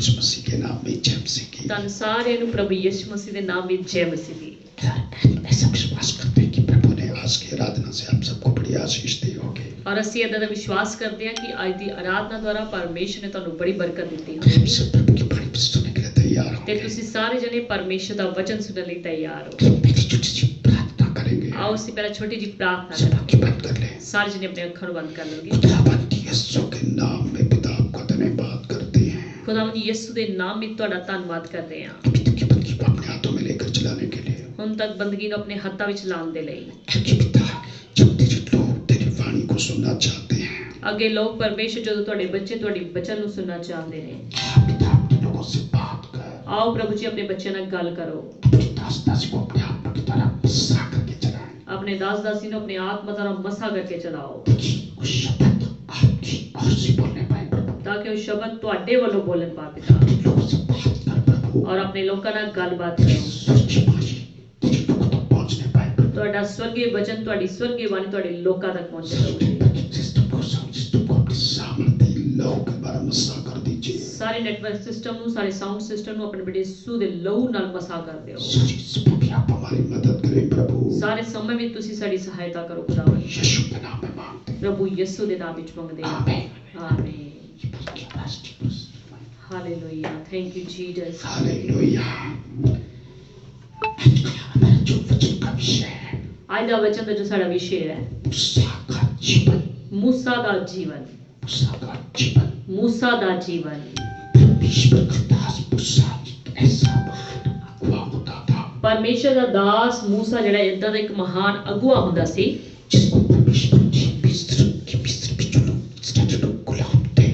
यीशु मसीह के नाम में जय मसीह की। ਤੁਹਾਨੂੰ ਸਾਰਿਆਂ ਨੂੰ ਪ੍ਰਭੂ ਯਿਸੂ ਮਸੀਹ ਦੇ ਨਾਮ ਵਿੱਚ ਜੈ ਮਸੀਹ ਦੀ। ऐसा विश्वास करते हैं कि प्रभु ने आज की आराधना से आप सबको बड़ी आशीष दी होगी। ਔਰ ਅਸੀਂ ਇਹਦਾ ਵਿਸ਼ਵਾਸ ਕਰਦੇ ਹਾਂ ਕਿ ਅੱਜ ਦੀ ਆਰਾਧਨਾ ਦੁਆਰਾ ਪਰਮੇਸ਼ਰ ਨੇ ਤੁਹਾਨੂੰ ਬੜੀ ਬਰਕਤ ਦਿੱਤੀ हम ਹੋਵੇਗੀ सब प्रभु की बाणी सुनने के लिए तैयार ਤੇ होंगे। ਤੁਸੀਂ ਸਾਰੇ ਜਣੇ ਪਰਮੇਸ਼ਰ ਦਾ ਵਚਨ ਸੁਣਨ ਲਈ ਤਿਆਰ ਹੋ। हम पहले छोटी सी प्रार्थना करेंगे। ਆਓ ਅਸੀਂ ਪਹਿਲਾਂ ਛੋਟੀ ਜਿਹੀ ਪ੍ਰਾਰਥਨਾ सब ਕਰਾਂਗੇ। आंखें बंद कर लें। ਸਾਰੇ ਜਣੇ ਆਪਣੇ ਅੱਖਾਂ ਨੂੰ ਬੰਦ ਕਰ ਲਓਗੇ। खुदावंद यीशु के नाम में पिता आपका धन्यवाद करते हैं। ਖੁਦਾਵੰਦ ਯਿਸੂ ਦੇ ਨਾਮ ਵਿੱਚ ਤੁਹਾਡਾ ਧੰਨਵਾਦ ਕਰਦੇ ਹਾਂ। अभी तक की बंदगी को अपने हाथों में लेकर चलाने के लिए। ਹੁਣ ਤੱਕ ਬੰਦਗੀ ਨੂੰ ਆਪਣੇ ਹੱਥਾਂ ਵਿੱਚ ਲਾਉਣ ਦੇ ਲਈ। कि पिता जब तेरे लोग तेरी वाणी को सुनना चाहते हैं। ਅੱਗੇ ਲੋਕ ਪਰਮੇਸ਼ਰ ਜਦੋਂ ਤੁਹਾਡੇ ਬੱਚੇ ਤੁਹਾਡੀ ਬਚਨ ਨੂੰ ਸੁਣਨਾ ਚਾਹੁੰਦੇ ਨੇ। पिता अपने लोगों से बात कर। ਆਓ ਪ੍ਰਭੂ ਜੀ ਆਪਣੇ ਬੱਚਿਆਂ ਨਾਲ ਗੱਲ ਕਰੋ। अपनी दास दासी को अपने आत्मा की तरह मसा करके चलाएं। ਆਪਣੇ ਦਾਸ ਦਾਸੀ ਨੂੰ ਆਪਣੇ ਆਤਮਾ ਦਾ ਮਸਾ ਕਰਕੇ ਚਲਾਓ ताकि वो शब्द आपकी ओर से बोलने पाए प्रभु। ਤਾਂ ਕਿ ਉਹ ਸ਼ਬਦ ਤੁਹਾਡੇ ਵੱਲੋਂ ਬੋਲਣ ਪਾ ਪਿਤਾ। लोगों से बात कर प्रभु। ਔਰ ਆਪਣੇ ਲੋਕਾਂ ਨਾਲ ਗੱਲਬਾਤ ਕਰੋ। सच्ची बाणी तेरे लोगों तक पहुंचने पाए प्रभु। ਤੁਹਾਡਾ ਸਵਰਗੀ ਵਚਨ ਤੁਹਾਡੀ ਸਵਰਗੀ ਬਾਣੀ ਤੁਹਾਡੇ ਲੋਕਾਂ ਤੱਕ ਪਹੁੰਚੇ ਰਹੂਗੀ। सिस्टम को साउंड सिस्टम को अपने सामर्थ्य लहू के द्वारा मसा कर दीजिए। ਸਾਰੇ ਨੈਟਵਰਕ ਸਿਸਟਮ ਨੂੰ ਸਾਰੇ ਸਾਊਂਡ ਸਿਸਟਮ ਨੂੰ ਆਪਣੇ ਬੇਟੇ ਯਿਸੂ ਦੇ ਲਹੂ ਨਾਲ ਮਸਾ ਕਰ ਦਿਓ। सारी समय भी आप हमारी मदद करें प्रभु। ਸਾਰੇ ਸਮੇਂ ਵਿੱਚ ਤੁਸੀਂ ਸਾਡੀ ਸਹਾਇਤਾ ਕਰੋ ਖੁਦਾਵੰਦ। यीशु के नाम में मांगते हैं। ਪ੍ਰਭੂ ਯਿਸੂ ਦੇ ਨਾਮ ਵਿੱਚ ਮੰਗਦੇ ਹਾਂ। आमीन। ਆਮੀਨ। ये बात की प्लास्टिक बस। Hallelujah. Thank you Jesus. Hallelujah. हमारा जो वचन का विषय है ਅੱਜ ਦਾ ਵਚਨ ਦਾ ਜੋ ਸਾਡਾ ਵਿਸ਼ੇ ਹੈ मूसा का जीवन। मूसा ਦਾ ਜੀਵਨ। मूसा का जीवन। मूसा ਦਾ ਜੀਵਨ। परमेश्वर का दास मूसा एक ऐसा महान अगुवा होता था ਪਰਮੇਸ਼ਰ ਦਾ ਦਾਸ मूसा ਜਿਹੜਾ ਇਦਾਂ ਦਾ ਇੱਕ ਮਹਾਨ ਅਗੁਆ ਹੁੰਦਾ ਸੀ जिसको परमेश्वर की मिस्र में जो लोग गुलाम थे।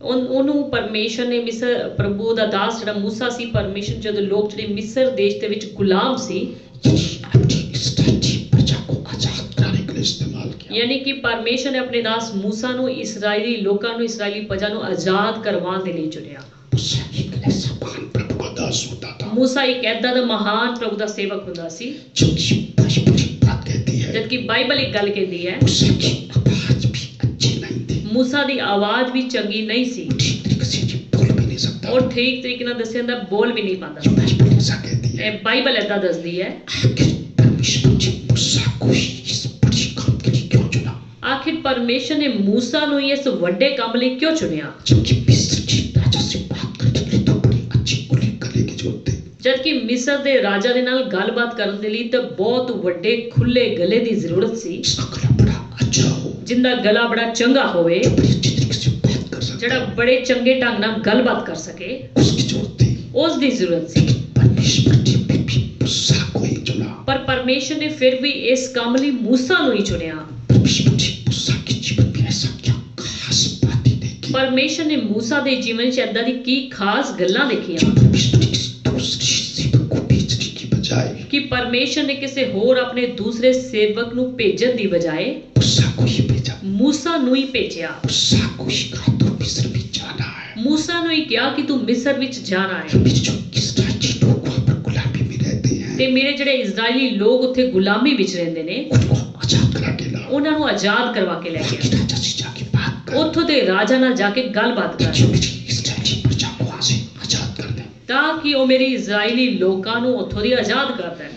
ਉਹਨੂੰ ਪਰਮੇਸ਼ਰ ਨੇ ਮਿਸਰ ਪ੍ਰਭੂ ਦਾ ਦਾਸ ਜਿਹੜਾ मूसा ਸੀ ਪਰਮੇਸ਼ਰ ਜਦੋਂ ਲੋਕ ਜਿਹੜੇ ਮਿਸਰ ਦੇਸ਼ ਦੇ ਵਿੱਚ ਗੁਲਾਮ ਸੀ अपनी इस्राएली प्रजा को आजाद कराने के लिए इस्तेमाल किया। ਯਾਨੀ ਕਿ ਪਰਮੇਸ਼ਰ ਨੇ ਆਪਣੇ ਦਾਸ मूसा ਨੂੰ ਇਸਰਾਇਲੀ ਲੋਕਾਂ ਨੂੰ ਇਸਰਾਇਲੀ ਪ੍ਰਜਾ ਨੂੰ ਆਜ਼ਾਦ ਕਰਵਾਉਣ ਦੇ ਲਈ ਚੁਣਿਆ। मूसा एक ऐसा महान प्रभु का दास होता था। मूसा ਇੱਕ ਏਦਾਂ ਦਾ ਮਹਾਨ ਪ੍ਰਭੂ ਦਾ ਸੇਵਕ ਹੁੰਦਾ ਸੀ जबकि बाइबल एक बात कहती है ਜਦਕਿ ਬਾਈਬਲ ਇੱਕ ਗੱਲ ਕਹਿੰਦੀ ਹੈ मूसा की आवाज भी अच्छी नहीं थी। मूसा ਦੀ ਆਵਾਜ਼ ਵੀ ਚੰਗੀ ਨਹੀਂ ਸੀ। ठीक तरीके से ये बोल भी नहीं सकता। ਉਹ ਠੀਕ ਤਰੀਕੇ ਨਾਲ ਦੱਸਿਆ ਜਾਂਦਾ ਬੋਲ ਵੀ ਨਹੀਂ ਪਾਉਂਦਾ। ये बाइबल ऐसा कहती है। ਇਹ ਬਾਈਬਲ ਏਦਾਂ ਦੱਸਦੀ ਹੈ आखिर परमेश्वर ने मूसा को इस बड़ी काम के लिए क्यों चुना? ਆਖਿਰ ਪਰਮੇਸ਼ਰ ਨੇ मूसा ਨੂੰ ਇਸ ਵੱਡੇ ਕੰਮ ਲਈ ਕਿਉਂ ਚੁਣਿਆ? जबकि मिस्र की राजा से बात करने के लिए तो बड़ी अच्छी खुले गले की जरूरत थी। ਜਦਕਿ ਮਿਸਰ ਦੇ ਰਾਜਾ ਦੇ ਨਾਲ ਗੱਲਬਾਤ ਕਰਨ ਦੇ ਲਈ ਤਾਂ ਬਹੁਤ ਵੱਡੇ ਖੁੱਲੇ ਗਲੇ ਦੀ ਜ਼ਰੂਰਤ ਸੀ जिसका गला बड़ा अच्छा हो, ਜਿੰਦਾ ਗਲਾ ਬੜਾ ਚੰਗਾ ਹੋਵੇ जो बड़ी अच्छी तरीके से बात कर सकता ਜਿਹੜਾ है, ਬੜੇ ਚੰਗੇ ਢੰਗ ਨਾਲ ਗੱਲਬਾਤ ਕਰ ਸਕੇ उसकी जरूरत थी। ਉਸ ਦੀ ਜ਼ਰੂਰਤ ਸੀ। लेकिन परमेश्वर ने भी मूसा को ही चुना। ਪਰ ਪਰਮੇਸ਼ਰ ਨੇ ਫਿਰ ਵੀ ਇਸ ਕੰਮ ਲਈ मूसा ਨੂੰ ਹੀ ਚੁਣਿਆ। परमेश्वर ने मूसा के जीवन में ऐसा क्या खास बातें देखी ਪਰਮੇਸ਼ਰ ਨੇ मूसा ਦੇ ਜੀਵਨ 'ਚ ਏਦਾਂ ਦੀ ਕੀ ਖਾਸ ਗੱਲਾਂ ਦੇਖੀਆਂ कि परमेश्वर ने किसी दूसरे सेवक को भेजने की बजाय ਕਿ ਪਰਮੇਸ਼ਰ ਨੇ ਕਿਸੇ ਹੋਰ ਆਪਣੇ ਦੂਸਰੇ ਸੇਵਕ ਨੂੰ ਭੇਜਣ ਦੀ ਬਜਾਏ मूसा को ही भेजा। मूसा ਨੂੰ ਹੀ ਭੇਜਿਆ। मूसा को ही कहा तो मिस्र में जाना है। मूसा ਨੂੰ ਹੀ ਕਿਹਾ ਕਿ ਤੂੰ ਮਿਸਰ ਵਿੱਚ ਜਾਣਾ ਹੈ मेरे जो इस्राएली लोग वहाँ पर गुलामी में रहते हैं ਤੇ ਮੇਰੇ ਜਿਹੜੇ ਇਜ਼ਰਾਈਲੀ ਲੋਕ ਉੱਥੇ ਗੁਲਾਮੀ ਵਿੱਚ ਰਹਿੰਦੇ ਨੇ उनको आजाद करा के लाओ। ਉਹਨਾਂ ਨੂੰ ਆਜ਼ਾਦ ਕਰਵਾ ਕੇ ਲੈ वहाँ ਕੇ के राजा से जाके बात कर ਉੱਥੋਂ ਦੇ ਰਾਜਾ ਨਾਲ ਜਾ ਕੇ ਗੱਲਬਾਤ ਕਰ कि मेरी इस्राएली प्रजा को वहाँ से आजाद कर दें। ਤਾਂ ਕਿ ਉਹ ਮੇਰੀ ਇਜ਼ਰਾਈਲੀ ਲੋਕਾਂ ਨੂੰ ਉੱਥੋਂ ਦੀ ਆਜ਼ਾਦ ਕਰ ਦੇਣ।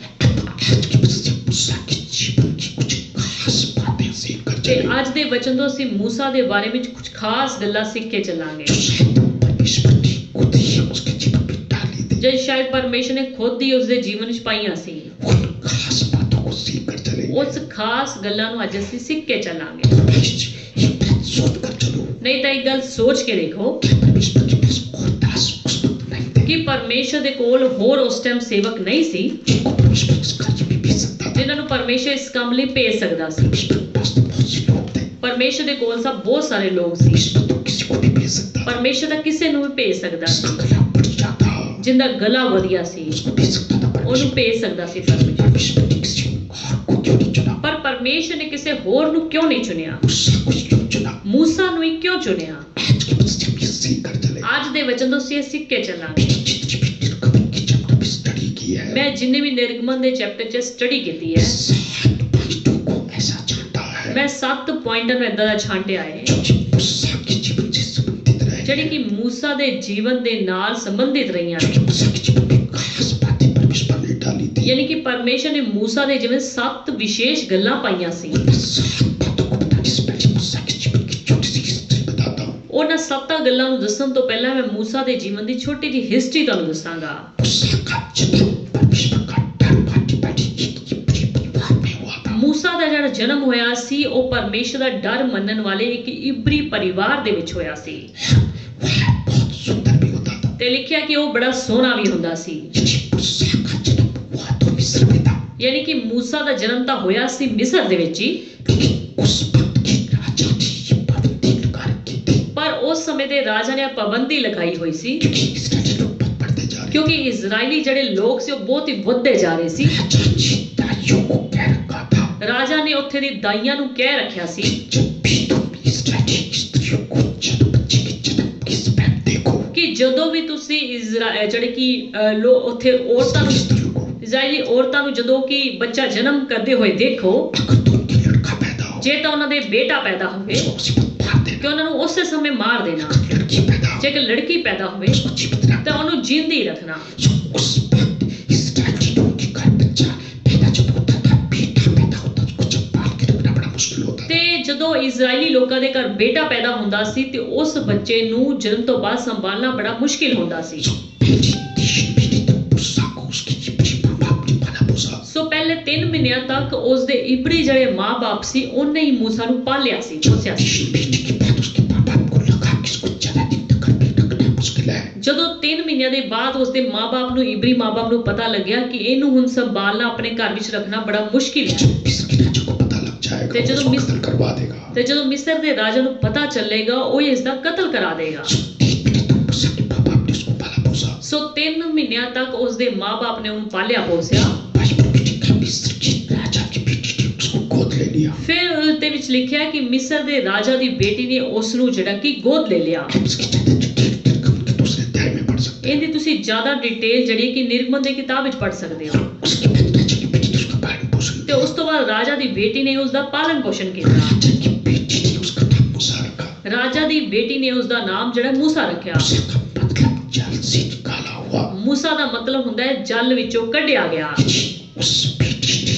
आज की वजह से मूसा के जीवन की कुछ खास बातें सीख कर ਤੇ चले ਅੱਜ ਦੇ ਵਚਨ ਤੋਂ ਅਸੀਂ मूसा ਦੇ ਬਾਰੇ ਵਿੱਚ ਕੁਝ ਖਾਸ ਗੱਲਾਂ ਸਿੱਖ ਕੇ ਚੱਲਾਂਗੇ जो शायद परमेश्वर ने खुद ही उसके जीवन में डाली थी। ਜੋ ਸ਼ਾਇਦ ਪਰਮੇਸ਼ਰ ਨੇ ਖੁਦ ਹੀ ਉਸਦੇ ਜੀਵਨ ਵਿੱਚ ਪਾਈਆਂ ਸੀ। उन खास बातों को सीख कर चले। ਉਸ ਖਾਸ ਗੱਲਾਂ ਨੂੰ ਅੱਜ ਅਸੀਂ ਸਿੱਖ ਕੇ ਚੱਲਾਂਗੇ। ये बात सोच कर चलो ਨਹੀਂ ਤਾਂ ਇੱਕ ਗੱਲ ਸੋਚ ਕੇ ਦੇਖੋ कि परमेश्वर के पास और दास उस वक्त नहीं थे ਕਿ ਪਰਮੇਸ਼ਰ ਦੇ ਕੋਲ ਹੋਰ ਉਸ ਟਾਈਮ ਸੇਵਕ नहीं ਸੀ जिनको परमेश्वर इस कार्य में भेज सकता था। ਜਿਨ੍ਹਾਂ ਨੂੰ ਪਰਮੇਸ਼ਰ ਇਸ ਕੰਮ ਲਈ ਭੇਜ ਸਕਦਾ ਸੀ। परमेश्वर के पास तो बहुत से लोग थे। ਪਰਮੇਸ਼ਰ ਦੇ ਕੋਲ ਸਭ ਬਹੁਤ ਸਾਰੇ ਲੋਕ ਸੀ। परमेश्वर तो किसी को भी भेज सकता था। ਪਰਮੇਸ਼ਰ ਦਾ ਕਿਸੇ ਨੂੰ ਵੀ ਭੇਜ ਸਕਦਾ जिसका ਸੀ। गला बढ़िया था ਜਿੰਦਾ ਗਲਾ ਵਧੀਆ ਸੀ उसको भेज सकता था ਉਹਨੂੰ परमेश्वर। ਭੇਜ ਸਕਦਾ ਸੀ ਪਰਮੇਸ਼ਰ। परमेश्वर ने किसी और को क्यों नहीं चुना? ਪਰ ਪਰਮੇਸ਼ਰ ਨੇ ਕਿਸੇ ਹੋਰ ਨੂੰ ਕਿਉਂ ਨਹੀਂ ਚੁਣਿਆ? मूसा को ही क्यों चुना? मूसा ਨੂੰ ਹੀ ਕਿਉਂ ਚੁਣਿਆ? आज के वचन से हम ये सीख कर चले। ਅੱਜ ਦੇ ਵਚਨ ਤੋਂ ਅਸੀਂ ਇਹ ਸਿੱਖ ਕੇ ਚੱਲਾਂਗੇ। मैंने जितनी भी निर्गमन की चैप्टर में स्टडी की है ਮੈਂ ਜਿੰਨੇ ਵੀ ਨਿਰਗਮਨ ਦੇ ਚੈਪਟਰ 'ਚ ਸਟੱਡੀ ਕੀਤੀ ਹੈ 7 पॉइंटों को ऐसा छांटा है ਮੈਂ 7 ਪੁਆਇੰਟਾਂ ਨੂੰ ਏਦਾਂ ਦਾ ਛਾਂਟਿਆ ਹੈ जो कि मूसा के जीवन से संबंधित रहे। ਜਿਹੜੀ ਕਿ मूसा ਦੇ ਜੀਵਨ ਦੇ ਨਾਲ ਸੰਬੰਧਿਤ ਰਹੀਆਂ क्योंकि मूसा के जीवन में खास बातें परमेश्वर ने डाली थी। ਯਾਨੀ ਕਿ ਪਰਮੇਸ਼ਰ ਨੇ मूसा ਦੇ ਜੀਵਨ 7 ਵਿਸ਼ੇਸ਼ ਗੱਲਾਂ ਪਾਈਆਂ ਸੀ। उन 7 बातों को बताने से पहले मूसा के जीवन की छोटी सी हिस्ट्री बताता हूँ। ਉਹਨਾਂ 7 ਗੱਲਾਂ ਨੂੰ ਦੱਸਣ ਤੋਂ ਪਹਿਲਾਂ ਮੈਂ मूसा ਦੇ ਜੀਵਨ ਦੀ ਛੋਟੀ ਜਿਹੀ ਹਿਸਟਰੀ ਤੁਹਾਨੂੰ ਦੱਸਾਂਗਾ। मूसा का जन्म परमेश्वर का डर बाटी बाटी एक इब्री परिवार में हुआ था। मूसा ਦਾ ਜਿਹੜਾ ਜਨਮ ਹੋਇਆ ਸੀ ਉਹ ਪਰਮੇਸ਼ਰ ਦਾ ਡਰ ਮੰਨਣ ਵਾਲੇ ਇੱਕ ਇਬਰੀ ਪਰਿਵਾਰ ਦੇ ਵਿੱਚ ਹੋਇਆ ਸੀ वह बहुत सुंदर भी होता था। ਤੇ ਲਿਖਿਆ ਕਿ ਉਹ ਬੜਾ ਸੋਹਣਾ ਵੀ ਹੁੰਦਾ ਸੀ। यदि मूसा का जन्म हुआ तो मिस्र में था, ਯਾਨੀ ਕਿ मूसा ਦਾ ਜਨਮ ਤਾਂ ਹੋਇਆ ਸੀ ਮਿਸਰ ਦੇ ਵਿੱਚ ਹੀ, क्योंकि उस वक्त के राजा ने ये पाबंदी लगा रखी थी, ਪਰ ਉਸ ਸਮੇਂ ਦੇ ਰਾਜਾ ਨੇ ਪਾਬੰਦੀ ਲਗਾਈ ਹੋਈ ਸੀ क्योंकि इसराइली लोग बहुत बढ़ते जा रहे ਕਿਉਂਕਿ ਇਜ਼ਰਾਈਲੀ ਜਿਹੜੇ ਲੋਕ ਸੀ ਉਹ ਬਹੁਤ ਹੀ ਵੱਧਦੇ ਜਾ ਰਹੇ ਸੀ। थे। राजा जी दाइयों को कह रखा था, ਰਾਜਾ ਨੇ ਉੱਥੇ ਦੀ ਦਾਈਆਂ ਨੂੰ ਕਹਿ ਰੱਖਿਆ ਸੀ जब भी तुम इसराइली स्त्रियों को जन्म बच्चे के जन्म के समय देखो, ਕਿ ਜਦੋਂ ਵੀ ਤੁਸੀਂ ਜਿਹੜੇ ਕਿ ਉੱਥੇ ਔਰਤਾਂ ਨੂੰ स्त्रियों को ਇਜ਼ਰਾਈਲੀ ਔਰਤਾਂ ਨੂੰ ਜਦੋਂ ਕਿ ਬੱਚਾ ਜਨਮ ਕਰਦੇ ਹੋਏ ਦੇਖੋ, अगर तो उनके लड़का पैदा हो ਜੇ ਤਾਂ ਉਹਨਾਂ ਦੇ ਬੇਟਾ ਪੈਦਾ ਹੋਵੇ उसको उसी पर मार देना, ਕਿ ਉਹਨਾਂ ਨੂੰ ਉਸੇ ਸਮੇਂ ਮਾਰ ਦੇਣਾ, अगर लड़की पैदा हो ਜੇ ਕਿ ਲੜਕੀ ਪੈਦਾ ਹੋਵੇ उसको जीवित रखना। ਤਾਂ ਉਹਨੂੰ ਜਿੰਦੀ ਰੱਖਣਾ। So, उस वक्त इसराइली लोगों के घर बच्चा पैदा जब होता था, बेटा पैदा होता, उसको जब पाल के रखना बड़ा मुश्किल होता था। ਤੇ ਜਦੋਂ ਇਜ਼ਰਾਈਲੀ ਲੋਕਾਂ ਦੇ ਘਰ ਬੇਟਾ ਪੈਦਾ ਹੁੰਦਾ ਸੀ ਤੇ ਉਸ ਬੱਚੇ ਨੂੰ ਜਨਮ ਤੋਂ ਬਾਅਦ ਸੰਭਾਲਣਾ ਬੜਾ ਮੁਸ਼ਕਿਲ ਹੁੰਦਾ ਸੀ। So, पहले 3 महीने तक मूसा को उसके इब्री माँ-बाप ने पाला पोसा। ਸੋ ਪਹਿਲੇ 3 ਮਹੀਨਿਆਂ ਤੱਕ ਉਸ ਦੇ ਇਬਰੀ ਜਿਹੜੇ ਮਾਂ-ਬਾਪ ਸੀ ਉਹਨੇ ਹੀ मूसा ਨੂੰ ਪਾਲਿਆ ਸੀ, ਪੋਸਿਆ ਸੀ। 3 महीने के बाद उसके माँ-बाप को लगा कि इसको ज्यादा दिन तक घर में रखना मुश्किल है। ਜਦੋਂ 3 ਮਹੀਨਿਆਂ ਦੇ ਬਾਅਦ ਉਸ ਦੇ ਮਾਂ-ਬਾਪ ਨੂੰ ਇਬਰੀ ਮਾਂ-ਬਾਪ ਨੂੰ ਪਤਾ ਲੱਗਿਆ ਕਿ ਇਹਨੂੰ ਹੁਣ ਸੰਭਾਲਣਾ ਆਪਣੇ ਘਰ ਵਿੱਚ ਰੱਖਣਾ ਬੜਾ ਮੁਸ਼ਕਿਲ ਹੈ। जब मिस्र के राजा को पता लग जाएगा, ते जब उसको मिस्र- कत्ल करवा देगा। ਤੇ ਜਦੋਂ ਮਿਸਰ ਦੇ ਰਾਜਾ ਨੂੰ ਪਤਾ ਚੱਲੇਗਾ ਉਹ ਇਸ ਦਾ ਕਤਲ ਕਰਾ ਦੇਗਾ। So, 3 महीने तक मूसा के माँ-बाप ने उसको पाला पोसा। ਸੋ 3 ਮਹੀਨਿਆਂ ਤੱਕ ਉਸ ਦੇ ਮਾਂ-ਬਾਪ ਨੇ ਉਹਨੂੰ ਪਾਲਿਆ ਪੋਸਿਆ। बाइबल में लिखा मिस्र के राजा की बेटी ने उसको गोद ले लिया। ਫਿਰ ਉਸ ਦੇ ਵਿੱਚ ਲਿਖਿਆ ਕਿ ਮਿਸਰ ਦੇ ਰਾਜਾ ਦੀ ਬੇਟੀ ਨੇ ਉਸ ਨੂੰ ਜਿਹੜਾ ਕਿ ਗੋਦ ਲੈ ਲਿਆ। आप इसकी ज्यादा डिटेल उनके दूसरे अध्याय में पढ़ सकते हैं। ਇਹਦੀ ਤੁਸੀਂ ਜ਼ਿਆਦਾ ਡਿਟੇਲ ਜਿਹੜੀ ਕਿ ਨਿਰਗਮਨ ਦੀ ਕਿਤਾਬ ਵਿੱਚ ਪੜ੍ਹ ਸਕਦੇ ਹੋ। उसके बाद राजा की बेटी ने उसका पालन पोषण ਤੇ किया। ਉਸ ਤੋਂ ਬਾਅਦ ਰਾਜਾ ਦੀ ਬੇਟੀ ਨੇ ਉਸ ਦਾ ਪਾਲਣ ਪੋਸ਼ਣ ਕੀਤਾ। राजा की बेटी ने उसका नाम मूसा रखा। ਰਾਜਾ ਦੀ ਬੇਟੀ ਨੇ ਉਸ ਦਾ ਨਾਮ ਜਿਹੜਾ मूसा ਰੱਖਿਆ। मूसा का मतलब जल से निकाला हुआ। मूसा ਦਾ ਮਤਲਬ ਹੁੰਦਾ ਹੈ ਜਲ ਵਿੱਚੋਂ ਕੱਢਿਆ ਗਿਆ। यदि उस बेटी ने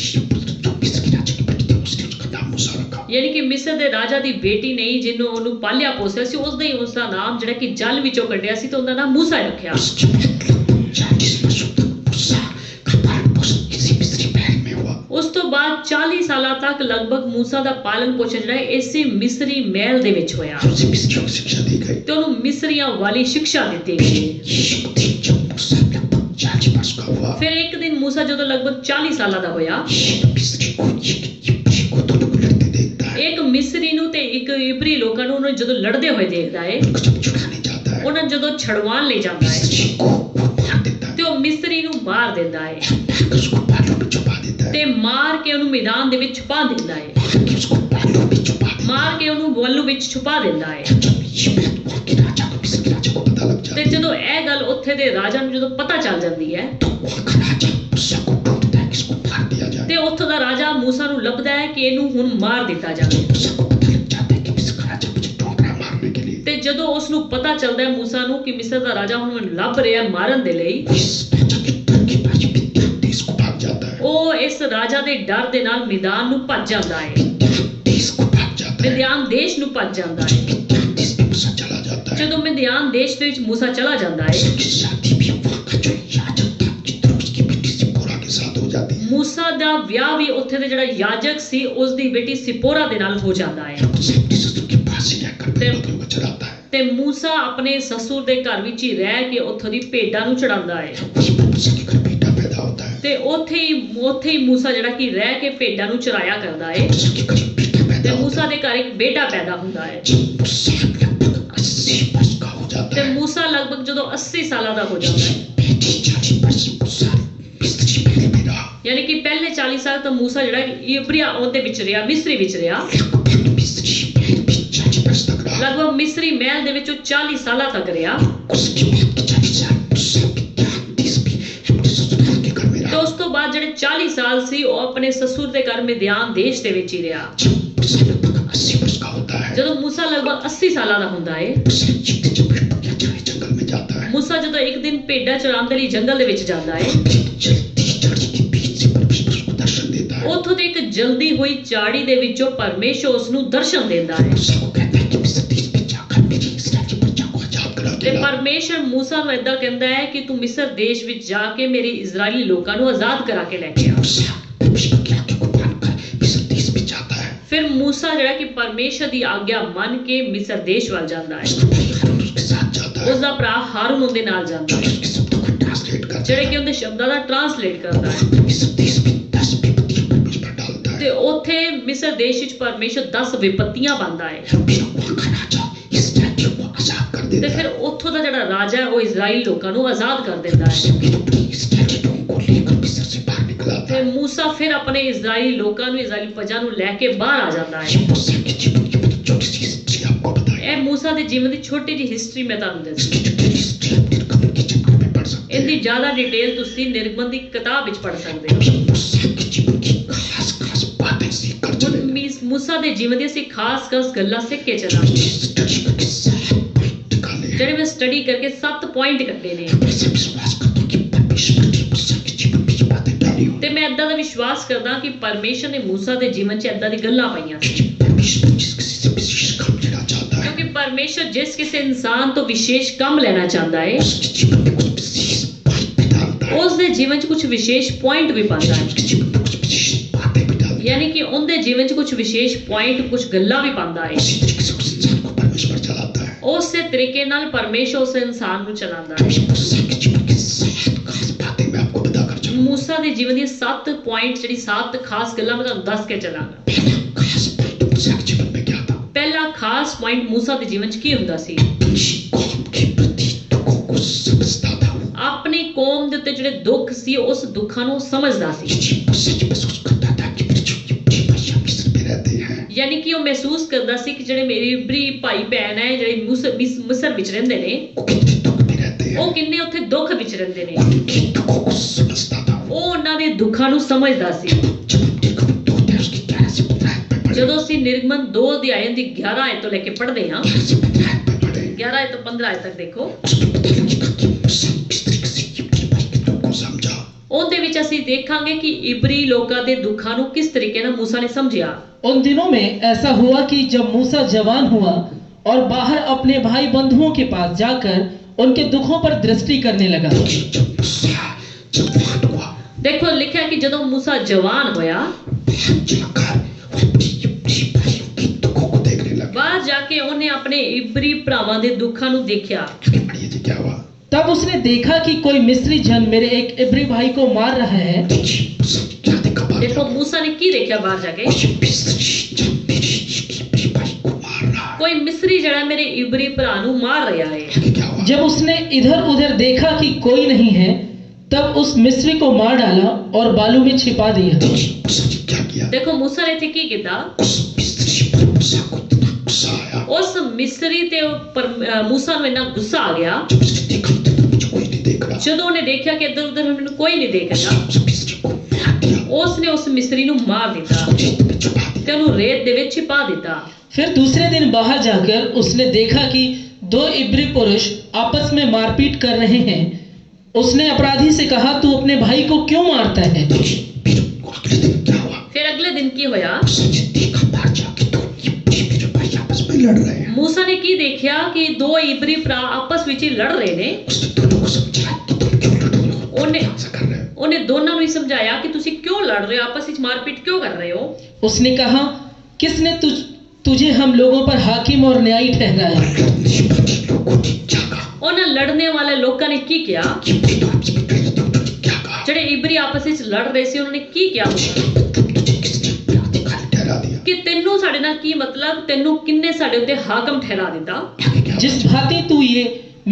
जो मिस्र के राजा की बेटी थी, उसने उसका नाम मूसा रखा। ਯਾਨੀ ਕਿ ਮਿਸਰ ਦੇ ਰਾਜਾ ਦੀ ਬੇਟੀ ਨੇ ਹੀ ਜਿਹਨੂੰ ਉਹਨੂੰ ਪਾਲਿਆ ਪੋਸਿਆ ਸੀ ਉਸ ਦਾ ਹੀ ਉਸ ਦਾ ਨਾਮ ਜਿਹੜਾ ਕਿ ਜਲ ਵਿੱਚੋਂ ਕੱਢਿਆ ਸੀ ਤੇ ਉਹਦਾ ਨਾਮ मूसा ਰੱਖਿਆ। उसके बाद लगभग 40 वर्षों तक मूसा का पालन पोषण किसी मिस्री महल में हुआ। ਉਸ ਤੋਂ ਬਾਅਦ 40 ਸਾਲਾਂ ਤੱਕ ਲਗਭਗ मूसा ਦਾ ਪਾਲਣ ਪੋਸ਼ਣ ਜਿਹੜਾ ਹੈ ਇਸੇ ਮਿਸਰੀ ਮਹਿਲ ਦੇ ਵਿੱਚ ਹੋਇਆ और उसे मिस्रियों को शिक्षा दी गई। ਤੇ ਉਹਨੂੰ ਮਿਸਰੀਆਂ ਵਾਲੀ ਸਿੱਖਿਆ ਦਿੱਤੀ ਗਈ। एक दिन जब मूसा लगभग 40 वर्ष का हुआ, ਫਿਰ ਇੱਕ ਦਿਨ मूसा ਜਦੋਂ ਲਗਭਗ 40 ਸਾਲਾਂ ਦਾ ਹੋਇਆ, एक मिस्री को एक इब्री को दोनों को लड़ते देखता है। ਇੱਕ ਮਿਸਰੀ ਨੂੰ ਤੇ ਇੱਕ ਇਬਰੀ ਲੋਕਾਂ ਨੂੰ ਉਹਨੂੰ ਜਦੋਂ ਲੜਦੇ ਹੋਏ ਦੇਖਦਾ ਹੈ, उनको जब छुड़ाने जाता है, ਉਹਨਾਂ ਨੂੰ ਜਦੋਂ ਛੜਵਾਉਣ ਲਈ ਜਾਂਦਾ ਹੈ मिस्री को वो मार देता है, ਤੇ ਉਹ ਮਿਸਰੀ ਨੂੰ ਮਾਰ ਦਿੰਦਾ ਹੈ मारकर उसको बालों में छुपा देता है, ਤੇ ਮਾਰ ਕੇ ਉਹਨੂੰ ਮੈਦਾਨ ਦੇ ਵਿੱਚ ਛੁਪਾ ਦਿੰਦਾ ਹੈ, मार के उसको बालों में छुपा देता ਮਾਰ ਕੇ ਉਹਨੂੰ ਬੱਲੂ ਵਿੱਚ ਛੁਪਾ ਦਿੰਦਾ ਹੈ। है। जब ये बात वहाँ के राजा को, मिस्र के राजा को पता लग ਤੇ जाती है, ਜਦੋਂ ਇਹ ਗੱਲ ਉੱਥੇ ਦੇ ਰਾਜਾ ਨੂੰ ਜਦੋਂ ਪਤਾ ਚੱਲ ਜਾਂਦੀ ਹੈ तो वहाँ का राजा मूसा को ढूंढता है कि इसको मार दिया जाए। ਤੇ ਉੱਥੋਂ ਦਾ ਰਾਜਾ मूसा ਨੂੰ ਲੱਭਦਾ ਹੈ ਕਿ ਇਹਨੂੰ ਹੁਣ ਮਾਰ ਦਿੱਤਾ ਜਾਵੇ। जब मूसा को पता लग जाता है कि मिस्र का राजा मुझे ढूंढ रहा है मारने के लिए, ਤੇ ਜਦੋਂ ਉਸ ਨੂੰ ਪਤਾ ਚੱਲਦਾ ਹੈ मूसा ਨੂੰ कि ਮਿਸਰ ਦਾ ਰਾਜਾ ਹੁਣ ਮੈਨੂੰ ਲੱਭ ਰਿਹਾ ਹੈ ਮਾਰਨ ਦੇ ਲਈ, वो इस राजा के डर के मारे मिद्यान देश को भाग जाता है। ਉਹ ਇਸ ਰਾਜਾ ਦੇ ਡਰ ਦੇ ਨਾਲ ਮੈਦਾਨ ਨੂੰ ਭੱਜ ਜਾਂਦਾ ਹੈ, मिद्यान देश को भाग जाता है। ਮੈਦਾਨ ਦੇਸ਼ ਨੂੰ ਭੱਜ ਜਾਂਦਾ ਹੈ। मिद्यान देश में मूसा चला जाता है। ਜਦੋਂ ਮੈਦਾਨ ਦੇਸ਼ ਦੇ ਵਿੱਚ मूसा ਚਲਾ ਜਾਂਦਾ ਹੈ, मूसा की शादी भी वहाँ का जो याजक था चित्र उसकी बेटी सिप्पोरा के साथ हो जाती है। मूसा ਦਾ ਵਿਆਹ ਵੀ ਉੱਥੇ ਦੇ ਜਿਹੜਾ ਯਾਜਕ ਸੀ ਉਸ ਦੀ ਬੇਟੀ ਸਿਪੋਰਾ ਦੇ ਨਾਲ ਹੋ ਜਾਂਦਾ ਹੈ। मूसा अपने ससुर के पास ही रहकर बकरियों को चराता है। ਤੇ मूसा ਆਪਣੇ ਸਸੁਰ ਦੇ ਘਰ ਵਿੱਚ ਹੀ ਰਹਿ ਕੇ ਉੱਥੋਂ ਦੀ ਭੇਡਾਂ ਨੂੰ ਚੜਾਉਂਦਾ ਹੈ वहीं पर मूसा के घर बेटा पैदा होता है। ਤੇ ਉੱਥੇ ਹੀ मूसा ਜਿਹੜਾ ਕਿ ਰਹਿ ਕੇ ਭੇਡਾਂ ਨੂੰ ਚਰਾਇਆ ਕਰਦਾ ਹੈ मूसा के घर बेटा ਤੇ पैदा होता मूसा है। ਦੇ ਘਰ ਇੱਕ ਬੇਟਾ ਪੈਦਾ ਹੁੰਦਾ ਹੈ। जब मूसा लगभग 80 वर्ष का हो जाता ਤੇ है, मूसा ਲਗਭਗ ਜਦੋਂ 80 ਸਾਲਾਂ ਦਾ ਹੋ ਜਾਂਦਾ ਹੈ, बेटी 40 वर्ष मूसा मिस्री महल में रहा। ਯਾਨੀ ਕਿ ਪਹਿਲੇ 40 ਸਾਲ ਤਾਂ मूसा ਜਿਹੜਾ ਇਬਰੀਆ ਉਹਦੇ ਵਿੱਚ ਰਿਹਾ, ਮਿਸਰੀ ਵਿੱਚ ਰਿਹਾ, लगभग मिस्री महल में 40 वर्ष तक रहा। ਲਗਭਗ ਮਿਸਰੀ ਮਹਿਲ ਦੇ ਵਿੱਚ ਉਹ 40 ਸਾਲਾਂ ਤੱਕ ਰਿਹਾ। उसके बाद के 40 साल मूसा मिद्यान देश में अपने ससुराल के घर में ਤੇ रहा। ਉਸ ਤੋਂ ਬਾਅਦ ਜਿਹੜੇ 40 ਸਾਲ ਸੀ ਉਹ ਆਪਣੇ ਸਸੁਰ ਦੇ ਘਰ ਮਿਦਿਆਨ ਦੇਸ਼ ਦੇ ਵਿੱਚ ਹੀ ਰਿਹਾ। जब मूसा लगभग 80 वर्ष का होता है, ਜਦੋਂ मूसा ਲਗਭਗ 80 ਸਾਲਾਂ ਦਾ ਹੁੰਦਾ ਹੈ, मूसा एक दिन जब मूसा ਜਦੋਂ ਇੱਕ ਦਿਨ ਭੇਡਾਂ ਚਰਾਉਣ ਦੇ ਲਈ ਜੰਗਲ ਦੇ ਵਿੱਚ ਜਾਂਦਾ ਹੈ, जलती झाड़ी के बीच से परमेश्वर उसको दर्शन देता है। ਉੱਥੋਂ ਦੀ ਇੱਕ ਜਲਦੀ ਹੋਈ ਝਾੜੀ ਦੇ ਵਿੱਚੋਂ ਪਰਮੇਸ਼ਰ ਉਸ ਨੂੰ ਦਰਸ਼ਨ ਦਿੰਦਾ ਹੈ मूसा को कहता है कि मिस्र देश में जाकर मेरी इस्राएल की प्रजा को आजाद करा ਤੇ देना। ਪਰਮੇਸ਼ਰ मूसा ਨੂੰ ਏਦਾਂ ਕਹਿੰਦਾ ਹੈ ਕਿ ਤੂੰ ਮਿਸਰ ਦੇਸ਼ ਵਿੱਚ ਜਾ ਕੇ ਮੇਰੀ ਇਜ਼ਰਾਈਲੀ ਲੋਕਾਂ ਨੂੰ ਆਜ਼ਾਦ ਕਰਾ ਕੇ ਲੈ ਕੇ ਆ। मूसा परमेश्वर की आज्ञा को मानकर मिस्र देश में जाता है। ਫਿਰ मूसा ਜਿਹੜਾ ਕਿ ਪਰਮੇਸ਼ਰ ਦੀ ਆਗਿਆ ਮੰਨ ਕੇ ਮਿਸਰ ਦੇਸ਼ ਵੱਲ ਜਾਂਦਾ ਹੈ। उसका भाई हारून उसके साथ जाता है, ਉਸ ਦਾ ਭਰਾ ਹਾरून ਉਹਦੇ ਨਾਲ ਜਾਂਦਾ जो ਹੈ, कि उसके शब्दों को ट्रांसलेट करता ਜਿਹੜੇ है। ਕਿ ਉਹਦੇ ਸ਼ਬਦਾਂ ਦਾ ਟਰਾਂਸਲੇਟ ਕਰਦਾ ਹੈ। वहाँ मिस्र देश में 10 विपत्तियां परमेश्वर डालता ਤੇ है। ਉੱਥੇ ਮਿਸਰ ਦੇਸ਼ ਵਿੱਚ ਪਰਮੇਸ਼ਰ 10 ਵਿਪत्तियां ਪਾਉਂਦਾ ਹੈ फिर वहाँ का राजा इस्राएलियों को आजाद कर ਤੇ देता ਫਿਰ है। ਉੱਥੋਂ ਦਾ ਜਿਹੜਾ ਰਾਜਾ ਹੈ ਉਹ ਇਜ਼ਰਾਈਲ ਲੋਕਾਂ ਨੂੰ ਆਜ਼ਾਦ ਕਰ ਦਿੰਦਾ ਹੈ। उससे भी अपनी इस्राएलियों को लेकर मिस्र से बाहर निकला था। ਤੇ मूसा ਫਿਰ ਆਪਣੇ ਇਜ਼ਰਾਈਲੀ ਲੋਕਾਂ ਨੂੰ ਇਜ਼ਰਾਈਲੀ प्रजा ਨੂੰ ਲੈ ਕੇ ਬਾਹਰ ਆ ਜਾਂਦਾ ਹੈ। ये मूसा के जीवन की बहुत छोटी सी हिस्ट्री आपको बताई। ਇਹ मूसा ਦੇ ਜੀਵਨ ਦੀ ਛੋਟੀ ਜਿਹੀ ਹਿਸਟਰੀ ਮੈਂ ਤੁਹਾਨੂੰ ਦੱਸੀ। इसकी डिटेल हिस्ट्री आप निर्गमन के चैप्टर में पढ़ सकते ਇਹਦੀ हैं। ਜ਼ਿਆਦਾ डिटेल ਤੁਸੀਂ ਨਿਰਗਮਨ ਦੀ ਕਿਤਾਬ ਵਿੱਚ ਪढ़ ਸਕਦੇ ਹੋ। हम मूसा के जीवन की खास खास बातें सीख कर चले। मूसा ਦੇ ਜੀਵਨ ਦੀ ਅਸੀਂ ਖਾਸ ਗੱਲਾਂ ਸਿੱਖ ਕੇ ਚੱਲਾਂਗੇ, स्टडी करके 7 पॉइंट निकाले हैं। ਜਿਹੜੇ ਮੈਂ ਸਟੱਡੀ ਕਰਕੇ 7 ਪੁਆਇੰਟ ਕੱਢੇ ਨੇ। मैं ऐसा विश्वास करता हूँ कि परमेश्वर ने मूसा के जीवन में ये बातें डाली हों। ਤੇ ਮੈਂ ਏਦਾਂ ਦਾ ਵਿਸ਼ਵਾਸ ਕਰਦਾ ਕਿ ਪਰਮੇਸ਼ਰ ਨੇ मूसा ਦੇ ਜੀਵਨ 'ਚ ਏਦਾਂ ਦੀ ਗੱਲਾਂ ਪਾਈਆਂ ਸੀ, क्योंकि परमेश्वर जिस किसी से विशेष काम लेना चाहता है, ਕਿਉਂਕਿ ਪਰਮੇਸ਼ਰ जिस ਕਿਸੇ ਇਨਸਾਨ ਤੋਂ ਵਿਸ਼ੇष ਕੰਮ ਲੈਣਾ ਚਾਹੁੰਦਾ ਹੈ उसके जीवन में कुछ विशेष बात भी डालता है। ਉਸ ਦੇ ਜੀਵਨ 'ਚ ਕੁਝ ਵਿਸ਼ੇष ਪੁਆਇੰਟ ਵੀ ਪਾਉਂਦਾ ਹੈ, उसके जीवन में कुछ विशेष बातें भी डालता है। ਯਾਨੀ ਕਿ ਉਹਦੇ ਜੀਵਨ 'ਚ ਕੁਝ ਵਿਸ਼ੇष ਪੁਆਇੰਟ ਕੁਝ ਗੱਲਾਂ ਵੀ ਪਾਉਂਦਾ ਹੈ। उसी तरीके से उस इंसान को परमेश्वर चलाता है। ਉਸੇ ਤਰੀਕੇ ਨਾਲ ਪਰਮੇਸ਼ਰ ਉਸ ਇਨਸਾਨ ਨੂੰ ਚਲਾਉਂਦਾ तो ਹੈ। ये मूसा के जीवन की 7 खास बातें मैं आपको बताकर चलूँ। मूसा ਦੇ ਜੀਵਨ ਦੀਆਂ 7 ਪੁਆਇੰਟ ਜਿਹੜੀ 7 ਖਾਸ ਗੱਲਾਂ ਮੈਂ ਤੁਹਾਨੂੰ ਦੱਸ ਕੇ ਚੱਲਾਂਗਾ। पहला खास पॉइंट मूसा के जीवन में क्या था? ਪਹਿਲਾ ਖਾਸ ਪੁਆਇंट मूसा ਦੇ ਜੀਵਨ 'ਚ ਕੀ ਹੁੰਦਾ ਸੀ? अपनी कौम के प्रति दुखों को समझता था। ਆਪਣੀ ਕੌਮ ਦੇ ਉੱਤੇ ਜਿਹੜੇ ਦੁੱਖ ਸੀ ਉਸ ਦੁੱਖਾਂ ਨੂੰ ਸਮਝਦਾ ਸੀ, ये मूसा ये महसूस करता था कि मेरे जो इब्री भाई मिस्र में रहते हैं, ਯਾਨੀ ਕਿ ਉਹ ਮਹਿਸੂਸ ਕਰਦਾ ਸੀ ਕਿ ਜਿਹੜੇ ਮੇਰੇ ਇਬਰੀ ਭਾਈ ਭੈਣ ਹੈ ਜਿਹੜੇ ਮਿਸਰ ਵਿੱਚ ਰਹਿੰਦੇ ਨੇ वो कितने दुख में रहते हैं। ਉਹ ਕਿੰਨੇ ਉੱਥੇ ਦੁੱਖ ਵਿੱਚ ਰਹਿੰਦੇ ਨੇ, उनके दुखों को समझता था। ਉਹ ਉਹਨਾਂ ਦੇ ਦੁੱਖਾਂ ਨੂੰ समझਦਾ ਸੀ। जब हम निर्गमन 2 अध्याय उसकी 11 से 15 आयत में पढ़े, ਜਦੋਂ ਅਸੀਂ ਨਿਰਗਮਨ 2 ਅਧਿਆਇ ਦੀ 11 ਆਇਤ ਤੋਂ ਲੈ ਕੇ ਪੜ੍ਹਦੇ ਹਾਂ, 11 से 15 आयत में पढ़े, 11 ਆਇਤ ਤੋਂ 15 ਆਇਤ ਤੱਕ ਦੇਖੋ, उसमें पता लगेगा कि मूसा किस तरीके से इब्री भाई के दुख को समझा। ਉਹਦੇ ਵਿੱਚ ਅਸੀਂ ਦੇਖਾਂਗੇ ਕਿ ਇਬਰੀ ਲੋਕਾਂ ਦੇ ਦੁੱਖਾਂ ਨੂੰ ਕਿਸ ਤਰੀਕੇ ਨਾਲ मूसा ਨੇ ਸਮਝਿਆ। उन दिनों में ऐसा हुआ कि जब मूसा जवान हुआ और बाहर अपने भाई बंधुओं के पास जाकर उनके दुखों पर दृष्टि करने लगा। जब मूसा जवान हुआ, देखो लिखा है कि ਜਦੋਂ मूसा जवान होया बाहर जाकर वो अपने इब्री भाइयों के दुखों को देखने लगा। ਬਾਹਰ ਜਾ ਕੇ ਉਹਨੇ ਆਪਣੇ ਇਬਰੀ ਭਰਾਵਾਂ ਦੇ ਦੁੱਖਾਂ ਨੂੰ ਦੇਖਿਆ। आगे पढ़िए जी, क्या हुआ? तब उसने देखा कि कोई मिस्री जन मेरे एक इब्री भाई को मार रहा है। देखिए मूसा ने क्या देखा बाहर देखो जाकर? मूसा ने ਕੀ ਦੇਖਿਆ ਬਾਹਰ ਜਾ ਕੇ? और ये मिस्री जब मेरे इब्री भाई को मार रहा है। ਕੋਈ ਮਿਸਰੀ ਜਿਹੜਾ ਮੇਰੇ ਇਬਰੀ ਭਰਾ ਨੂੰ ਮਾਰ ਰਿਹਾ ਹੈ। आगे क्या हुआ? जब उसने इधर उधर देखा कि कोई नहीं है, तब उस मिस्री को मार डाला और बालू में छिपा दिया। देखिए मूसा ने क्या किया? देखो मूसा ने ਇੱਥੇ ਕੀ ਕੀਤਾ? उस मिस्री पर मूसा को इतना गुस्सा आया, ਉਸ ਮਿਸਰੀ ਤੇ ਉੱਪਰ मूसा ਨੂੰ ਇੰਨਾ ਗੁੱਸਾ ਆ ਗਿਆ, जब उसने देखा इधर उधर मुझे कोई नहीं देख रहा, ਜਦੋਂ ਉਹਨੇ ਦੇਖਿਆ ਕਿ ਇੱਧਰ ਉੱਧਰ ਮੈਨੂੰ ਕੋਈ ਨਹੀਂ ਦੇਖ ਰਿਹਾ, उसने उस मिस्री को मार दिया, ਉਸਨੇ ਉਸ ਮਿਸਰੀ ਨੂੰ ਮਾਰ ਦਿੱਤਾ उसको रेत में छुपा ਤੇ दिया। ਉਹਨੂੰ ਰੇਤ ਦੇ ਵਿੱਚ ਛਿਪਾ ਦਿੱਤਾ। फिर दूसरे दिन बाहर जाकर उसने देखा कि 2 इब्री पुरुष आपस में मारपीट कर रहे हैं। उसने अपराधी से कहा, तू अपने भाई को क्यों मारता है? देखिए फिर अगले दिन क्या हुआ? ਫਿਰ ਅਗਲੇ ਦਿਨ ਕੀ ਹੋਇਆ? मूसा ने देखा बाहर जाके तो इब्री मेरे भाई आपस में लड़ रहे हैं। मूसा ने ਕੀ ਦੇਖਿਆ ਕਿ 2 ਇਬਰੀ ਭਰਾ ਆਪਸ ਵਿੱਚ ਹੀ ਲੜ ਰਹੇ ਨੇ। उसने दोनों को समझाया कि तुम क्यों लड़ रहे हो, उन्हें- ऐसा कर रहे हो। ਉਹਨੇ ਦੋਨਾਂ ਨੂੰ ਹੀ ਸਮਝਾਇਆ ਕਿ ਤੁਸੀਂ ਕਿਉਂ ਲੜ ਰਹੇ ਹੋ, ਆਪਸ ਵਿੱਚ ਮਾਰਪੀਟ ਕਿਉਂ ਕਰ ਰਹੇ ਹੋ। उसने कहा, किसने तुझे हम लोगों पर हाकिम और न्यायी ठहराया? लड़ने वाले लोगों ने क्या कहा? ਉਹਨਾਂ ਲੜਨੇ ਵਾਲੇ ਲੋਕਾਂ ਨੇ ਕੀ ਕਿਹਾ? इब्री तो आपस में लड़ रहे थे, उन्होंने क्या कहा? ਜਿਹੜੇ ਇਬਰੀ ਆਪਸ ਵਿੱਚ ਲੜ ਰਹੇ ਸੀ ਉਹਨਾਂ ਨੇ ਕੀ ਕਿਹਾ? मतलब तुझे किसने अपराधी ठहरा दिया? ਕਿ ਤੈਨੂੰ ਸਾਡੇ ਨਾਲ ਕੀ ਮਤਲਬ, ਤੈਨੂੰ ਕਿੰਨੇ ਸਾਡੇ ਉੱਤੇ ਹਾਕਮ ਠਹਿਰਾ ਦਿੱਤਾ। आगे क्या हुआ? जिस भांति तू ये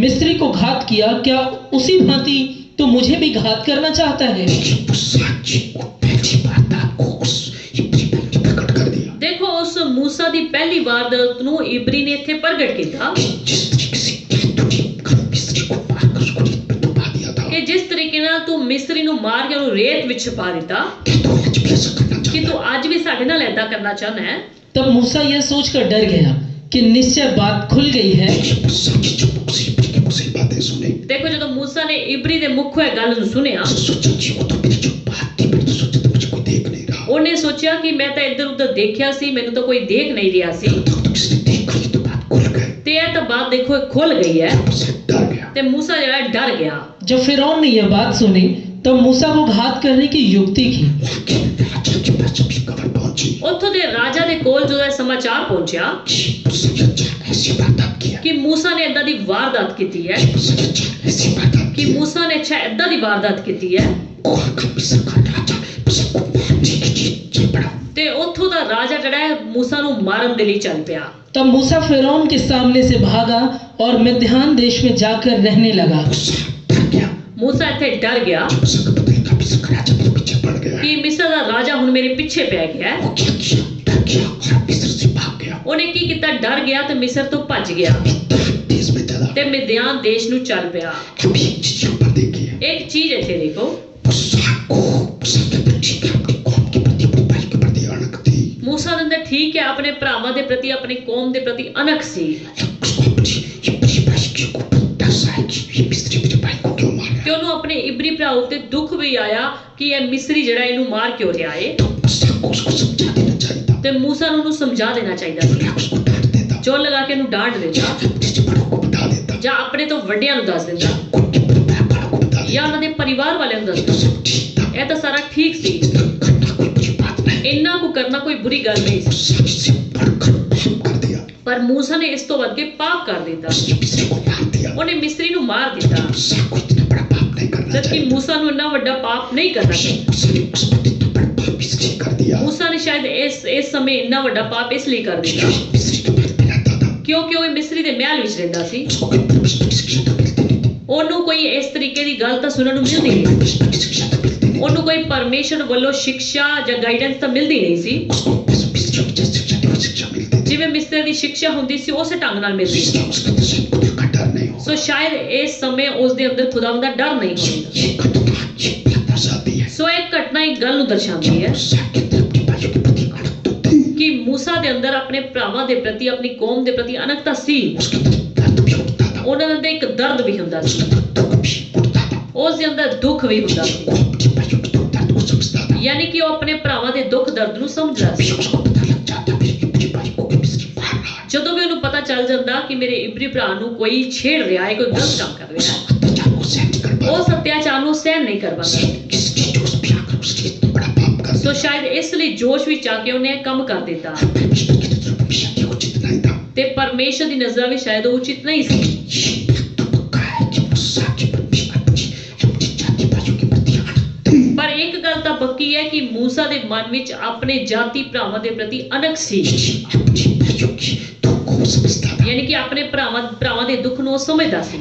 मिस्री को घात किया, क्या उसी भांति तू मुझे भी घात करना चाहता है? देखिए मूसा जी को पहली वारदात को उस इब्री भाई ने प्रकट कर दिया। ਦੇਖੋ ਉਸ मूसा ਦੀ ਪਹਿਲੀ ਵਾਰਦਾਤ ਨੂੰ ਇਬਰੀ ਨੇ ਇੱਥੇ ਪ੍ਰਗਟ ਕੀਤਾ जिस तरीके से तूने कल मिस्री को मारकर उसको रेत में डुबा दिया था, ਕਿ ਜਿਸ ਤਰੀਕੇ ਨਾਲ ਤੂੰ ਮਿਸਰੀ ਨੂੰ ਮਾਰ ਕੇ ਉਹਨੂੰ ਰੇਤ ਵਿੱਚ ਛੁਪਾ ਦਿੱਤਾ, क्या तू आज भी ऐसा करना ਕਿ चाहता ਤੂੰ ਅੱਜ ਵੀ ਸਾਡੇ ਨਾਲ ਏਦਾਂ ਕਰਨਾ ਚਾਹੁੰਦਾ ਹੈ। तब मूसा यह सोचकर डर गया कि निश्चय बात खुल गई है। है? देखिए मूसा की जो मुसीबत की मुसीबत बातें सुने, देखो ਜਦੋਂ मूसा ने इब्री ਦੇ ਮੁਖੋਂ ਇਹ ਗੱਲ ਨੂੰ ਸੁਣਿਆ, तो सोचा जी वो तो मेरी जो बात थी, मैंने तो सोचा था मुझे कोई देख नहीं रहा। ਉਹਨੇ ਸੋਚਿਆ ਕਿ ਮੈਂ ਤਾਂ ਇੱਧਰ ਉੱਧਰ ਦੇਖਿਆ ਸੀ, ਮੈਨੂੰ ਤਾਂ ਕੋਈ ਦੇਖ ਨਹੀਂ ਰਿਹਾ ਸੀ। तब तक तो किसने देखा, ये तो बात खुल गई। ਤੇ ਇਹ ਤਾਂ ਬਾਤ ਦੇਖੋ ਇਹ ਖੁੱਲ ਗਈ ਹੈ तब से डर गया। ਤੇ मूसा ਜਿਹੜਾ ਹੈ डर गया। जब फिरौन ने यह बात सुनी तब मूसा को घात करने की युक्ति की। वहाँ के राजा के पास जब ये खबर पहुंची ਉੱਥੋਂ ਦੇ ਰਾਜਾ ਦੇ ਕੋਲ ਜਦੋਂ ਇਹ ਸਮਾਚਾਰ पहुंਚਿਆ कि मुझसे अच्छा ऐसी वारदात किया, ਕਿ मूसा ने ਏਦਾਂ ਦੀ ਵਾਰਦਾਤ ਕੀਤੀ ਹੈ, कि मुझसे अच्छा ऐसी वारदात ਕਿ किया, मूसा ने ਅੱਛਾ ਏਦਾਂ ਦੀ ਵਾਰਦਾਤ ਕੀਤੀ ਹੈ। वहाँ का मिस्र का राजा मुझसे को मारने के लिए चल पड़ा। ਤੇ ਉੱਥੋਂ ਦਾ ਰਾਜਾ ਜਿਹੜਾ ਹੈ मूसा ਨੂੰ ਮਾਰਨ ਦੇ ਲਈ ਚੱਲ ਪਿਆ। तब मूसा फिरौन के सामने से भागा और मिद्यान देश में जाकर रहने लगा। मुझसे डर गया। मूसा ਇੱਥੇ ਡਰ ਗਿਆ जब मुझसे को पता लगा मिस्र का राजा मेरे पीछे पड़ गया ਕਿ है, ਮਿਸਰ ਦਾ ਰਾਜਾ ਹੁਣ ਮੇਰੇ ਪਿੱਛੇ ਪੈ ਗਿਆ ਹੈ। वो क्या किया, डर गया और मिस्र से भाग गया। ਉਹਨੇ ਕੀ ਕੀਤਾ, ਡਰ ਗਿਆ ਤੇ ਮਿਸਰ ਤੋਂ ਭੱਜ ਗਿਆ मिद्यान देश में चला। ਤੇ ਮਿਦਿਆਨ ਦੇਸ਼ ਨੂੰ ਚੱਲ ਪਿਆ। अभी एक चीज यहाँ पर देखिए, ਇੱਕ ਚੀਜ਼ ਇੱਥੇ ਦੇਖੋ, मूसा के प्रति अपनी कौम के प्रति अपने भाई के प्रति अड़क थी। मूसा ਦੇ ਅੰਦਰ ਠੀਕ ਹੈ ਆਪਣੇ ਭਰਾਵਾਂ ਦੇ ਪ੍ਰਤੀ ਆਪਣੀ ਕੌਮ ਦੇ ਪ੍ਰਤੀ ਅਣਖ ਸੀ, उसको अपनी ये बड़ी भाई के ऊपर दस आए कि ये मिस्री मेरे भाई को क्यों मार ਕਿ रहा है। ਉਹਨੂੰ ਆਪਣੇ ਇਬਰੀ ਭਰਾ ਉੱਤੇ ਦੁੱਖ ਵੀ ਆਇਆ ਕਿ ਇਹ ਮਿਸਰੀ ਜਿਹੜਾ ਇਹਨੂੰ ਮਾਰ ਕਿਉਂ ਰਿਹਾ ਏ। तो मूसा को उसको समझा देना चाहिए था, ਤੇ मूसा ਨੂੰ ਉਹਨੂੰ ਸਮਝਾ ਦੇਣਾ ਚਾਹੀਦਾ ਸੀ, या उसको डांट देता, ਚੋਰ ਲਗਾ ਕੇ ਇਹਨੂੰ ਡਾਂਟ ਦਿੰਦਾ या अपने से बड़ों को बता देता, ਜਾਂ ਆਪਣੇ ਤੋਂ ਵੱਡਿਆਂ ਨੂੰ ਦੱਸ ਦਿੰਦਾ उनके परिवार वालों को बता ਜਾਂ देता। ਉਹਨਾਂ ਦੇ ਪਰਿਵਾਰ ਵਾਲਿਆਂ ਨੂੰ ਦੱਸ ये तो ਦਿੰਦਾ। सब ठीक था, ਇਹ ਤਾਂ ਸਾਰਾ ਠੀਕ ਸੀ, इतना करना कोई बुरी बात नहीं। ਇੰਨਾ ਕੁ ਕਰਨਾ ਕੋਈ ਬੁਰੀ ਗੱਲ ਨਹੀਂ ਸੀ। मूसा इससे बढ़कर पाप कर दिया, ਪਰ मूसा ਨੇ ਇਸ ਤੋਂ ਵੱਧ ਕੇ ਪਾਪ ਕਰ ਦਿੱਤਾ, उसने मिस्री को मार दिया। ਉਹਨੇ ਮਿਸਰੀ ਨੂੰ ਮਾਰ ਦਿੱਤਾ, मूसा को इतना बड़ा पाप नहीं करना ਜਦਕਿ चाहिए था। मूसा ਨੂੰ ਇੰਨਾ ਵੱਡਾ ਪਾਪ ਨਹੀਂ ਕਰਨਾ ਚਾਹੀਦਾ। मूसा ने उस वक्त इतना बड़ा पाप इसलिए कर दिया मूसा ਨੇ ਸ਼ਾਇਦ ਇਸ ਸਮੇਂ ਇੰਨਾ ਵੱਡਾ ਪਾਪ ਇਸ ਲਈ ਕਰ ਦਿੱਤਾ क्योंकि मिस्री के महल में रहता था, ਕਿਉਂਕਿ ਉਹ ਮਿਸਰੀ ਦੇ ਮਹਿਲ ਵਿੱਚ ਰਹਿੰਦਾ ਸੀ। उसको कोई परमेश्वर की शिक्षा तो मिलती नहीं थी, ਉਹਨੂੰ ਕੋਈ ਇਸ ਤਰੀਕੇ ਦੀ ਗੱਲ ਤਾਂ ਸੁਣਨ ਨੂੰ ਮਿਲਦੀ ਨਹੀਂ, परमेश्वर की शिक्षा तो मिलती नहीं ਉਹਨੂੰ ਕੋਈ ਪਰਮੇਸ਼ਰ ਵੱਲੋਂ ਸਿੱਖਿਆ ਜਾਂ ਗਾਈਡੈਂਸ ਤਾਂ मिलਦੀ नहीं ਸੀ। उसको बस मिस्री की जैसी शिक्षा थी वो शिक्षा मिलती थी। ਜਿਵੇਂ ਮਿਸਰ ਦੀ ਸਿੱਖਿਆ ਹੁੰਦੀ ਸੀ ਉਸੇ ਢੰਗ ਨਾਲ ਮਿਲਦੀ ਸੀ। इसलिए उसके अंदर शायद खुदा का डर नहीं हो। ਸੋ ਸ਼ਾਇਦ ਇਸ ਸਮੇਂ ਉਸ ਦੇ ਅੰਦਰ ਖੁਦਾਵੰਦ ਦਾ ਡਰ ਨਹੀਂ ਹੋਵੇਗਾ। ये घटना ये बात दर्शाती है ਸੋ ਇਹ ਘਟਨਾ ਇੱਕ ਗੱਲ ਨੂੰ ਦਰਸਾਉਂਦੀ ਹੈ मूसा के अंदर अपने भाइयों के प्रति अड़क तो थी, ਕਿ मूसा ਦੇ ਅੰਦਰ ਆਪਣੇ ਭਰਾਵਾਂ ਦੇ ਪ੍ਰਤੀ ਆਪਣੀ ਕੌਮ ਦੇ ਪ੍ਰਤੀ ਅਣਖਤਾ ਸੀ। उसके अंदर दर्द भी उठता था, ਉਹਨਾਂ ਦੇ ਅੰਦਰ ਇੱਕ ਦਰਦ ਵੀ ਹੁੰਦਾ ਸੀ, उसके अंदर दुख भी उठता था। ਉਸ ਦੇ ਅੰਦਰ ਦੁੱਖ ਵੀ ਹੁੰਦਾ ਸੀ, वो अपने भाइयों के दुख दर्द को समझता था। ਯਾਨੀ ਕਿ ਉਹ ਆਪਣੇ ਭਰਾਵਾਂ ਦੇ ਦੁੱਖ ਦਰਦ ਨੂੰ ਸਮਝਦਾ भी ਸੀ। उसको पता लग जाता मेरे भाई को कि मिस्री मार रहा है, ਜਦੋਂ ਵੀ ਉਹਨੂੰ ਪਤਾ ਚੱਲ ਜਾਂਦਾ ਕਿ ਮੇਰੇ ਇਬਰੀ ਭਰਾ ਨੂੰ ਕੋਈ ਛੇੜ ਰਿਹਾ ਹੈ, ਕੋਈ ਗਲਤ ਕੰਮ ਕਰ ਰਿਹਾ ਹੈ, अत्याचार को सहन नहीं कर पा ਉਸ ਅਤਿਆਚਾਰ ਨੂੰ ਸਹਿਨ ਨਹੀਂ ਕਰ ਪਾਉਂਦਾ। शायद इसकी जोश भी आकर उसने इतना बड़ा पाप कर ਸੋ दिया। ਸ਼ਾਇਦ ਇਸ ਲਈ ਜੋਸ਼ ਵਿੱਚ ਆ ਕੇ ਉਹਨੇ ਇਹ ਕੰਮ ਕਰ ਦਿੱਤਾ परमेश्वर की नजरों में भी शायद ये उचित नहीं था। ਤੇ ਪਰਮੇਸ਼ਰ ਦੀ ਨਜ਼ਰਾਂ ਵਿੱਚ ਸ਼ਾਇਦ ਉਹ ਉਚਿਤ ਨਹੀਂ ਸੀ। ये बात तो पक्का है कि मूसा के परमेश्वर अपनी जाति भाइयों के प्रति अड़क थे। ਪਰ ਇੱਕ ਗੱਲ ਤਾਂ ਪੱਕੀ ਹੈ ਕਿ मूसा ਦੇ मन ਵਿੱਚ ਆਪਣੇ ਜਾਤੀ ਭਰਾਵਾਂ ਦੇ ਪ੍ਰਤੀ ਅਣਖ ਸੀ, अपने भाइयों की दुख को समझता था। ਯਾਨੀ ਕਿ ਆਪਣੇ ਭਰਾਵਾਂ ਦੇ ਦੁੱਖ ਨੂੰ ਉਹ ਸਮਝਦਾ ਸੀ।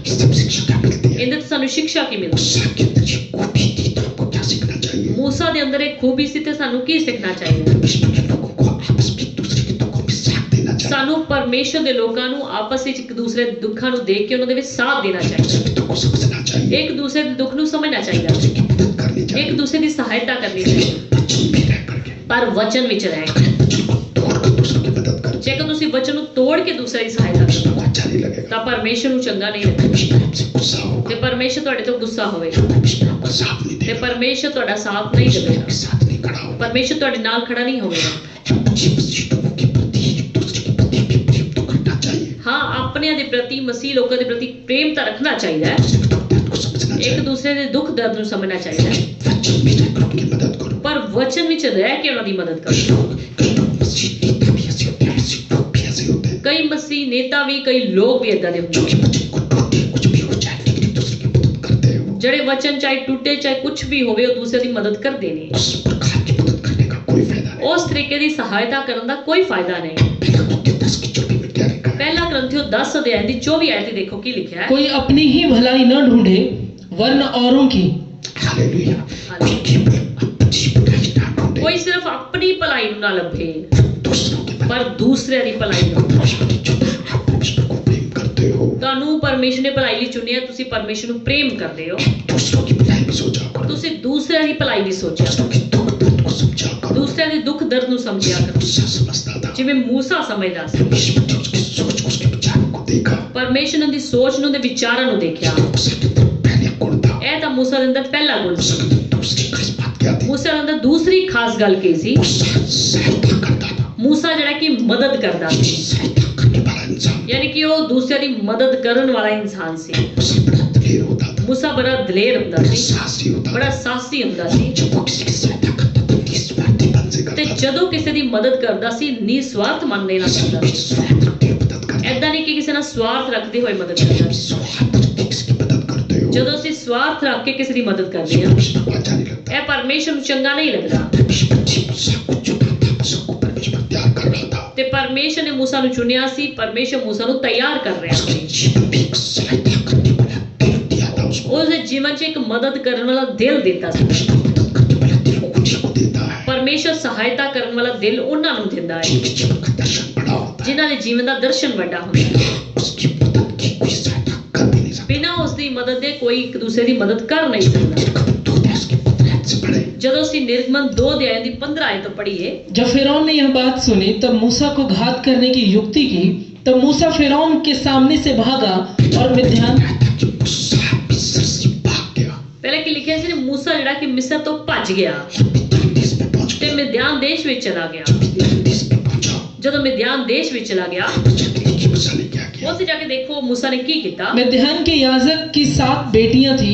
इस सब शिक्षा क्या मिलती है? ਇਹਦੇ ਤੋਂ ਸਾਨੂੰ ਸਿੱਖਿਆ ਕੀ ਮਿਲਦੀ? मूसा के अंदर ये खूबी थी तो हमको क्या सीखना चाहिए? मूसा ਦੇ ਅੰਦਰ ਇੱਕ ਖੂਬੀ ਸੀ ਤੇ ਸਾਨੂੰ ਕੀ ਸਿੱਖਣਾ ਚਾਹੀਦਾ? परमेश्वर के लोगों को आपस में एक दूसरे के दुखों में साथ देना चाहिए। ਸਾਨੂੰ ਪਰਮੇਸ਼ਰ ਦੇ ਲੋਕਾਂ ਨੂੰ ਆਪਸ ਵਿੱਚ ਇੱਕ ਦੂਸਰੇ ਦੇ ਦੁੱਖਾਂ ਨੂੰ ਦੇਖ ਕੇ ਉਹਨਾਂ ਦੇ ਵਿੱਚ ਸਾਥ ਦੇਣਾ ਚਾਹੀਦਾ, दूसरे के दुख को समझना चाहिए, ਇੱਕ ਦੂਸਰੇ ਦੇ ਦੁੱਖ ਨੂੰ ਸਮਝਣਾ ਚਾਹੀਦਾ, दूसरे की मदद करनी ਇੱਕ चाहिए, ਦੂਸਰੇ ਦੀ ਸਹਾਇਤਾ ਕਰਨੀ ਚਾਹੀਦੀ, वचन भी रह करके। ਪਰ ਵਚਨ ਵਿੱਚ ਰਹਿ ਕੇ। अगर वचन को तोड़कर दूसरों की मदद करते ਜੇਕਰ ਤੁਸੀਂ ਵਚਨ ਨੂੰ ਤੋੜ ਕੇ ਦੂਸਰੇ ਦੀ ਸਹਾਇਤਾ ਕਰੋ परमेश्वर को अच्छा नहीं लगेगा। ਤਾਂ ਪਰਮੇਸ਼ਰ ਨੂੰ ਚੰਗਾ ਨਹੀਂ ਲੱਗੇਗਾ परमेश्वर आपसे गुस्सा होगा, ਤੇ ਪਰਮੇਸ਼ਰ ਤੁਹਾਡੇ ਤੋਂ ਗੁੱਸਾ ਹੋਵੇਗਾ परमेश्वर आपका साथ नहीं ਤੇ देगा, ਪਰਮੇਸ਼ਰ ਤੁਹਾਡਾ ਸਾਥ ਨਹੀਂ परमेश्वर ਦੇਵੇਗਾ, आपके साथ नहीं खड़ा होगा। ਪਰਮੇਸ਼ਰ ਤੁਹਾਡੇ ਨਾਲ ਖੜਾ ਨਹੀਂ ਹੋਵੇਗਾ। अच्छी मस्जिदों के प्रति एक दूसरे के प्रति भी प्रेम तो करना चाहिए, ਹਾਂ ਆਪਣਿਆਂ ਦੇ ਪ੍ਰਤੀ ਮਸੀਹ ਲੋਕਾਂ ਦੇ ਪ੍ਰਤੀ ਪ੍ਰੇਮ ਤਾਂ ਰੱਖਣਾ ਚਾਹੀਦਾ ਹੈ, दूसरे के दुख दर्द को समझना ਇੱਕ चाहिए, ਦੂਸਰੇ ਦੇ ਦੁੱਖ ਦਰਦ ਨੂੰ ਸਮਝਣਾ ਚਾਹੀਦਾ ਹੈ, वचन में रहकर उनकी मदद करो। ਪਰ ਵਚਨ ਵਿੱਚ ਰਹਿ ਕੇ ਉਹਨਾਂ ਦੀ ਮਦਦ ਕਰੋ। कई लोग मस्जिद नेता भी ऐसे होते हैं, ऐसे लोग भी ऐसे होते हैं ਕਈ ਮਸੀਹ ਨੇਤਾ ਵੀ ਕਈ ਲੋਕ ਵੀ ਇਦਾਂ ਦੇ ਹੁੰਦੇ जो कि वचन को टूटे कुछ भी हो जाए लेकिन एक दूसरे की मदद करते हैं। वो ਜਿਹੜੇ ਵਚਨ ਚਾਹੇ ਟੁੱਟੇ ਚਾਹੇ ਕੁਝ ਵੀ ਹੋਵੇ ਉਹ ਦੂਸਰੇ ਦੀ ਮਦਦ ਕਰਦੇ ਨੇ। उस प्रकार की मदद करने का कोई फायदा नहीं। ਉਸ ਤਰੀਕੇ ਦੀ ਸਹਾਇਤਾ ਕਰਨ ਦਾ ਕੋਈ ਫਾਇਦਾ ਨਹੀਂ। पहला कुरिन्थियों 10 की 24 में क्या लिखा है? ਪਹਿਲਾ ਗ੍ਰੰਥਿਓ 10 ਅਧਿਆਇ ਦੀ 24 ਆਇਤ ਦੇਖੋ ਕੀ ਲਿਖਿਆ ਹੈ। कोई अपनी ही भलाई न ढूंढे वरन औरों की। हालेलुया। कोई केवल अपनी बुराई ना ढूंढे, ਕੋਈ ਸਿਰਫ ਆਪਣੀ ਭਲਾਈ ਨੂੰ ਨਾ ਲੱਭੇ दूसरों की भलाई। ਪਰ ਦੂਸਰਿਆਂ ਦੀ ਭਲਾਈ ਨੂੰ। परमेश्वर ने चुना, आप परमेश्वर को प्रेम करते हो, ਤੁਹਾਨੂੰ ਪਰਮੇਸ਼ਰ ਨੇ ਭਲਾਈ ਲਈ ਚੁਣਿਆ, ਤੁਸੀਂ ਪਰਮੇਸ਼ਰ ਨੂੰ ਪ੍ਰੇਮ ਕਰਦੇ ਹੋ, दूसरों की भलाई में सोचा करो, ਤੁਸੀਂ ਦੂਸਰਿਆਂ ਦੀ ਭਲਾਈ ਲਈ ਸੋਚਿਆ दूसरों के दुख दर्द को समझा करो। ਦੂਸਰਿਆਂ ਦੇ ਦੁੱਖ ਦਰਦ ਨੂੰ ਸਮਝਿਆ ਕਰੋ। मूसा समझता था, ਜਿਵੇਂ मूसा ਸਮਝਦਾ ਸੀ, परमेश्वर ने उसकी सोच को उसके विचारों को देखा ਪਰਮੇਸ਼ਰ ਨੇ ਦੀ ਸੋਚ ਨੂੰ ਤੇ ਵਿਚਾਰਾਂ ਨੂੰ ਦੇਖਿਆ। मूसा के अंदर पहले गुण था, ਇਹ ਤਾਂ मूसा ਦੇ ਅੰਦਰ ਪਹਿਲਾ ਗੁਣ मूसा ਸੀ। के अंदर दूसरी खास बात क्या थी? मूसा ਦੇ ਅੰਦਰ ਦੂਸਰੀ ਖਾਸ ਗੱਲ ਕੀ ਸੀ? मूसा सहायता करता था, मूसा ਜਿਹੜਾ ਕਿ ਮਦਦ ਕਰਦਾ ਸੀ, सहायता करने वाला इंसान। ਯਾਨੀ ਕਿ ਉਹ ਦੂਸਰਿਆਂ ਦੀ ਮਦਦ ਕਰਨ ਵਾਲਾ ਇਨਸਾਨ ਸੀ। मूसा बड़ा दलेर होता था, मूसा बड़ा दलेर ਹੁੰਦਾ बड़ा ਸੀ, साहसी होता बड़ा था। ਸਾਹਸੀ ਹੁੰਦਾ ਸੀ जब वो किसी की सहायता करता था निस्वार्थी मन से ਤੇ करता था, ਜਦੋਂ ਕਿਸੇ ਦੀ ਮਦਦ ਕਰਦਾ ਸੀ ਨਿਸਵਾਰਥ ਮਨ ਦੇ ਨਾਲ किसी ਕਰਦਾ की ਸੀ। स्वार्थ रखते हुए मदद करता था। ਐਦਾਂ ਨਹੀਂ ਕਿ ਕਿਸੇ ਨਾਲ ਸਵਾਰਥ ਰੱਖਦੇ ਹੋਏ ਮਦਦ जब ਕਰਦਾ तुम ਸੀ। स्वार्थ रख के किसी की मदद करते हो, ਜਦੋਂ ਅਸੀਂ ਸਵਾਰਥ ਰੱਖ ਕੇ ਕਿਸੇ ਦੀ ਮਦਦ ਕਰਦੇ ਹਾਂ, परमेश्वर को अच्छा नहीं लगता। ਇਹ ਪਰਮੇਸ਼ਰ ਨੂੰ ਚੰਗਾ ਨਹੀਂ ਲੱਗਦਾ। परमेश्वर जी मूसा को चुना था, मूसा को परमेश्वर तैयार कर रहा था। ਤੇ ਪਰਮੇਸ਼ਰ ਨੇ मूसा ਨੂੰ ਚੁਣਿਆ ਸੀ, ਪਰਮੇਸ਼ਰ मूसा ਨੂੰ ਤਿਆਰ ਕਰ ਰਿਹਾ उसके ਸੀ। जीवन में एक सहायता करने वाला दिल दिया था उसको। ਉਸਦੇ ਜੀਵਨ 'ਚ ਇੱਕ ਮਦਦ ਕਰਨ ਵਾਲਾ ਦਿਲ ਦਿੱਤਾ ਸੀ। परमेश्वर मदद करने वाला दिल उन्हीं को देता है ਪਰਮੇਸ਼ਰ ਸਹਾਇਤਾ ਕਰਨ ਵਾਲਾ ਦਿਲ ਉਹਨਾਂ ਨੂੰ ਦਿੰਦਾ ਹੈ जिनके जीवन का दर्शन बड़ा होता है। ਜਿਨ੍ਹਾਂ ਦੇ ਜੀਵਨ ਦਾ ਦਰਸ਼ਨ ਵੱਡਾ ਹੁੰਦਾ ਹੈ। बिना उसकी मदद की कोई सहायता कर भी नहीं सकता। ਬਿਨਾਂ ਉਸਦੀ ਮਦਦ ਦੇ ਕੋਈ ਇੱਕ ਦੂਸਰੇ ਦੀ ਮਦਦ ਕਰ ਨਹੀਂ ਸਕਦਾ। निर्गमन 2 उसके 15 से पढ़े। ਜਦੋਂ ਅਸੀਂ ਨਿਰਗਮਨ 2 ਅਧਿਆय ਦੀ 15 ਆयत ਤੋਂ पढ़िए, जब फिरौन ने यह बात सुनी तब मूसा को घात करने की युक्ति की। तब मूसा फिरौन के सामने से भागा और मिद्यान कहता कि मूसा मिस्र से भाग गया ਪਹਿਲੇ ਕੀ लिखਿਆ ਸੀ? मूसा ਜਿਹੜਾ ਕਿ ਮਿਸਰ ਤੋਂ ਭੱਜ ਗਿਆ और मिद्यान देश में पहुंच ਤੇ गया। ਮਿਦਿਆਨ ਦੇਸ਼ ਵਿੱਚ ਚਲਾ ਗਿਆ। जब मिद्यान देश में पहुंचा, ਜਦੋਂ ਮਿਦਿਆਨ ਦੇਸ਼ ਵਿੱਚ ਚਲਾ ਗਿਆ, देखिए मूसा ने क्या किया। ਉੱਥੇ ਜਾ ਕੇ ਦੇਖੋ मूसा ने ਕੀ ਕੀਤਾ। मिद्यान के याजक की 7 बेटियां थी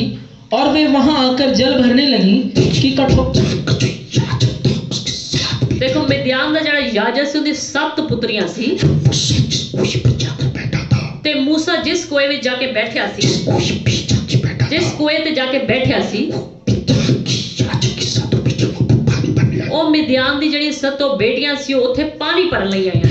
और वे वहां आकर जल भरने लगी कि कठोर मिद्यान का जो याजक था उसके 7 बेटे। ਦੇਖੋ ਮਿਦਿਆਨ ਦਾ ਜਿਹੜਾ ਯਾਜਕ ਸੀ ਉਹਦੀ 7 ਪੁੱਤਰੀਆਂ ਸੀ मूसा जिस कुएं पे जाकर बैठा था, ਤੇ मूसा ਜਿਸ ਕੋਏ ਵਿੱਚ ਜਾ ਕੇ ਬੈਠਿਆ ਸੀ, जिस कुएं पे जाके बैठा ਜਿਸ था, ਕੋਏ ਤੇ ਜਾ ਕੇ ਬੈਠਿਆ ਸੀ, मिद्यान की याजक की 7 बेटियों को पानी भरने आई। ਉਹ ਮਿਦਿਆਨ ਦੀ ਜਿਹੜੀ 7 ਬੇਟੀਆਂ ਸੀ ਉਹ ਉੱਥੇ ਪਾਣੀ ਭਰਨ ਲਈ ਆਈਆਂ,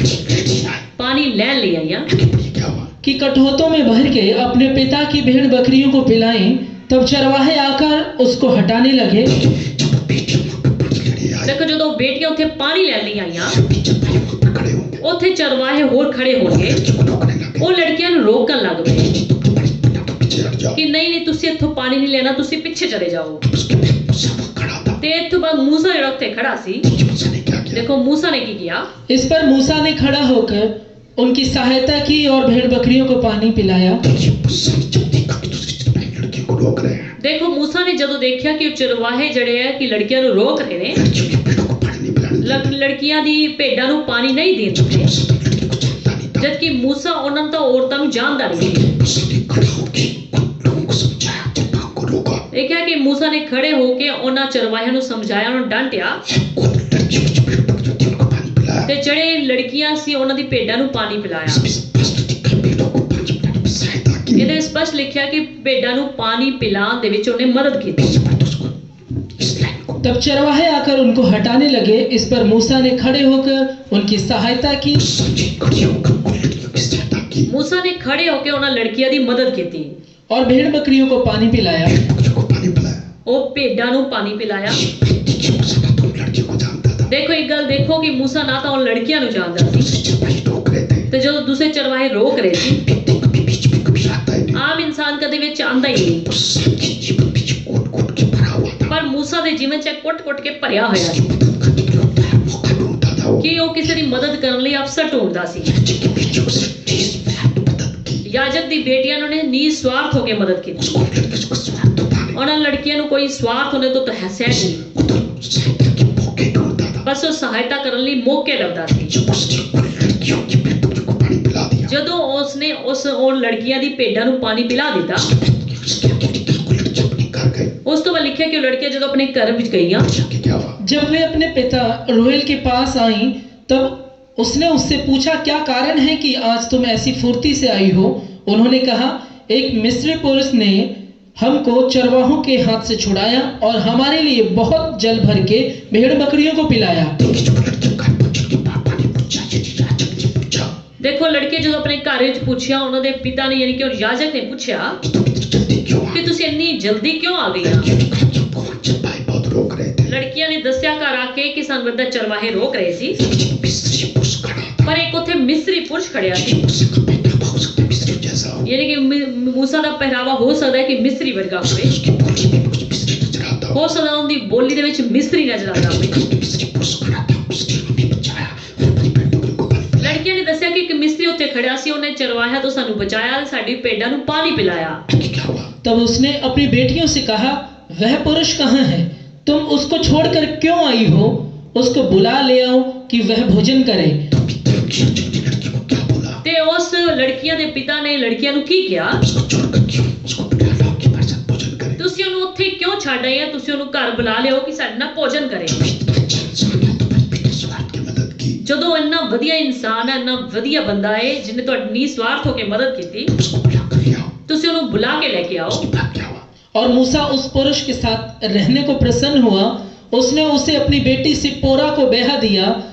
पानी ਲੈਣ ਲਈ ਆਈਆਂ। क्या हुआ? कि कठोतों में भर के अपने पिता की भेड़ बकरियों को पिलाएं। तब चरवाहे आकर उसको हटाने लगे। जब बेटियां वहां पे पानी लेने आई, ਦੇਖੋ ਜਦੋਂ ਬੇਟੀਆਂ ਉੱਥੇ ਪਾਣੀ ਲੈਣ ਲਈ ਆਈਆਂ, सभी चरवाहे वहां पे खड़े होंगे, ਉੱਥੇ ਚਰਵਾਹੇ ਹੋਰ ਖੜੇ ਹੋਣਗੇ। लड़कियों को रोकने लगे ਉਹ ਲੜਕੀਆਂ ਨੂੰ ਰੋਕਣ ਲੱਗ ਪਏ कि तुम तो बड़ी फटाफट पीछे हट जाओ। ਕਿ ਨਹੀਂ ਨਹੀਂ ਤੁਸੀਂ ਇੱਥੋं ਪਾਣੀ ਨਹੀਂ ਲੈਣਾ, ਤੁਸੀਂ ਪਿੱਛੇ ਚਲੇ ਜਾਓ। तब उसके बाद मूसा वहां खड़ा था। ਤੇ ਇੱਥੋਂ ਬਾਅਦ मूसा ਜਿਹੜਾ ਉੱਥੇ ਖੜਾ ਸੀ, देखिए मूसा ने क्या किया। ਦੇਖੋ मूसा ने ਕੀ किया। इस पर मूसा ने खड़ा होकर उनकी सहायता की और भेड़ बकरियों को पानी पिलाया। देखिए मूसा ने जब देखा कि दूसरी चरवाहे लड़कियों को रोक रहे हैं, ਦੇਖੋ मूसा ਨੇ ਜਦੋਂ ਦੇਖਿਆ ਕਿ ਉਹ ਚਰਵਾਹੇ ਜਿਹੜੇ ਆ ਕਿ ਲੜਕੀਆਂ ਨੂੰ ਰੋਕ ਰਹੇ ਨੇ, लड़कियों की भेड़ों को पानी नहीं पिलाने देते, ਲੜਕੀਆਂ ਦੀ ਭੇਡਾਂ ਨੂੰ ਪਾਣੀ ਨਹੀਂ ਦੇ जबकि ਦਿੰਦੇ, मूसा तो लड़की को जानता नहीं था। ਜਦਕਿ मूसा ਉਹਨਾਂ ਨੂੰ ਤਾਂ ਔਰਤਾਂ ਨੂੰ ਜਾਣਦਾ ਨਹੀਂ ਸੀ। मूसा ने खड़ा होकर उन लोगों को समझाया, चरवाहों को रोका। ਦੇਖਿਆ कि मूसा ने खड़े होके ਉਹਨਾਂ ਚਰਵਾਹਿਆਂ ਨੂੰ ਸਮਝਾਇਆ, ਉਹਨਾਂ ਨੂੰ ਡਾਂਟਿਆ उन लड़कियों की जो भेड़ बकरियों थी उनको पानी पिलाया। ਤੇ ਜਿਹੜੇ लड़कियां ਸੀ ਉਹਨਾਂ ਦੀ ਭੇਡਾਂ ਨੂੰ ਪਾਣੀ ਪਿਲਾਇਆ। इसमें स्पष्ट दिखा भेड़ों को पानी पिलाने में सहायता की। ਇਹਦੇ ਵਿੱਚ ਸਪਸ਼ਟ ਲਿਖਿਆ ਕਿ ਭੇਡਾਂ ਨੂੰ ਪਾਣੀ ਪਿਲਾਉਣ ਦੇ ਵਿੱਚ ਉਹਨੇ ਮਦਦ ਕੀਤੀ। देखिए मैं तो उसको इस लाइन को तब चरवाहे आकर उनको हटाने लगे। इस पर मूसा ने खड़े होकर उनकी सहायता की। मूसा ने खड़ी होकर उन लड़कियों की सहायता की, मूसा ਨੇ ਖੜੇ ਹੋ ਕੇ ਉਹਨਾਂ ਲੜਕੀਆਂ ਦੀ ਮਦਦ ਕੀਤੀ। और भेड़ बकरियों को पानी पिलाया। भेड़ बकरियों को पानी पिलाया। ਉਹ ਭੇਡਾਂ ਨੂੰ ਪਾਣੀ ਪਿਲਾਇਆ। देखिए मूसा ना तो उन लड़कियों को जानता था, ਦੇਖੋ ਇੱਕ ਗੱਲ ਦੇਖੋ ਕਿ मूसा ਨਾ ਤਾਂ ਉਹ ਲੜਕੀਆਂ ਨੂੰ ਜਾਣਦਾ ਸੀ दूसरे चरवाहे रोक रहे थे। ਤੇ ਜਦੋਂ ਦੂਸਰੇ ਚਰਵਾਹੇ ਰੋਕ ਰਹੇ ਸੀ, व्यक्ति कभी बीच में कभी आता ही नहीं। ਆਮ ਇਨਸਾਨ ਕਦੇ ਵਿੱਚ ਆਂਦਾ ਹੀ ਨਹੀਂ। मूसा के जीवन बीच कूट कूट के भरा हुआ था। ਪਰ मूसा ਦੇ ਜੀਵਨ 'ਚ ਕੁੱਟ-ਕੁੱਟ ਕੇ ਭਰਿਆ ਹੋਇਆ उसकी ਸੀ मदद करने के लिए होता है, मौका ढूंढता था वो। ਕਿ ਉਹ ਕਿਸੇ ਦੀ ਮਦਦ ਕਰਨ ਲਈ ਅਵਸਰ ਢੂੰढਦਾ ਸੀ। याजक की बेटियों से निस्वार्थ मदद की। ਯਾਜਕ ਦੀ ਬੇਟੀਆਂ ਨੂੰ ਨੇ ਨਿਸਵਾਰਥ ਹੋ ਕੇ ਮਦਦ ਕੀਤੀ। उसको लड़कियों को स्वार्थ होता नहीं, ਉਹਨਾਂ ਲੜਕੀਆਂ ਨੂੰ ਕੋਈ ਸਵਾਰਥ ਹੋਣੇ ਤੋਂ ਹੱਸਿਆ ਨਹੀਂ, वो तो सहायता के मौके ढूंढता था। ਬਸ ਉਹ ਸਹਾਇਤਾ ਕਰਨ ਲਈ ਮੌਕੇ ਲੱਭਦਾ ਸੀ। जब उसने उन लड़कियों की भेड़ बकरियों को पानी पिला दिया, ਜਦੋਂ ਉਸਨੇ ਉਹ ਲੜਕੀਆਂ ਦੀ ਭੇਡਾਂ ਨੂੰ ਪਾਣੀ ਪਿਲਾ ਦਿੱਤਾ, उसके आगे निकल को लड़की अपने घर गए। ਉਸ ਤੋਂ ਬਾਅਦ लिखਿਆ कि ਉਹ ਲੜਕੀਆਂ ਜਦੋਂ ਆਪਣੇ ਘਰ ਵਿੱਚ ਗਈਆਂ, जाके क्या हुआ? जब वे अपने पिता रोएल के पास आईं, तब उसने उससे पूछा, क्या कारण है कि आज तुम ऐसी फुर्ती से आई हो? उन्होंने कहा, एक मिस्री पुरुष ने हमको चरवाहों के हाथ से छुड़ाया और हमारे लिए बहुत जल भर के भेड़ बकरियों को पिलाया। देखिए जब लड़कियों घर पहुंचे उनके पापा ने पूछा, ये याजक ने पूछा ਦੇਖੋ ਲੜਕੇ ਜਦੋਂ ਆਪਣੇ ਘਰ ਵਿੱਚ ਪੁੱਛਿਆ, ਉਹਨਾਂ ਦੇ ਪਿਤਾ ਨੇ ਯਾਨੀ ਕਿ ਉਹ ਯਾਜਕ ਨੇ ਪੁੱਛਿਆ कि तुम इतनी जल्दी क्यों आ ਕਿ गए? ਤੁਸੀਂ ਇੰਨੀ ਜਲਦੀ ਕਿਉਂ ਆ ਗਏ? लड़कियों ने कहा कि हमको वहाँ चरवाहे बहुत रोक रहे थे। ਲੜਕੀਆਂ ਨੇ ਦੱਸਿਆ ਘਰ ਆ ਕੇ ਕਿ ਸਾਨੂੰ ਇੱਦਾਂ ਚਰਵਾਹੇ ਰੋਕ ਰਹੇ ਸੀ, लेकिन मिस्री पुरुष खड़ा था। ਪਰ ਇੱਕ ਉੱਥੇ ਮਿਸਰੀ ਪੁਰਸ਼ ਖੜਿਆ ਸੀ। मूसा का पहनावा हो सकता है मिस्री जैसा हो, ਯਾਨੀ ਕਿ मूसा ਦਾ ਪਹਿਰਾਵਾ ਹੋ ਸਕਦਾ ਹੈ ਕਿ ਮਿਸਰੀ ਵਰਗਾ ਹੋਵੇ, उसकी बोली में कुछ मिस्री नजर आता हो। ਹੋ ਸਕਦਾ ਉਹਦੀ ਬੋਲੀ ਦੇ ਵਿੱਚ ਮਿਸਰੀ ਨਜ਼ਰ ਆਉਂਦਾ ਹੋਵੇ। मिस्री पुरुष खड़ा था, उसने हमें बचाया और अपनी भेड़ बकरियों को पानी पिलाया। ਲੜਕੀਆਂ ਨੇ ਦੱਸਿਆ ਕਿ ਇੱਕ ਮਿਸਰੀ ਉੱਥੇ ਖੜਿਆ ਸੀ ਉਹਨੇ ਚਰਵਾਹਿਆ ਤੋਂ ਸਾਨੂੰ ਬਚਾਇਆ, ਸਾਡੀ ਭੇਡਾਂ ਨੂੰ ਪਾਣੀ ਪਿਲਾਇਆ। आगे क्या हुआ? तब उसने अपनी बेटियों से कहा, वह पुरुष कहाँ है? तुम उसको छोड़कर क्यों आई हो? उसको बुला ले आओ कि वह भोजन करे। तो पिता की छोटी लड़की को क्या बोला? ਤੇ ਉਸ ਲੜਕੀਆਂ ਦੇ ਪਿਤਾ ਨੇ ਲੜਕੀਆਂ ਨੂੰ ਕੀ ਕਿਹਾ? उसको छोड़कर क्यों? उसको बुला लाओ कि हमारे साथ भोजन करे। ਤੁਸੀਂ ਉਹਨੂੰ ਉੱਥੇ ਕਿਉਂ ਛੱਡ ਆਏ ਆ? ਤੁਸੀਂ ਉਹਨੂੰ ਘਰ ਬੁਲਾ ਲਿਓ ਕਿ ਸਾਡੇ ਨਾਲ ਭੋਜਨ ਕਰੇ। तो इतना अच्छा इंसान है तो फिर बिना स्वार्थ की मदद की। ਜਦੋਂ ਇੰਨਾ ਵਧੀਆ ਇਨਸਾਨ ਹੈ, ਇੰਨਾ ਵਧੀਆ ਬੰਦਾ ਹੈ ਜਿਹਨੇ ਤੁਹਾਡੀ ਨਿਸਵਾਰਥ ਹੋ ਕੇ ਮਦਦ ਕੀਤੀ, उसको बुला कर ले आओ। ਤੁਸੀਂ ਉਹਨੂੰ ਬੁਲਾ ਕੇ ਲੈ ਕੇ ਆਓ। उसके बाद क्या हुआ? और मूसा उस पुरुष के साथ रहने को प्रसन्न हुआ। उसने उसे अपनी बेटी सिप्पोरा को ब्याह दिया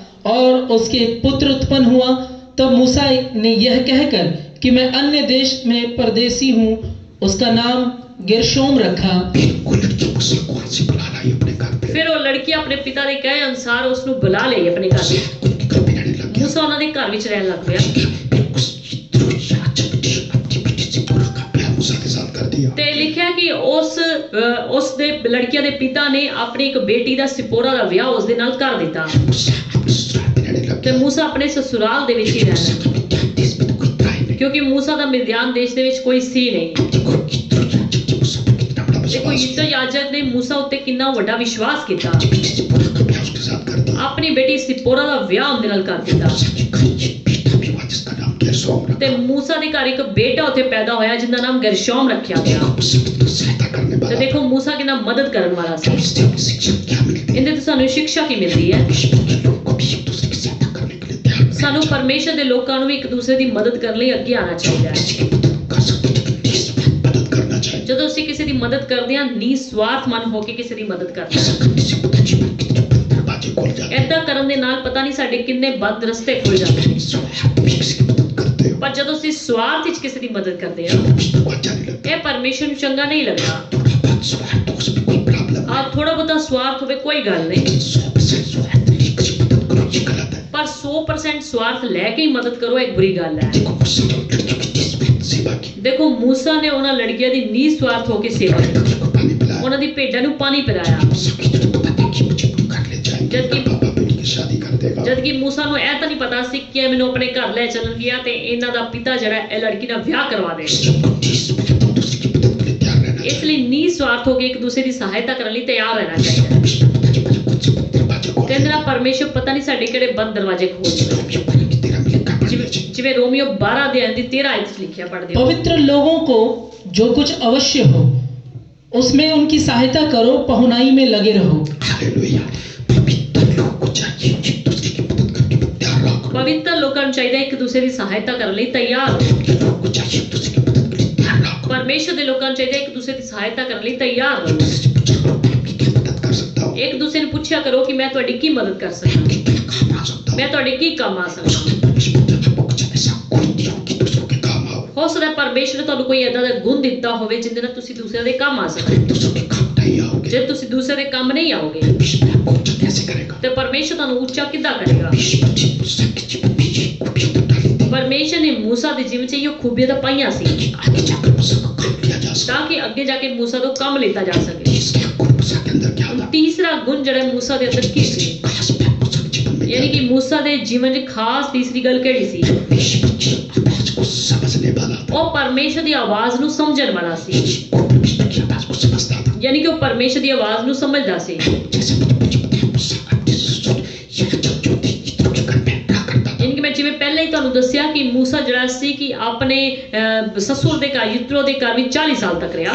और उसके पुत्र उत्पन्न हुआ। तब मूसा ने यह कहकर कि मैं अन्य देश में परदेसी हूँ, उसका नाम गेरशोम रखा। फिर वो लड़की मूसा को वहां से बुला लाई अपने घर पे। ਫਿਰ ਉਹ ਲੜਕੀ ਆਪਣੇ ਪਿਤਾ ਦੇ ਕਹੇ ਅਨੁਸਾਰ ਉਸ ਨੂੰ ਬੁਲਾ ਲਈ ਆਪਣੇ ਘਰ ਵਿੱਚ। उनके घर पे रहने लग गया। ਮੂਸਾ ਉਹਨਾਂ ਦੇ ਘਰ ਵਿੱਚ ਰਹਿਣ ਲੱਗ ਪਿਆ। फिर उस इत्रो याचक ने अपनी बेटी सिप्पोरा का ब्याह मूसा के साथ कर दिया। ਤੇ ਲਿਖਿਆ ਕਿ ਉਸ ਦੇ ਲੜਕੀਆਂ ਦੇ ਪਿਤਾ ਨੇ ਆਪਣੀ ਇੱਕ ਬੇਟੀ ਦਾ ਸਿਪੋਰਾ ਦਾ ਵਿਆਹ ਉਸ ਦੇ ਨਾਲ ਕਰ ਦਿੱਤਾ। मूसा अपने ससुराल में रहने लग ਤੇ गया। ਮੂਸਾ ਆਪਣੇ ਸਸੁਰਾਲ ਦੇ ਵਿੱਚ ਹੀ ਰਹਿਣਾ, मिद्यान देश में तो कोई था ही नहीं। ਕਿਉਂਕਿ ਮੂਸਾ ਦਾ ਮਿਦਿਆਨ ਦੇਸ਼ ਦੇ ਵਿੱਚ ਕੋਈ ਸੀ ਨਹੀਂ। देखो इत्रो याचक ने मूसा पर कितना बड़ा ਦੇਖੋ विश्वास ਯਿਸੂ याजक ने मूसा ਉੱਤੇ ਕਿੰਨਾ ਵੱਡਾ ਵਿਸ਼ਵਾਸ ਕੀਤਾ। अपनी बेटी सिप्पोरा का ब्याह उसके साथ कर दिया। ਆਪਣੀ ਬੇਟੀ ਸਿਪੋਰਾ ਦਾ ਵਿਆਹ ਉਹਦੇ ਨਾਲ ਕਰ ਦਿੱਤਾ। मूसा के घर एक बेटा भी हुआ जिसका नाम गेरशोम रखा। ਤੇ ਮੂਸਾ ਦੇ ਘਰ ਇੱਕ ਬੇਟਾ ਉੱਥੇ ਪੈਦਾ ਹੋਇਆ ਜਿਹਦਾ ਨਾਮ ਗਰਸ਼ੋਮ ਰੱਖਿਆ ਗਿਆ। देखो मूसा कितना सहायता करने ਤੇ वाला। ਦੇਖੋ ਮੂਸਾ ਕਿੰਨਾ ਮਦਦ ਕਰਨ ਵਾਲਾ तो ਸੀ। इससे हमें शिक्षा क्या मिलती है? ਇਹਦੇ ਤੋਂ ਸਾਨੂੰ ਸਿੱਖਿਆ ਕੀ ਮਿਲਦੀ ਹੈ? ईश्वर के लोगों को भी एक दूसरे की सहायता करने के लिए तैयार रहना ਸਾਨੂੰ चाहिए। ਪਰਮੇਸ਼ਰ ਦੇ ਲੋਕਾਂ ਨੂੰ ਵੀ ਇੱਕ ਦੂਸਰੇ ਦੀ ਮਦਦ ਕਰਨ ਲਈ ਅੱਗੇ ਆਉਣਾ ਚਾਹੀਦਾ ਹੈ। किसी की मदद कर सकते हैं लेकिन निस्वार्थ मदद करना चाहिए। ਜਦੋਂ ਅਸੀਂ ਕਿਸੇ ਦੀ ਮਦਦ ਕਰਦੇ ਹਾਂ, ਨਿਸਵਾਰਥ ਮਨ ਹੋ ਕੇ ਕਿਸੇ ਦੀ ਮਦਦ ਕਰਦੇ ऐसा ਹਾਂ। करने से पता जीवन कितने बंद दरवाजे खुल जाते हैं। ਏਦਾਂ ਕਰਨ ਦੇ ਨਾਲ ਪਤਾ ਨਹੀਂ ਸਾਡੇ ਕਿੰਨੇ ਬੰਦ ਰਸਤੇ ਖੁੱਲ ਜਾਂਦੇ ਨੇ। निस्वार्थ में किसी की मदद करते हो ਪਰ ਜਦੋਂ ਅਸੀਂ ਸਵਾਰਥ ਵਿੱਚ ਕਿਸੇ ਦੀ ਮਦਦ ਕਰਦੇ जो ਹਾਂ, रिश्तों को अच्छा नहीं लगता। ਇਹ ਪਰਮੇਸ਼ਰ ਨੂੰ ਚੰਗਾ ਨਹੀਂ ਲੱਗਦਾ। थोड़ा बहुत स्वार्थ हो उसमें कोई प्रॉब्लम ਆ नहीं। ਥੋੜਾ ਬਹੁਤਾ ਸਵਾਰਥ ਹੋਵੇ ਕੋਈ ਗੱਲ ਨਹੀਂ, लेकिन 100% स्वार्थ नहीं किसी की मदद करो ये गलत है। ਪਰ 100% ਸਵਾਰਥ ਲੈ ਕੇ ਹੀ ਮਦਦ ਕਰੋ ਇੱਕ ਬੁਰੀ ਗੱਲ ਹੈ। देखो मूसा ने उन लड़कियों की निस्वार्थ सेवा की। ਦੇਖੋ ਮੂਸਾ ਨੇ ਉਹਨਾਂ ਲੜਕੀਆਂ ਦੀ ਨਿਸਵਾਰਥ ਹੋ ਕੇ ਸੇਵਾ अपने ਕੀਤੀ, बकरी को पानी पिलाया। ਉਹਨਾਂ ਦੀ ਭੇਡਾਂ ਨੂੰ ਪਾਣੀ ਪਿਲਾਇਆ। मूसा की जरूरत पता कि मुझे घर ले जाएंगे जबकि- पापा बेटी की शादी कर देगा। ਜਦ ਕਿ ਮੂਸਾ ਨੂੰ ਇਹ ਤਾਂ ਨਹੀਂ ਪਤਾ ਸੀ ਕਿ ਇਹ ਮੈਨੂੰ ਆਪਣੇ ਘਰ ਲੈ ਚੱਲਣਗੀਆਂ ਤੇ ਇਹਨਾਂ ਦਾ ਪਿਤਾ ਜਿਹੜਾ ਇਹ ਲੜਕੀ ਨਾਲ ਵਿਆਹ ਕਰਵਾ ਦੇ। इसलिए उनको निस्वार्थ और दूसरे की मदद के लिए तैयार रहना ਇਸ चाहिए। ਲਈ ਨਿਸਵਾਰਥ ਹੋ ਕੇ ਇੱਕ ਦੂਸਰੇ ਦੀ ਸਹਾਇਤਾ ਕਰਨ ਲਈ ਤਿਆਰ ਰਹਿਣਾ ਚਾਹੀਦਾ ਹੈ। ईश्वर पता जी मुझे खुद से बंद दरवाजे खोल ਕਹਿੰਦੇ ਨਾ ਪਰਮੇਸ਼ਰ ਪਤਾ ਨਹੀਂ ਸਾਡੇ ਕਿਹੜੇ ਬੰਦ ਦਰਵਾਜ਼ੇ ਖੋਲ जिसमें ਦੇਵੇ। हम ये पढ़ेंगे तेरा में लिखा पढ़ना चाहिए। ਜਿਵੇਂ ਰੋਮੀਓ 12 ਦੇ ਅੰਦੀ 13 ਆਇਤ ਵਿੱਚ ਲਿਖਿਆ ਪੜ੍ਹਦੇ ਹੋ। पवित्र लोगों को जो कुछ अवश्य हो उसमें उनकी सहायता करो, पहुनाई में लगे रहो। हालेलुया। पवित्र लोगों को चाहिए एक दूसरे की मदद करने में तैयार रहो। ਪਵਿੱਤਰ ਲੋਕਾਂ ਨੂੰ ਚਾਹੀਦਾ ਇੱਕ ਦੂਸਰੇ ਦੀ ਸਹਾਇਤਾ ਕਰਨ ਲਈ ਤਿਆਰ ਰਹੋ। पवित्र लोगों को चाहिए एक दूसरे की मदद के लिए तैयार रहो। ਪਰਮੇਸ਼ਰ ਦੇ ਲੋਕਾਂ ਨੂੰ ਚਾਹੀਦਾ ਇੱਕ ਦੂਸਰੇ ਦੀ ਸਹਾਇਤਾ ਕਰਨ ਲਈ ਤਿਆਰ ਰਹੋ। दूसरे से पूछा करो मैं आपकी क्या मदद कर सकता हूँ। ਇੱਕ ਦੂਸਰੇ ਨੂੰ ਪੁੱਛਿਆ ਕਰੋ ਕਿ ਮੈਂ ਤੁਹਾਡੀ ਕੀ ਮਦਦ ਕਰ ਸਕਦਾ, आपके क्या काम आ सकता ਮੈਂ हूँ। ਤੁਹਾਡੇ ਕੀ ਕੰਮ ਆ ਸਕਦਾ। परमेश्वर ने आपको कुछ ऐसा गुण दिया हो कि दूसरों के काम आओ। ਹੋ ਸਕਦਾ ਹੈ ਪਰਮੇਸ਼ਰ ਨੇ ਤੁਹਾਨੂੰ ਕੋਈ ਏਦਾਂ ਦਾ ਗੁਣ ਦਿੱਤਾ ਹੋਵੇ ਜਿਹਦੇ ਨਾਲ ਤੁਸੀਂ ਦੂਸਰਿਆਂ ਦੇ ਕੰਮ ਆ अगर ਸਕੋ। आप दूसरों के काम नहीं आओगे ਜੇ ਤੁਸੀਂ ਦੂਸਰੇ ਦੇ ਕੰਮ ਨਹੀਂ ਆਓਗੇ परमेश्वर आपको ऊंचा कैसे करेगा। ਤੇ ਪਰਮੇਸ਼ਰ ਤੁਹਾਨੂੰ ਉੱਚਾ ਕਿੱਦਾਂ ਕਰੇਗਾ। परमेश्वर जी मूसा के जीवन में ये खूबियां तो डाली थी ਪਰਮੇਸ਼ਰ ਨੇ ਮੂਸਾ ਦੇ ਜੀਵਨ 'ਚ ਇਹ ਖੂਬੀਆਂ ਤਾਂ ਪਾਈਆਂ ਸੀ कि आगे जाकर मूसा का काम लिया जा सके। ਤਾਂ ਕਿ ਅੱਗੇ ਜਾ ਕੇ ਮੂਸਾ ਤੋਂ ਕੰਮ ਲਿੱਤਾ ਜਾ ਸਕੇ। इसके गुण मूसा के अंदर क्या था? ਤੀਸਰਾ ਗੁਣ ਜਿਹੜਾ ਮੂਸਾ ਦੇ ਅੰਦਰ ਕੀ ਸੀ, खास बात मूसा के जीवन में क्या ਯਾਨੀ ਕਿ ਮੂਸਾ ਦੇ ਜੀਵਨ 'ਚ ਖਾਸ ਤੀਸਰੀ ਗੱਲ ਕਿਹੜੀ ਸੀ? परमेश्वर की आवाज को समझने वाला था। ਉਹ ਪਰਮੇਸ਼ਰ ਦੀ ਆਵਾਜ਼ ਨੂੰ ਸਮਝਣ ਵਾਲਾ ਸੀ, वो परमेश्वर की आवाज को समझता था। ਯਾਨੀ ਕਿ ਉਹ ਪਰਮੇਸ਼ਰ ਦੀ ਆਵਾਜ਼ ਨੂੰ ਸਮਝਦਾ ਸੀ। जैसे मुझे पता है मूसा अपने ससुर याजक जो थे इत्रो के घर में रहा करता था। ਯਾਨੀ ਕਿ ਮੈਂ ਜਿਵੇਂ ਪਹਿਲਾਂ ਹੀ ਤੁਹਾਨੂੰ ਦੱਸਿਆ ਕਿ ਮੂਸਾ ਜਿਹੜਾ ਸੀ ਕਿ ਆਪਣੇ ਸਸੁਰ ਦੇ ਘਰ ਯਿਤਰੋ ਦੇ ਘਰ ਵਿੱਚ 40 ਸਾਲ ਤੱਕ ਰਿਹਾ,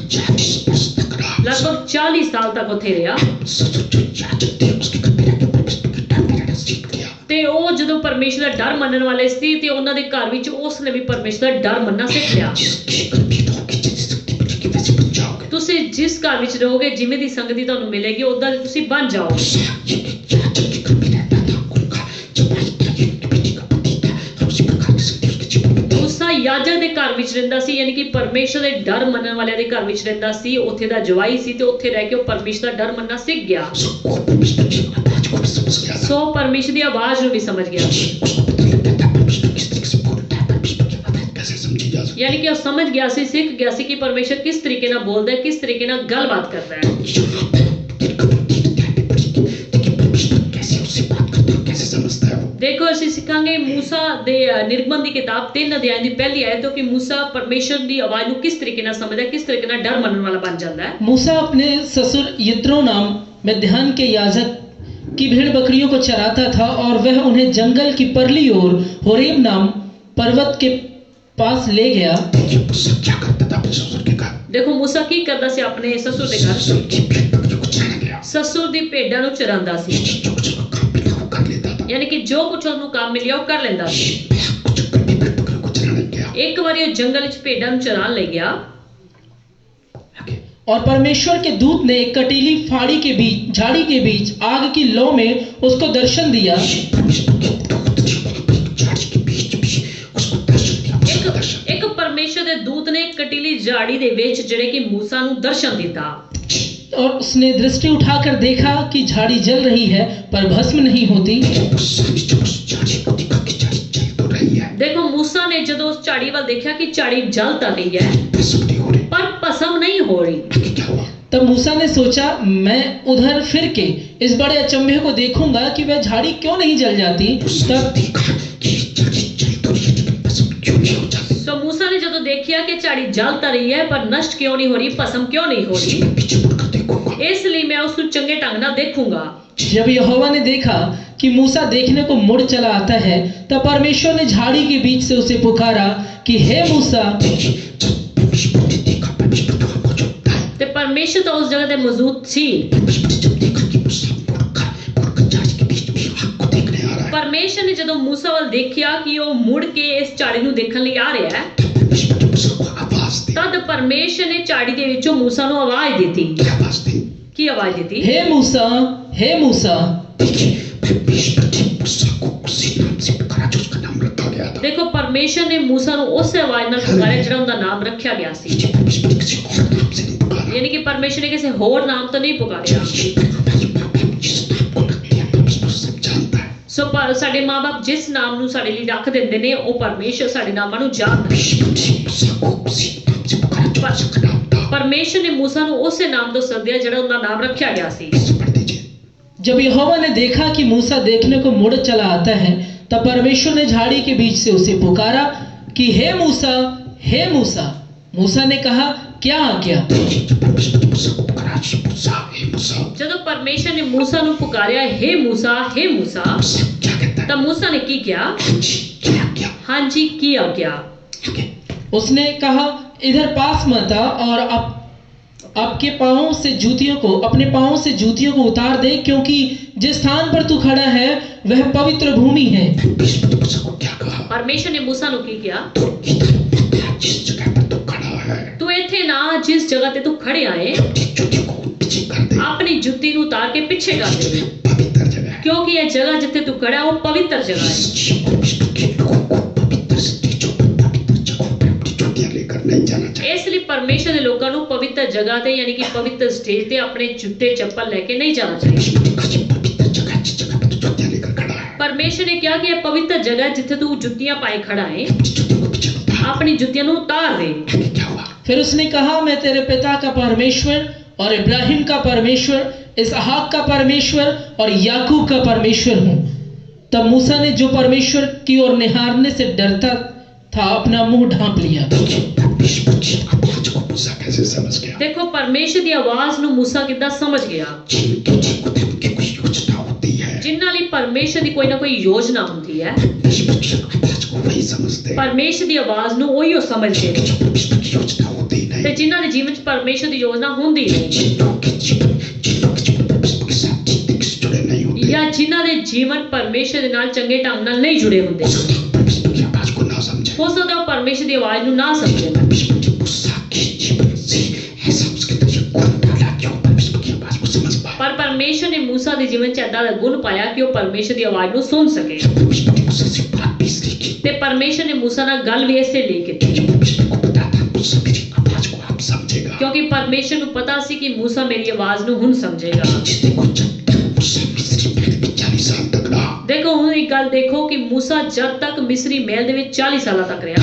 40 वर्ष तक रहा। ਲਗਭਗ 40 ਸਾਲ ਤੱਕ ਉੱਥੇ ਰਿਹਾ। ससुर जो याजक थे उसके घर में रहकर परमेश्वर के डर में रहना सीख गया। ਤੇ ਉਹ ਜਦੋਂ ਪਰਮੇਸ਼ਰ ਦਾ ਡਰ ਮੰਨਣ ਵਾਲੇ ਸੀ ਤੇ ਉਹਨਾਂ ਦੇ ਘਰ ਵਿੱਚ ਉਸ ਨੇ ਵੀ ਪਰਮੇਸ਼ਰ ਦਾ ਡਰ ਮੰਨਣਾ ਸਿੱਖ ਲਿਆ। जिसके घर में रहोगे जैसी शक्ति मिलेगी वैसे बन जाओगे। ਤੁਸੀਂ जिस ਘਰ ਵਿੱਚ ਰਹੋगे ਜਿਵੇਂ ਦੀ ਸੰਗਤੀ ਤੁਹਾਨੂੰ ਮਿਲੇਗੀ ਉਦਾਂ ਦੀ ਤੁਸੀਂ ਬਣ ਜਾਓਗੇ। मूसा ये याजक के घर में रहता था। उनका जब इब्राहिम की बेटी का पति था तो उसी प्रकार की शक्ति उसके जीवन में थी। ਮੂਸਾ याजक ਦੇ ਘਰ ਵਿੱਚ ਰਹਿੰਦਾ ਸੀ, ਯਾਨੀ ਕਿ ਪਰਮੇਸ਼ਰ ਦੇ ਡਰ ਮੰਨਣ ਵਾਲਿਆਂ ਦੇ ਘਰ ਵਿੱਚ ਰਹਿੰਦਾ ਸੀ, ਉੱਥੇ ਦਾ ਜਵਾਈ ਸੀ ਤੇ ਉੱਥੇ ਰਹਿ ਕੇ ਉਹ ਪਰਮੇਸ਼ਰ ਦਾ ਡਰ ਮੰਨਣਾ ਸਿੱਖ ਗਿਆ। उसको परमेश्वर की आवाज को भी समझ गया था। ਸੋ ਪਰਮੇਸ਼ਰ ਦੀ ਆਵਾਜ਼ ਨੂੰ ਵੀ ਸਮਝ ਗਿਆ, उसको पता लगता था परमेश्वर किस तरीके से बोलता है, परमेश्वर की आवाज कैसे समझी जा सकती ਯਾਨੀ ਕਿ ਉਹ ਸਮਝ ਗਿਆ ਸੀ, ਸਿੱਖ ਗਿਆ ਸੀ ਕਿ ਪਰਮੇਸ਼ਰ ਕਿਸ ਤਰੀਕੇ ਨਾਲ ਬੋਲਦਾ ਹੈ, ਕਿਸ ਤਰੀਕੇ ਨਾਲ ਗੱਲਬਾਤ ਕਰਦਾ ਹੈ। है। यहाँ पर 3 अध्याय में पढ़ेंगे लेकिन परमेश्वर कैसे उससे बात करता है, कैसे समझता है वो। ਦੇਖੋ ਅਸੀਂ ਸਿੱਖਾਂਗੇ मूसा ਦੇ ਨਿਰਗਮਨ ਦੀ ਕਿਤਾਬ 3 ਅਧਿਆਇ ਦੀ ਪਹਿਲੀ ਆਇਤ ਤੋਂ ਕਿ मूसा परमेश्वर ਦੀ ਆਵਾਜ਼ ਨੂੰ ਕਿਸ ਤਰੀਕੇ ਨਾਲ ਸਮਝਦਾ ਹੈ, ਕਿਸ ਤਰੀਕੇ ਨਾਲ ਡਰ ਮੰਨਣ ਵਾਲਾ ਬਣ ਜਾਂਦਾ ਹੈ। मूसा अपने ससुर यित्रो नाम मध्याह्न के याजक की भेड़ बकरियों को चराता था और वह उन्हें जंगल की परली ओर होरेब नाम पर्वत के पास ले गया। देखिए मूसा क्या करता था अपने ससुर के घर। ਦੇਖੋ मूसा ਕੀ ਕਰਦਾ ਸੀ ਆਪਣੇ ससुर ਦੇ ਘਰ। ससुर की भेड़ बकरियों को चराने गया। ससुर ਦੀ ਭੇਡਾਂ ਨੂੰ ਚਰਾਉਂਦਾ ਸੀ, जो कुछ उसको काम मिला वो कर लेता था। ਯਾਨੀ ਕਿ ਜੋ ਕੁਝ ਉਹਨੂੰ ਕੰਮ ਮਿਲਿਆ ਉਹ ਕਰ ਲੈਂਦਾ ਸੀ। कुछ भी भेड़ बकरियों को चराने गया। ਇੱਕ ਵਾਰੀ ਉਹ ਜੰਗਲ ਵਿੱਚ ਭੇਡਾਂ ਨੂੰ ਚਰਾਉਣ ਲਈ ਗਿਆ आगे और परमेश्वर के दूत ने एक कटीली फाड़ी के बीच झाड़ी के बीच आग की लौ में उसको दर्शन दिया। परमेश्वर के दूत जी वहाँ पे झाड़ी के बीच भी उसको दर्शन दिया। मूसा को दर्शन ਇੱਕ ਪਰਮੇਸ਼ਰ ਦੇ ਦੂਤ ਨੇ ਕਟੀਲੀ ਝਾੜੀ ਦੇ ਵਿੱਚ ਜਿਹੜੇ ਕਿ मूसा ਨੂੰ ਦਰਸ਼ਨ ਦਿੱਤਾ और उसने दृष्टि उठाकर देखा कि झाड़ी जल रही है पर भस्म नहीं होती। मूसा ने जो उस झाड़ी को देखा कि झाड़ी जल तो रही है ਦੇਖੋ मूसा ਨੇ ਜਦੋਂ ਉਸ ਝਾੜੀ ਵੱਲ ਦੇਖਿਆ ਕਿ ਝਾੜੀ ਜਲ ਤਾਂ ਰਹੀ ਹੈ भस्म नहीं हो रही। पर भस्म नहीं हो रही। आगे क्या हुआ। तब मूसा ने सोचा मैं उधर फिर के इस बड़े अचंभे को देखूंगा कि वह झाड़ी क्यों नहीं जल जाती। मूसा ने तब देखा कि झाड़ी जल तो रही है लेकिन भस्म क्यों नहीं हो जाती। तो मूसा ने ਜਦੋਂ ਦੇਖਿਆ ਕਿ ਝਾੜੀ ਜਲ ਤਾਂ ਰਹੀ ਹੈ ਪਰ ਨਸ਼ਟ ਕਿਉਂ ਨਹੀਂ ਹੋ ਰਹੀ, ਭਸਮ ਕਿਉਂ ਨਹੀਂ ਹੋ ਰਹੀ, मैं पीछे मुड़कर देखूंगा। ਇਸ ਲਈ मैं ਉਸ ਨੂੰ ਚੰਗੇ ढंग ਨਾਲ ਦੇਖੂंगा। जब यहोवा ने देखा कि मूसा देखने को मुड़ चला आता है तब परमेश्वर ने झाड़ी के बीच से उसे पुकारा कि हे मूसा। देखिए जब परमेश्वर ने देखा परमेश्वर वहाँ मौजूद था। ਤੇ ਪਰਮੇਸ਼ਰ ਤਾਂ ਉਸ ਜਗ੍ਹਾ ਤੇ ਮੌਜੂਦ ਸੀ। परमेश्वर ने जब देखा कि मूसा मुड़कर झाड़ी के बीच में आग को देखने आ रहा है ਪਰਮੇਸ਼ਰ ਨੇ ਜਦੋਂ मूसा ਵੱਲ ਦੇਖਿਆ ਕਿ ਉਹ ਮੁੜ ਕੇ ਇਸ ਝਾੜੀ ਨੂੰ ਦੇਖਣ ਲਈ ਆ ਰਿਹਾ ਹੈ तब परमेश्वर ने मूसा को आवाज दी। ਤਦ ਪਰਮੇਸ਼ਰ ਨੇ ਝਾੜੀ ਦੇ ਵਿੱਚੋਂ मूसा ਨੂੰ ਆਵਾਜ਼ ਦਿੱਤੀ। क्या आवाज दी। ਕੀ ਆਵਾਜ਼ ਦਿੱਤੀ? हे मूसा, हे मूसा। देखिए परमेश्वर ने मूसा को उसी नाम से पुकारा जो उसका नाम रखा गया था। ਦੇਖੋ ਪਰਮੇਸ਼ਰ ਨੇ मूसा ਨੂੰ ਉਸੇ ਆਵਾਜ਼ ਨਾਲ ਪੁਕਾਰਿਆ ਜਿਹੜਾ ਉਹਦਾ ਨਾਮ ਰੱਖਿਆ ਗਿਆ ਸੀ। देखिए परमेश्वर ने किसी और नाम से नहीं पुकारा। ਯਾਨੀ ਕਿ ਪਰਮੇਸ਼ਰ ਨੇ ਕਿਸੇ ਹੋਰ ਨਾਮ ਤੋਂ ਨਹੀਂ ਪੁਕਾਰਿਆ। जिस नाम को रख दिया परमेश्वर सब जानता है। ਸੋ ਸਾਡੇ ਮਾਪੇ ਜਿਸ ਨਾਮ ਨੂੰ ਸਾਡੇ ਲਈ ਰੱਖ ਦਿੰਦੇ ਨੇ ਉਹ ਪਰਮੇਸ਼ਰ ਸਾਡੇ ਨਾਮਾਂ ਨੂੰ ਜਾਣਦਾ ਹੈ। परमेश्वर ने मूसा को उसी नाम से पुकारा जो उसका नाम था। ਪਰਮੇਸ਼ਰ ਨੇ मूसा ਨੂੰ ਉਸੇ ਨਾਮ ਤੋਂ ਸੱਦਿਆ ਜਿਹੜਾ ਉਹਦਾ ਨਾਮ ਰੱਖਿਆ ਗਿਆ ਸੀ। इसे पढ़ दीजिए। जब यहोवा ने देखा कि मूसा देखने को मुड़ चला आता है तब परमेश्वर ने झाड़ी के बीच से उसे पुकारा कि हे मूसा, हे मूसा। मूसा ने कहा क्या आज्ञा। देखिए जब परमेश्वर ने मूसा को पुकारा मूसा हे मूसा। ਜਦੋਂ ਪਰਮੇਸ਼ਰ ਨੇ मूसा ਨੂੰ ਪੁਕਾਰਿਆ हे मूसा, हे मूसा, मूसा क्या कहता है। ਤਾਂ मूसा ने ਕੀ किया? हाँ जी क्या क्या। ਹਾਂਜੀ ਕੀ ਆਗਿਆ। आगे उसने कहा इधर पास मत आ और आपके पांवों से जूतियों को अपने पांवों से जूतियों को उतार दे क्योंकि जिस स्थान पर तू खड़ा है वह पवित्र भूमि है। परमेश्वर ने मूसा को क्या कहा। ਪਰਮੇਸ਼ਰ ਨੇ मूसा ਨੂੰ ਕੀ ਕਿਹਾ? तो इधर मत आ, जिस जगह पर तू खड़ा है ਤੂੰ ਇੱਥੇ ਨਾ ਜਿਸ ਜਗ੍ਹਾ ਤੇ ਤੂੰ ਖੜਿਆ ਏ अपनी जूती को पीछे कर दे। ਆਪਣੀ ਜੁੱਤੀ ਨੂੰ ਉਤਾਰ ਕੇ ਪਿੱਛੇ ਕਰ ਦੇ पवित्र जगह है। ਕਿਉਂਕਿ ਇਹ ਜਗ੍ਹਾ ਜਿੱਥੇ ਤੂੰ ਖੜਾ ਉਹ ਪਵਿੱਤਰ ਜਗ੍ਹਾ ਹੈ। इसलिए परमेश्वर के लोगों को पवित्र स्टेजों पर पवित्र जगहों पर अपनी जूतियां लेकर नहीं जाना चाहिए। ਇਸ ਲਈ ਪਰਮੇਸ਼ਰ ਦੇ ਲੋਕਾਂ ਨੂੰ ਪਵਿੱਤਰ ਜਗ੍ਹਾ ਤੇ ਯਾਨੀ ਕਿ ਪਵਿੱਤਰ ਸਟੇਜ ਤੇ ਆਪਣੇ ਜੁੱਤੇ ਚੱਪਲ ਲੈ ਕੇ ਨਹੀਂ ਜਾਣਾ ਚਾਹੀਦਾ। परमेश्वर ने कहा कि पवित्र जगह जिस जगह पर तू जूतियां लेकर खड़ा है ਪਰਮੇਸ਼ਰ ਨੇ ਕਿਹਾ ਕਿ ਇਹ ਪਵਿੱਤਰ ਜਗ੍ਹਾ ਜਿੱਥੇ ਤੂੰ ਜੁੱਤੀਆਂ ਪਾਏ ਖੜਾ ਹੈ अपनी जूतियों को पीछे उतार। ਆਪਣੀ ਜੁੱਤੀਆਂ ਨੂੰ ਉਤਾਰ ਦੇ। आगे क्या हुआ। फिर उसने कहा मैं तेरे पिता का परमेश्वर और इब्राहिम का परमेश्वर, इसहाक का परमेश्वर और याकूब का परमेश्वर हूँ। तब मूसा ने जो परमेश्वर की ओर निहारने से डरता था अपना मुंह ढांप लिया। देखिए परमेश्वर की आवाज को मूसा कैसे समझ गया। ਦੇਖੋ ਪਰਮੇਸ਼ਰ ਦੀ ਆਵਾਜ਼ ਨੂੰ मूसा ਕਿੱਦਾਂ ਸਮਝ ਗਿਆ। जिनके जीवन की कोई योजना होती है ਜਿਨ੍ਹਾਂ ਲਈ ਪਰਮੇਸ਼ਰ ਦੀ ਕੋਈ ਨਾ ਕੋਈ ਯੋਜਨਾ ਹੁੰਦੀ ਹੈ परमेश्वर की आवाज को वही समझते हैं। ਪਰਮੇਸ਼ਰ ਦੀ ਆਵਾਜ਼ ਨੂੰ ਉਹੀ ਉਹ ਸਮਝਦੇ ਨੇ जो परमेश्वर की योजना होती ही ਤੇ नहीं। ਜਿਨ੍ਹਾਂ ਦੇ ਜੀਵਨ 'ਚ ਪਰਮੇਸ਼ਰ ਦੀ ਯੋਜਨਾ ਹੁੰਦੀ ਨਹੀਂ जिन लोगों के जीवन परमेश्वर के साथ जिंदगी से जुड़े नहीं होते ਜਾਂ ਜਿਨ੍ਹਾਂ ਦੇ ਜੀਵਨ ਪਰਮੇਸ਼ਰ ਦੇ ਨਾਲ ਚੰਗੇ ਢੰਗ ਨਾਲ ਨਹੀਂ ਜੁੜੇ ਹੁੰਦੇ हो सकता है परमेश्वर की आवाज को ना समझे। ਹੋ ਸਕਦਾ ਉਹ ਪਰਮੇਸ਼ਰ ਦੀ ਆਵਾਜ਼ ਨੂੰ ਨਾ ਸਮਝਣ परमेश्वर ने मूसा के जीवन से ऐसा उसके अंदर गुण डाला कि वो परमेश्वर की आवाज को समझ पाए। ਪਰ ਪਰਮੇਸ਼ਰ ਨੇ मूसा ਦੇ ਜੀਵਨ 'ਚ ਏਦਾਂ ਦਾ ਗੁਣ ਪਾਇਆ ਕਿ ਉਹ ਪਰਮੇਸ਼ਰ ਦੀ ਆਵਾਜ਼ ਨੂੰ ਸੁਣ ਸਕੇ परमेश्वर ने मूसा से बात भी इसलिए की ਤੇ ਪਰਮੇਸ਼ਰ ਨੇ मूसा ਨਾਲ ਗੱਲ ਵੀ ਇਸੇ ਲਈ ਕੀਤੀ क्योंकि परमेश्वर को पता था मूसा मेरी आवाज को आप समझेगा। ਕਿਉਂਕਿ ਪਰਮੇਸ਼ਰ ਨੂੰ ਪਤਾ ਸੀ ਕਿ मूसा ਮੇਰੀ ਆਵਾਜ਼ ਨੂੰ ਹੁਣ समझेगा। जिसने को जब तक मूसा मिस्री महल में 40 साल तक रहा ਦੇਖੋ ਹੁਣ ਇੱਕ ਗੱਲ ਦੇਖੋ ਕਿ मूसा जब तक मिस्री महल ਦੇ ਵਿੱਚ 40 ਸਾਲਾਂ ਤੱਕ ਰਿਹਾ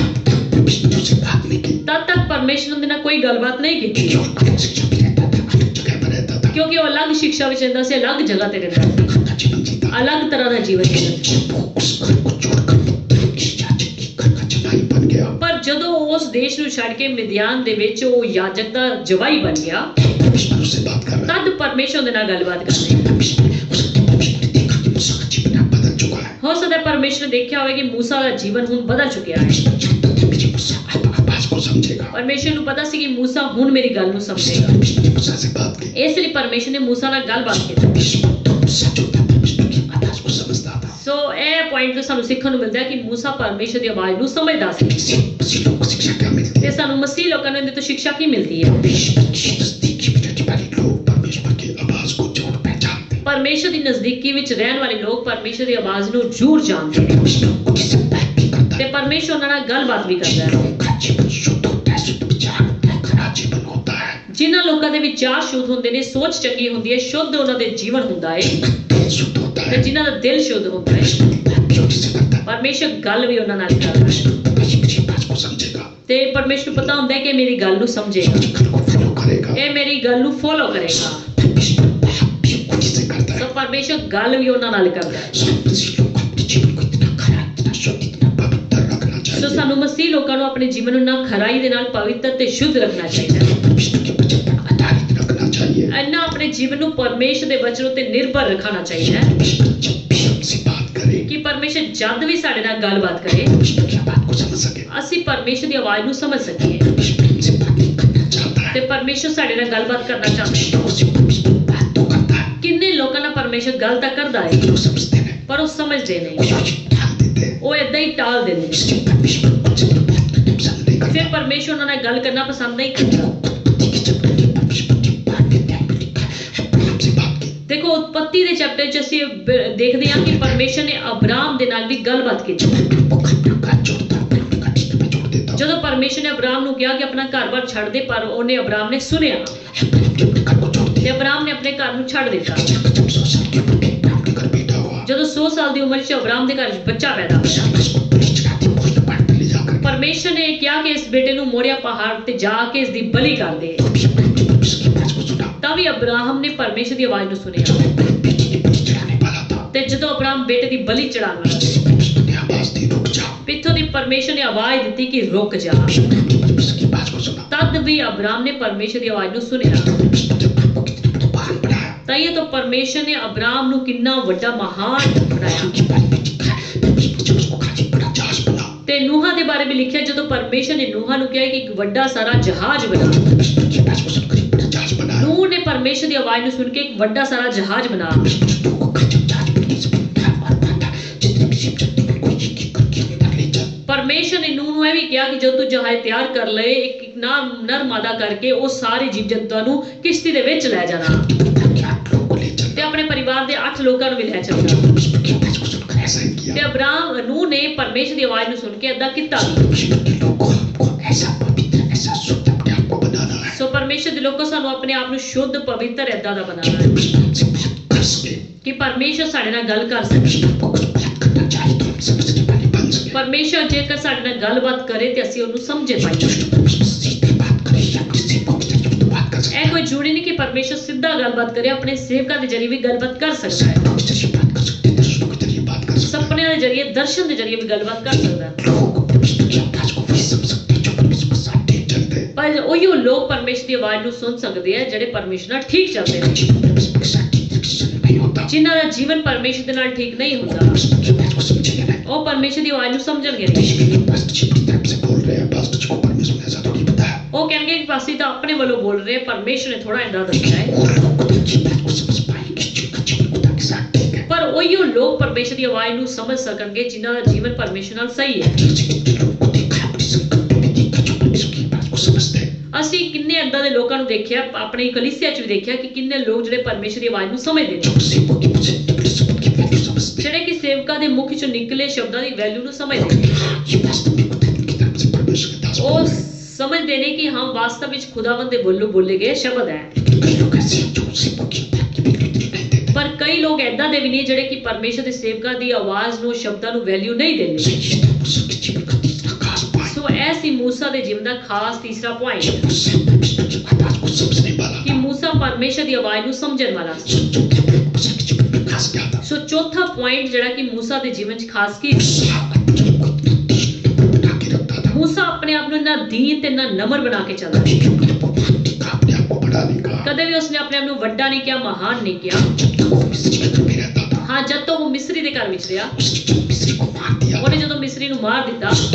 परमेश्वर ने उससे बात नहीं की तब तक परमेश्वर ਉਹਦੇ ਨਾਲ ਕੋਈ ਗੱਲਬਾਤ ਨਹੀਂ ਕੀਤੀ क्योंकि वो अलग शिक्षा में रहता था अलग जगह पर रहता था ਕਿਉਂਕਿ ਉਹ ਅਲੱਗ ਸਿੱਖਿਆ ਵਿੱਚ ਰਹਿੰਦਾ ਸੀ, ਅਲੱਗ ਜਗ੍ਹਾ ਤੇ ਰਹਿੰਦਾ ਸੀ, अपना जीवन जीता अलग तरह का जीवन जीना सी। जब वो उस घर को छोड़कर मिद्यान के याजक के घर का चौलाई बन गया, पर ਜਦੋਂ ਉਸ ਦੇਸ਼ ਨੂੰ ਛੱਡ ਕੇ ਮਿਦਿਆਨ ਦੇ ਵਿੱਚ ਉਹ ਯਾਜਕ ਦਾ ਜਵਾਈ ਬਣ ਗਿਆ, परमेश्वर उससे बात कर रहा है। ਤਦ ਪਰਮੇਸ਼ਰ ਦੇ ਨਾਲ ਗੱਲਬਾਤ ਕਰ ਰਿਹਾ। परमेश्वर हो सकता है परमेश्वर ने देखा कि मूसा का जीवन अब बदल चुका है। ਹੋ ਸਕਦਾ ਹੈ ਪਰਮੇਸ਼ਰ ਨੇ ਦੇਖਿਆ ਹੋਵੇ ਕਿ ਮੂਸਾ ਦਾ ਜੀਵਨ ਹੁਣ ਬਦਲ ਚੁੱਕਿਆ ਹੈ। परमेश्वर जानता था मेरे मूसा अब आवाज को समझेगा। ਪਰਮੇਸ਼ਰ ਨੂੰ ਪਤਾ ਸੀ ਕਿ ਮੂਸਾ ਹੁਣ ਮੇਰੀ ਗੱਲ ਨੂੰ ਸਮਝੇਗਾ। परमेश्वर ने मूसा से बात की। ਇਸ ਲਈ ਪਰਮੇਸ਼ਰ ਨੇ ਮੂਸਾ ਨਾਲ ਗੱਲਬਾਤ ਕੀਤੀ। परमेश्वर तो मूसा जो था परमेश्वर की आवाज को समझता था। ਸੋ ਇਹ ਪੁਆਇੰਟ ਤੋਂ ਸਾਨੂੰ ਸਿੱਖਣ ਨੂੰ ਮਿਲਦਾ ਹੈ ਕਿ ਮੂਸਾ ਪਰਮੇਸ਼ਰ ਦੀ ਆਵਾਜ਼ ਨੂੰ ਸਮਝਦਾ ਸੀ। मसीह लोगों को शिक्षा क्या मिलती ਤੇ है? ਸਾਨੂੰ ਮਸੀਹ ਲੋਕਾਂ ਨੂੰ ਇਹਦੇ ਤੋਂ ਸਿੱਖਿਆ ਕੀ ਮਿਲਦੀ ਹੈ? परमेश्वर की नजदीकी में रहने वाले लोग परमेश्वर की आवाज को जरूर पहचानते हैं। ਪਰਮੇਸ਼ਰ ਦੀ ਨਜ਼ਦੀਕੀ ਵਿੱਚ ਰਹਿਣ ਵਾਲੇ ਲੋਕ ਪਰਮੇਸ਼ਰ ਦੀ ਆਵਾਜ਼ ਨੂੰ ਜ਼ਰੂਰ ਜਾਣਦੇ ਹਨ परमेश्वर उनके से बात भी करता ਤੇ है। ਪਰਮੇਸ਼ਰ ਉਹਨਾਂ ਨਾਲ ਗੱਲਬਾਤ ਵੀ करता है। लोगों का जीवन शुद्ध होता है, शुद्ध विचार होता है, खरा जीवन होता है। ਜਿਨ੍ਹਾਂ ਲੋਕਾਂ ਦੇ ਵਿਚਾਰ ਸ਼ੁੱਧ ਹੁੰਦੇ ਨੇ, ਸੋਚ ਚੰਗੀ ਹੁੰਦੀ ਹੈ, ਸ਼ੁੱਧ ਉਹਨਾਂ ਦੇ ਜੀਵਨ ਹੁੰਦਾ ਹੈ जिनका दिल शुद्ध होता ਤੇ है, ਜਿਨ੍ਹਾਂ ਦਾ ਦਿਲ ਸ਼ੁੱਧ ਹੁੰਦਾ ਹੈ परमेश्वर बात भी उनसे करता है। ਪਰਮੇਸ਼ਰ ਗੱਲ ਵੀ ਉਹਨਾਂ ਨਾਲ ਕਰਦਾ ਹੈ परमेश्वर पता है मेरी बात को समझेगा, ਤੇ ਪਰਮੇਸ਼ਰ ਨੂੰ पता ਹੁੰਦਾ ਹੈ कि मेरी ਗੱਲ ਨੂੰ ਸਮਝੇਗਾ, मेरी गल को फॉलो करेगा। ਇਹ ਮੇਰੀ ਗੱਲ ਨੂੰ ਫੋਲੋ ਕਰੇਗਾ। परमेश्वर बात भी खुद से करता ਸੋ है। ਪਰਮੇਸ਼ਰ ਗੱਲ ਵੀ ਉਹਨਾਂ ਨਾਲ ਕਰਦਾ ਹੈ। सब मसीह लोग को अपने जीवन को इतना खरा, इतना शुद्ध, इतना पवित्र रखना ਸੋ चाहिए। ਸਾਨੂੰ ਮਸੀਹ ਲੋਕਾਂ ਨੂੰ ਆਪਣੇ ਜੀਵਨ ਨੂੰ ਨਾ ਖਰਾਈ ਦੇ ਨਾਲ ਪਵਿੱਤਰ ਤੇ ਸ਼ੁੱਧ ਰੱਖਣਾ ਚਾਹੀਦਾ ਹੈ। परमेश्वर के वचन पर आधारित रखना चाहिए। ਇੰਨਾ ਆਪਣੇ ਜੀਵਨ ਨੂੰ ਪਰਮੇਸ਼ਰ ਦੇ ਵਚਨ ਉੱਤੇ ਨਿਰਭਰ ਰੱਖਣਾ ਚਾਹੀਦਾ ਹੈ परमेश्वर जब भी हमसे बात करे, ਕਿ ਪਰਮੇਸ਼ਰ ਜਦ ਵੀ ਸਾਡੇ ਨਾਲ ਗੱਲਬਾਤ ਕਰੇ परमेश्वर की बात को समझ सके। ਅਸੀਂ ਪਰਮੇਸ਼ਰ ਦੀ आवाज ਨੂੰ ਸਮਝ ਸਕੀਏ परमेश्वर हमसे बातें करना चाहता ਤੇ है। ਪਰਮੇਸ਼ਰ ਸਾਡੇ ਨਾਲ ਗੱਲਬਾਤ करना ਚਾਹੁੰਦਾ ਹੈ। लोगों से परमेश्वर बात तो करता है, ਕਿੰਨੇ ਲੋਕਾਂ ਨਾਲ ਪਰਮੇਸ਼ਰ ਗੱਲ ਤਾਂ ਕਰਦਾ ਹੈ लेकिन वो समझते नहीं, ਪਰ ਉਹ ਸਮਝਦੇ वो ਨਹੀਂ, यूं ही ठान देते हैं। ਉਹ ਏਦਾਂ ਹੀ ਟਾਲ ਦਿੰਦੇ ਨੇ। इसलिए परमेश्वर उनसे बात करना पसंद नहीं ਫਿਰ करता। ਪਰਮੇਸ਼ਰ ਉਹਨਾਂ ਨਾਲ ਗੱਲ ਕਰਨਾ ਪਸੰਦ ਨਹੀਂ ਕਰਦਾ। उत्पत्ति के चैप्टर में परमेश्वर की बात अध्याय में लिखा है, अब्राहम से बात की। ਦੇਖੋ ਉਤਪत्ति ਦੇ ਚੈਪਟਰ 'ਚ ਅਸੀਂ ਦੇਖਦੇ ਹਾਂ ਕਿ ਪਰਮੇਸ਼ਰ ਨੇ ਅਬਰਾਮ ਦੇ ਨਾਲ ਵੀ ਗੱਲਬਾਤ ਕੀਤੀ। वो अपना घर छोड़ता है, अपने घर ठीक मैं छोड़ देता हूँ। ਜਦੋਂ ਪਰਮੇਸ਼ਰ ਨੇ ਅਬਰਾਮ ਨੂੰ ਕਿਹਾ ਕਿ ਆਪਣਾ ਘਰ-ਬਾਰ ਛੱਡ ਦੇ, ਪਰ ਉਹਨੇ ਅਬਰਾਮ ਨੇ ਸੁਣਿਆ अब्राहम जब अपने घर को छोड़ ਤੇ दिया, ਅਬਰਾਮ ਨੇ ਆਪਣੇ ਘਰ ਨੂੰ ਛੱਡ ਦਿੱਤਾ। जब 100 साल की उम्र में अब्राहम के घर बेटा हुआ, ਜਦੋਂ 100 साल ਦੀ ਉਮਰ 'ਚ ਅਬਰਾਮ ਦੇ ਘਰ 'ਚ ਬੱਚਾ पैदा ਹੋਇਆ, परमेश्वर ने इसको बलि चढ़ाते पहुंचते पहाड़ पर ले जाकर, ਪਰਮੇਸ਼ਰ ਨੇ ਕਿਹਾ ਕਿ ਇਸ ਬੇਟੇ ਨੂੰ ਮੋਰਿਆ ਪਹਾੜ ਤੇ ਜਾ ਕੇ ਇਸ ਦੀ ਬਲੀ ਕਰ ਦੇ। तो भी अब्राहम ने परमेश्वर की आवाज को सुना। ਤਾਂ ਵੀ ਅਬਰਾਹਮ ਨੇ ਪਰਮੇਸ਼ਰ ਦੀ ਆਵਾਜ਼ ਨੂੰ ਸੁਣਿਆ जब अब्राहम बेटे की बलि चढ़ाने वाला था, ਤੇ ਜਦੋਂ ਅਬਰਾਮ ਬੇਟੇ ਦੀ ਬਲੀ ਚੜਾਉਣ ਵਾਲਾ पीछे ਸੀ, से परमेश्वर ने आवाज दी, रुक जा। ਪਿੱਛੋਂ ਦੀ ਪਰਮੇਸ਼ਰ ਨੇ ਆਵਾਜ਼ ਦਿੱਤੀ ਕਿ ਰੁਕ ਜਾ। अब्राहम ने परमेश्वर की आवाज को सुना। ਤਦ ਵੀ ਅਬਰਾਮ ਨੇ ਪਰਮੇਸ਼ਰ ਦੀ ਆਵਾਜ਼ ਨੂੰ ਸੁਣਿਆ। तो परमेश्वर ने अब्राहम को कितना बड़ा महान बनाया। ਤਾਂ ਇਹ ਤਾਂ ਪਰਮੇਸ਼ਰ ਨੇ ਅਬਰਾਮ ਨੂੰ ਕਿੰਨਾ ਵੱਡਾ ਮਹਾਨ ਬਣਾਇਆ। अब्राहम के बारे में लिखा है, परमेश्वर जब उसको कहा कि बड़ा जहाज बना, ਤੇ ਨੂਹਾਂ ਦੇ ਬਾਰੇ ਵੀ ਲਿਖਿਆ, ਜਦੋਂ ਪਰਮੇਸ਼ਰ ਨੇ ਨੂਹਾਂ ਨੂੰ ਕਿਹਾ ਕਿ ਇੱਕ ਵੱਡਾ ਸਾਰਾ ਜਹਾਜ਼ ਬਣਾ। परमेश्वर की आवाज को सुनकर एक बड़ा जहाज बनाया। ਨੂਹ ਨੇ ਪਰਮੇਸ਼ਰ ਦੀ ਆਵਾਜ਼ ਨੂੰ ਸੁਣ ਕੇ ਇੱਕ ਵੱਡਾ ਸਾਰਾ ਜਹਾਜ਼ ਬਣਾ। परमेश्वर ने नूह को कहा, जब जहाज बनने से पहले और बांधा, जितने भी जीव जंतु उनको एक एक करके अंदर ले जा। ਪਰਮੇਸ਼ਰ ਨੇ ਨੂਹ ਨੂੰ ਇਹ ਵੀ ਕਿਹਾ ਕਿ ਜਦੋਂ ਤੂੰ ਜਹਾਜ਼ ਤਿਆਰ ਕਰ ਲਏ, ਇੱਕ ਇੱਕ ਨਰ ਮਾਦਾ ਕਰਕੇ ਉਹ ਸਾਰੇ ਜੀਵ ਜੰਤੂਆਂ ਨੂੰ ਕਿਸ਼ਤੀ ਦੇ ਵਿੱਚ ਲੈ ਜਾਣਾ अपने परिवार के 8 लोगों को ले चलना। ਤੇ ਆਪਣੇ ਪਰਿਵਾਰ ਦੇ 8 ਲੋਕਾਂ ਨੂੰ ਵੀ ਲੈ ਚੱਲਣਾ। जब परमेश्वर की आवाज को सुनकर ऐसा ही किया, ਤੇ ਅਬਰਾਮ ਨੂਹ ਨੇ ਪਰਮੇਸ਼ਰ ਦੀ ਆਵਾਜ਼ ਨੂੰ ਸੁਣ ਕੇ ਏਦਾਂ ਕੀਤਾ। परमेश्वर के लोगों को हमको ऐसा पवित्र, ऐसा शुद्ध अपने आप को बनाना है ਸੋ ਪਰਮੇਸ਼ਰ ਦੇ ਲੋਕੋ ਸਾਨੂੰ ਆਪਣੇ ਆਪ ਨੂੰ ਸ਼ੁੱਧ ਪਵਿੱਤਰ ਏਦਾਂ ਦਾ कि ਬਣਾਉਣਾ ਹੈ परमेश्वर हमसे बात कर सके। ਕਿ ਪਰਮੇਸ਼ਰ ਸਾਡੇ ਨਾਲ ਗੱਲ ਕਰ ਸਕੇ। परमेश्वर हमको कुछ बात करना चाहे तो हम समझने वाले बन सके। ਪਰਮੇਸ਼ਰ ਜੇਕਰ ਸਾਡੇ ਨਾਲ ਗੱਲਬਾਤ ਕਰੇ ਤੇ ਅਸੀਂ ਉਹਨੂੰ ਸਮਝ कोई ਪਾਈਏ। दुष्ट परमेश्वर सीधे बात करे या किसी पवित्र शब्द बात कर सकता ਇਹ है। ਕੋਈ ਜ਼ਰੂਰੀ ਨਹੀਂ ਕਿ ਪਰਮੇਸ਼ਰ ਸਿੱਧਾ ਗੱਲਬਾਤ ਕਰੇ, ਆਪਣੇ ਸੇਵਕਾਂ ਦੇ ਜਰੀਏ ਵੀ ਗੱਲਬਾਤ ਕਰ ਸਕਦਾ ਹੈ। सपनों के जरिए बात कर सकते हैं, दर्शनों के जरिए बात कर सकते हैं। ਸੁਪਨਿਆਂ ਦੇ ਜਰੀਏ, ਦਰਸ਼ਨ ਦੇ ਜਰੀਏ ਵੀ ਗੱਲਬਾਤ ਕਰ ਸਕਦਾ ਹੈ। लोग परमेश्वर की आवाज को वही समझ सकते हैं जो परमेश्वर के साथ ठीक चलते हैं। ਪਰ ਉਹੀਓ ਲੋਕ ਪਰਮੇਸ਼ਰ ਦੀ ਆਵਾਜ਼ ਨੂੰ ਸੁਣ ਸਕਦੇ ਆ ਜਿਹੜੇ ਪਰਮੇਸ਼ਰ ਨਾਲ ਠੀਕ ਚੱਲਦੇ ਨੇ। जीवन परमेश्वर के साथ ठीक डिसीजन नहीं होता, ਜਿਨ੍ਹਾਂ ਦਾ ਜੀਵਨ ਪਰਮੇਸ਼ਰ ਦੇ ਨਾਲ ਠੀਕ नहीं वो ਹੁੰਦਾ, परमेश्वर की आवाज को समझेंगे नहीं। ਉਹ ਪਰਮੇਸ਼ਰ ਦੀ ਆਵਾਜ਼ ਨੂੰ ਸਮਝਣਗੇ तो ਨਹੀਂ। इसलिए पास्टर जी अपनी तरफ से बोल रहे हैं, पास्टर जी को परमेश्वर ने ऐसा थोड़ी बताया। ਉਹ ਕਹਿਣਗੇ ਕਿ ਪਾਸੀ ਤਾਂ ਆਪਣੇ ਵੱਲੋਂ ਬੋਲ ਰਹੇ, ਪਰਮੇਸ਼ਰ ਨੇ ਥੋੜਾ ਇੰਦਾ ਦੱਸਿਆ ਹੈ। और लोग खुदा की बात को समझ पाएंगे जिनका जीवन खुदा के साथ ठीक है। ਪਰ ਉਹੀਓ ਲੋਕ ਪਰਮੇਸ਼ਰ ਦੀ ਆਵਾਜ਼ ਨੂੰ ਸਮਝ ਸਕਣਗੇ ਜਿਨ੍ਹਾਂ ਦਾ ਜੀਵਨ ਪਰਮੇਸ਼ਰ ਨਾਲ ਸਹੀ ਹੈ। जैसे कितने लोगों को देखा है अपनी संगत में देखा जो परमेश्वर की बात को समझते हैं। ਅਸੀਂ ਕਿੰਨੇ ਏਦਾਂ ਦੇ ਲੋਕਾਂ ਨੂੰ ਦੇਖਿਆ, ਆਪਣੀ ਕਲੀਸਿਆ 'ਚ ਵੀ ਦੇਖਿਆ ਕਿ ਕਿੰਨੇ ਲੋਕ ਜਿਹੜੇ ਪਰਮੇਸ਼ਰ ਦੀ ਆਵਾਜ਼ ਨੂੰ समझਦੇ जो ਨੇ, सेवकों की मुझे निकले शब्द की वैल्यू समझते हैं। ਜਿਹੜੇ ਕਿ ਸੇਵਕਾਂ ਦੇ ਮੁਖ 'ਚੋਂ ਨਿਕਲੇ ਸ਼ਬਦਾਂ ਦੀ ਵੈਲਿਊ ਨੂੰ समझਦੇ ਨੇ। हाँ, ये वास्तव में खुदा की तरफ से परमेश्वर के दास बोल ਉਹ रहे हैं। ਸਮਝਦੇ ਨੇ ਕਿ ਹਾਂ ਵਾਸਤਵ ਵਿੱਚ ਖੁਦਾਵੰਦ ਦੇ ਵੱਲੋਂ ਬੋਲੇ ਗਏ ਸ਼ਬਦ ਹੈ। लेकिन कई लोग ऐसे हैं जो सेवकों की बात की वैल्यू इतनी नहीं देते। ਪਰ ਕਈ ਲੋਕ ਏਦਾਂ ਦੇ ਵੀ ਨੇ ਜਿਹੜੇ ਕਿ ਪਰਮੇਸ਼ਰ ਦੇ ਸੇਵਕਾਂ ਦੀ ਆਵਾਜ਼ ਨੂੰ, ਸ਼ਬਦਾਂ ਨੂੰ ਵੈਲਿਊ ਨਹੀਂ ਦਿੰਦੇ। सो ये था मूसा के जीवन का तीसरा खास पॉइंट। ਸੋ ਇਹ ਸੀ ਮੂਸਾ ਦੇ ਜੀਵਨ ਦਾ ਖਾਸ ਤੀਸਰਾ ਪੁਆਇੰਟ जब मूसा परमेश्वर की आवाज को समझने वाला ਕਿ था, ਮੂਸਾ ਪਰਮੇਸ਼ਰ ਦੀ ਆਵਾਜ਼ ਨੂੰ ਸਮਝਣ ਵਾਲਾ ਸੀ। सो जो था मूसा के जीवन में खास खास क्या था? सो चौथा पॉइंट ਜਿਹੜਾ ਕਿ मूसा ਦੇ ਜੀਵਨ 'ਚ ਖਾਸ ਕੀ मूसा अपने आप को इतना दीन बना के रखता था। मूसा ਆਪਣੇ ਆਪ ਨੂੰ ਇੰਨਾ ਦੀਨ ਤੇ ਇੰਨਾ ਨਮਰ ਬਣਾ ਕੇ ਚੱਲਦਾ कभी भी अपने आप को मानने का, अपने आप को बड़ा नहीं कहा। ਕਦੇ ਵੀ ਉਸਨੇ ਆਪਣੇ ਆਪ ਨੂੰ ਵੱਡਾ ਨਹੀਂ ਕਿਹਾ ਮਹਾਨ ਨਹੀਂ ਕਿਹਾ जब तक वो मिस्र के घर में रहता था, ਹਾਂ ਜਦ ਤੱਕ ਉਹ ਮਿਸਰੀ ਦੇ ਘਰ ਵਿੱਚ ਰਿਹਾ उसने जब मिस्री को मार दिया, ਉਹਨੇ ਜਦੋਂ ਮਿਸਰੀ ਨੂੰ ਮਾਰ ਦਿੱਤਾ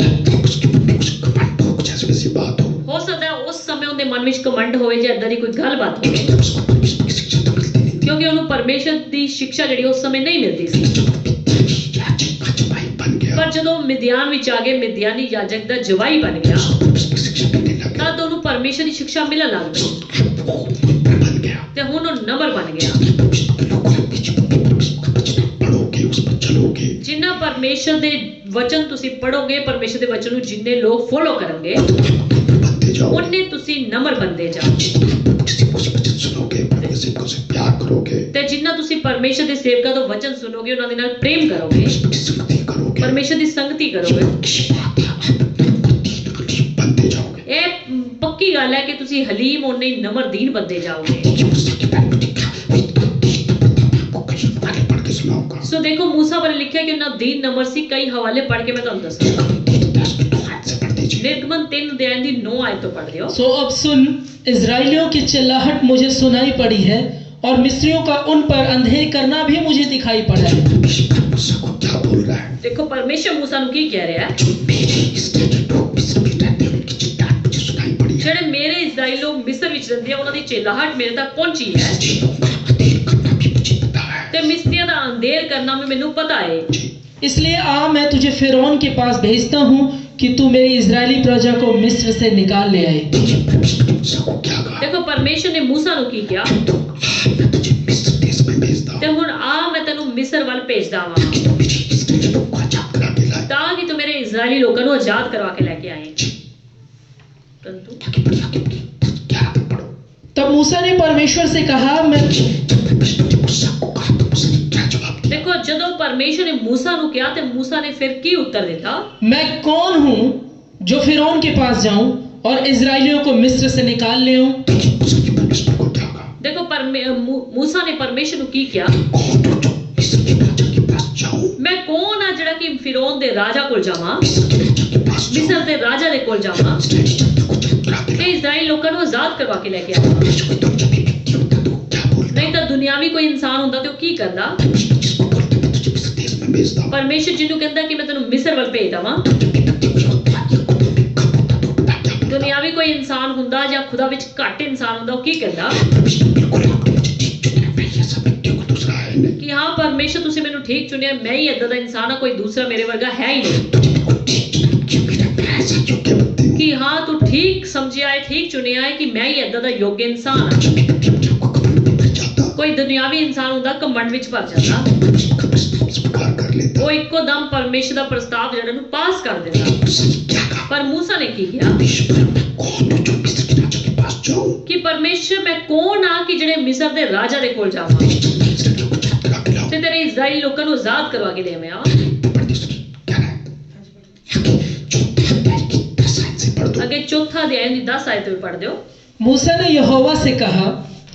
तब उसके मन में कुछ घमंड हो, कुछ ऐसी वैसी बात हो, ਹੋ ਸਕਦਾ ਹੈ ਉਸ ਸਮੇਂ ਉਹਦੇ ਮਨ ਵਿੱਚ ਕਮੰਡ ਹੋਵੇ ਜਾਂ ਏਦਾਂ ਦੀ ਕੋਈ ਗੱਲਬਾਤ ਹੋਵੇ तब उसको परमेश्वर की शिक्षा तो मिलती नहीं थी। ਕਿਉਂਕਿ ਉਹਨੂੰ ਪਰਮੇਸ਼ਰ ਦੀ ਸਿੱਖਿਆ ਜਿਹੜੀ ਉਸ ਸਮੇਂ ਨਹੀਂ ਮਿਲਦੀ ਸੀ जब याजक का जवाई बन गया, ਪਰ ਜਦੋਂ ਮਿਦਿਆਨ ਵਿੱਚ ਆ ਗਏ ਮਿਦਿਆਨੀ याजक ਦਾ ਜਵਾਈ बन ਗਿਆ उसको परमेश्वर की शिक्षा मिलने लग गई। ਤਦ ਉਹਨੂੰ ਪਰਮੇਸ਼ਰ ਦੀ ਸਿੱਖਿਆ ਮਿਲਣ ਲੱਗ ਪਈ अब वो नम्र बन गया। ਤੇ ਹੁਣ ਉਹ ਨਮਰ ਬਣ ਗਿਆ परमेश्वर के लोगों के पीछे परमेश्वर का वचन पढ़ोगे, उस पर चलोगे, ਜਿੰਨਾ ਪਰਮੇਸ਼ਰ ਦੇ ਵਚਨ ਤੁਸੀਂ ਪੜੋਗੇ ਪਰਮੇਸ਼ਰ ਦੇ ਵਚਨ ਨੂੰ ਜਿੰਨੇ ਲੋਕ ਫੋਲੋ ਕਰਨਗੇ नम्र बनते जाओ। ਉਹਨੇ ਤੁਸੀਂ ਨਮਰ ਬੰਦੇ ਜਾਓ किसी को से वचन सुनोगे, परमेश्वर को से प्यार करोगे, ਤੇ ਜਿੰਨਾ ਤੁਸੀਂ ਪਰਮੇਸ਼ਰ ਦੇ ਸੇਵਕਾਂ ਤੋਂ ਵਚਨ ਸੁਣੋਗੇ ਉਹਨਾਂ ਦੇ ਨਾਲ ਪ੍ਰੇਮ ਕਰੋਗੇ परमेश्वर की संगति करोगे, ਪਰਮੇਸ਼ਰ ਦੀ ਸੰਗਤੀ ਕਰੋਗੇ की बात है, आप दीन हलीम बनते जाओगे। ਇਹ ਪੱਕੀ ਗੱਲ ਹੈ ਕਿ ਤੁਸੀਂ ਹਲੀਮ ਉਹਨੇ ਹੀ ਨਮਰਦੀਨ ਬੰਦੇ ਜਾਓਗੇ देखिए मूसा के बारे में लिखा, वो इतना दीन नम्र था, मैं आपको कहीं आगे पढ़ के सुनाऊंगा। ਸੋ ਦੇਖੋ मूसा ਬਾਰੇ ਲਿਖਿਆ ਕਿ ਉਹਨਾਂ ਦੀਨ ਨਮਰ ਸੀ ਕਈ ਹਵਾਲੇ ਪੜ੍ਹ ਕੇ ਮੈਂ ਤੁਹਾਨੂੰ ਦੱਸਾਂਗਾ निर्गमन 3:10 में 9 आयत से पढ़ दीजिए। ਨਿਰਗਮਨ 3 ਅਧਿਆਇ ਦੀ 9 ਆਇਤ ਤੋਂ ਪੜ੍ਹ ਲਿਓ सो अब सुन, इजराइलियों की चिल्लाहट मुझे सुनाई पड़ी है और मिस्रियों का उन पर अंधेर करना भी मुझे दिखाई पड़ा है। परमेश्वर मूसा को क्या बोल रहा है? ਦੇਖੋ ਪਰਮੇਸ਼ਰ मूसा ਨੂੰ ਕੀ ਕਹਿ ਰਿਹਾ ਹੈ जो मेरे इस्राएली लोग मिस्र में रहते हैं, उनकी चिल्लाहट मुझे सुनाई पड़ी है। ਜਿਹੜੇ ਮੇਰੇ ਇਜ਼ਰਾਈਲ ਲੋਕ ਮਿਸਰ ਵਿੱਚ ਰਹਿੰਦੇ ਆ ਉਹਨਾਂ ਦੀ ਚਿल्लाहट ਮੇਰੇ ਤੱਕ ਪਹੁੰਚੀ ਹੈ मिस्रियों का अंधेर करना भी मुझे पता है। ਤੇ ਮਿਸਰੀਆਂ ਦਾ ਅੰਧੇਰ ਕਰਨਾ ਵੀ ਮੈਨੂੰ ਪਤਾ ਹੈ जी, इसलिए आ मैं तुझे फिरौन के पास भेजता हूँ कि तू मेरी इजरायली प्रजा को मिस्र से निकाल ले आए। देखिए परमेश्वर ने मूसा को क्या कहा? ਦੇਖੋ ਪਰਮੇਸ਼ਰ ਨੇ मूसा ਨੂੰ ਕੀ ਕਿਹਾ तो मैं तुझे मिस्र देश में भेजता ਤੇ हूँ ਹੁਣ आ मैं ਤੈਨੂੰ ਮਿਸਰ ਵੱਲ ਭੇਜਦਾ ਵਾਂ कि तू मेरे इस्राएली लोग को आजाद करा के लाए। ਤਾਂ ਕਿ ਤੂੰ ਮੇਰੇ ਇਜ਼ਰਾਈਲੀ ਲੋਕਾਂ ਨੂੰ ਆਜ਼ਾਦ ਕਰਵਾ ਕੇ ਲੈ ਕੇ ਆਏ जी, परंतु आगे बढ़िए, आगे बढ़िए, 11 तक पढ़ो। तब मूसा ने परमेश्वर से कहा, मैं जब परमेश्वर ने मूसा को कहा तो मूसा ने क्या जवाब दिया? ਦੇਖੋ ਜਦੋਂ ਪਰਮੇਸ਼ਰ ਨੇ मूसा ਨੂੰ ਕਿਹਾ ਤੇ मूसा ਨੇ ਫਿਰ ਕੀ ਉੱਤਰ ਦਿੱਤਾ मैं कौन हूँ जो फिरौन के पास जाऊं और इजराइलियों को मिस्र से निकाल ले आऊं? देखिए मूसा ने परमेश्वर को क्या कहा? ਦੇਖੋ मूसा ਨੇ ਪਰਮੇਸ਼ਰ ਨੂੰ ਕੀ ਕਿਹਾ कौन हो जो मिस्र के राजा के पास जाऊं? ਮੈਂ ਕੌਣ ਆ ਜਿਹੜਾ ਕਿ ਫਿਰੌਨ ਦੇ ਰਾਜਾ ਕੋਲ ਜਾਵਾਂ मिस्र के राजा के पास जाऊं? ਮਿਸਰ ਦੇ ਰਾਜਾ ਦੇ ਕੋਲ ਜਾਵਾਂ इस्राएली जनता को आजाद करा के ਤੇ लाऊं? ਇਜ਼ਰਾਈਲ ਲੋਕਾਂ ਨੂੰ ਆਜ਼ਾਦ करवा के ਲੈ ਕੇ ਆਵਾਂ परमेश्वर तो जब भी व्यक्ति होता तो वो क्या बोलता? ਨਹੀਂ ਤਾਂ ਦੁਨਿਆਵੀ ਕੋਈ ਇਨਸਾਨ ਹੁੰਦਾ ਤੇ ਉਹ ਕੀ ਕਰਦਾ परमेश्वर जिसको बोलता मैं तुझे मिस्र देश में भेजता हूँ, ਪਰਮੇਸ਼ਰ ਜਿਹਨੂੰ ਕਹਿੰਦਾ ਕਿ ਮੈਂ ਤੈਨੂੰ ਮਿਸਰ ਵੱਲ ਭੇਜਦਾ ਵਾਂ तो जब भी व्यक्ति को होता है ये खुदा में कम होता तो बता क्या बोलता? ਦੁਨਿਆਵੀ ਕੋਈ ਇਨਸਾਨ ਹੁੰਦਾ ਜਾਂ ਖੁਦਾ ਵਿੱਚ ਘੱਟ ਇਨਸਾਨ ਹੁੰਦਾ ਉਹ ਕੀ ਕਹਿੰਦਾ परमेश्वर बिल्कुल आपने मुझे ठीक चुना, मैं ये सब व्यक्तियों को दूसरा है नहीं, ਕਿ ਹਾਂ ਪਰਮੇਸ਼ਰ ਤੁਸੀਂ ਮੈਨੂੰ ਠੀਕ ਚੁਣਿਆ ਮੈਂ ਹੀ ਏਦਾਂ ਦਾ ਇਨਸਾਨ ਆ ਕੋਈ ਦੂਸਰਾ ਮੇਰੇ ਵਰਗਾ ਹੈ ਹੀ ਨਹੀਂ तुझे बिल्कुल ठीक चुना क्योंकि मैं ऐसा योग्य व्यक्ति हूँ। ਕਿ ਹਾਂ ਤੂੰ ਠੀਕ ਸਮਝਿਆ ਹੈ ਠੀਕ ਚੁਣਿਆ ਹੈ ਕਿ ਮੈਂ ਹੀ ਏਦਾਂ ਦਾ ਯੋਗ ਇਨਸਾਨ ਆ जब भी व्यक्ति अपने आप को घमंड में भर जाता, ਕੋਈ ਦੁਨਿਆਵੀ ਇਨਸਾਨ ਹੁੰਦਾ ਕਮੰਡ ਵਿੱਚ ਭਰ ਜਾਂਦਾ परमेश्वर का प्रस्ताव स्वीकार कर लेता। ਉਹ ਇੱਕੋ ਦਮ ਪਰਮੇਸ਼ਰ ਦਾ ਪ੍ਰਸਤਾਵ ਜਿਹੜਾ ਨੂੰ ਪਾਸ ਕਰ ਦਿੰਦਾ मूसा ने क्या कहा? ਪਰ मूसा ਨੇ ਕੀ ਕਿਹਾ परमेश्वर मैं कौन हूँ जो मिस्र के राजा के पास जाऊँ? ਕਿ ਪਰਮੇਸ਼ਰ ਮੈਂ ਕੌਣ ਆ ਕਿ ਜਿਹੜੇ ਮਿਸਰ ਦੇ ਰਾਜਾ ਦੇ ਕੋਲ ਜਾਵਾਂ तेरी जनता इस्राएलियों को आजाद करा के लाऊं। ਤੇ ਤੇਰੇ ਇਜ਼ਰਾਈਲੀ ਲੋਕਾਂ ਨੂੰ ਆਜ਼ਾਦ ਕਰਵਾ ਕੇ ਲਿਆਵਾਂ पढ़ दे सुनिए, क्या है? आगे चौथे अध्याय की 10 आयत से पढ़ दो। ਅੱਗੇ ਚੌਥਾ ਅਧਿਆਇ ਦੀ 10 ਆਇਤ ਵਿੱਚ ਪੜ੍ਹ ਦਿਓ मूसा ने यहोवा से कहा,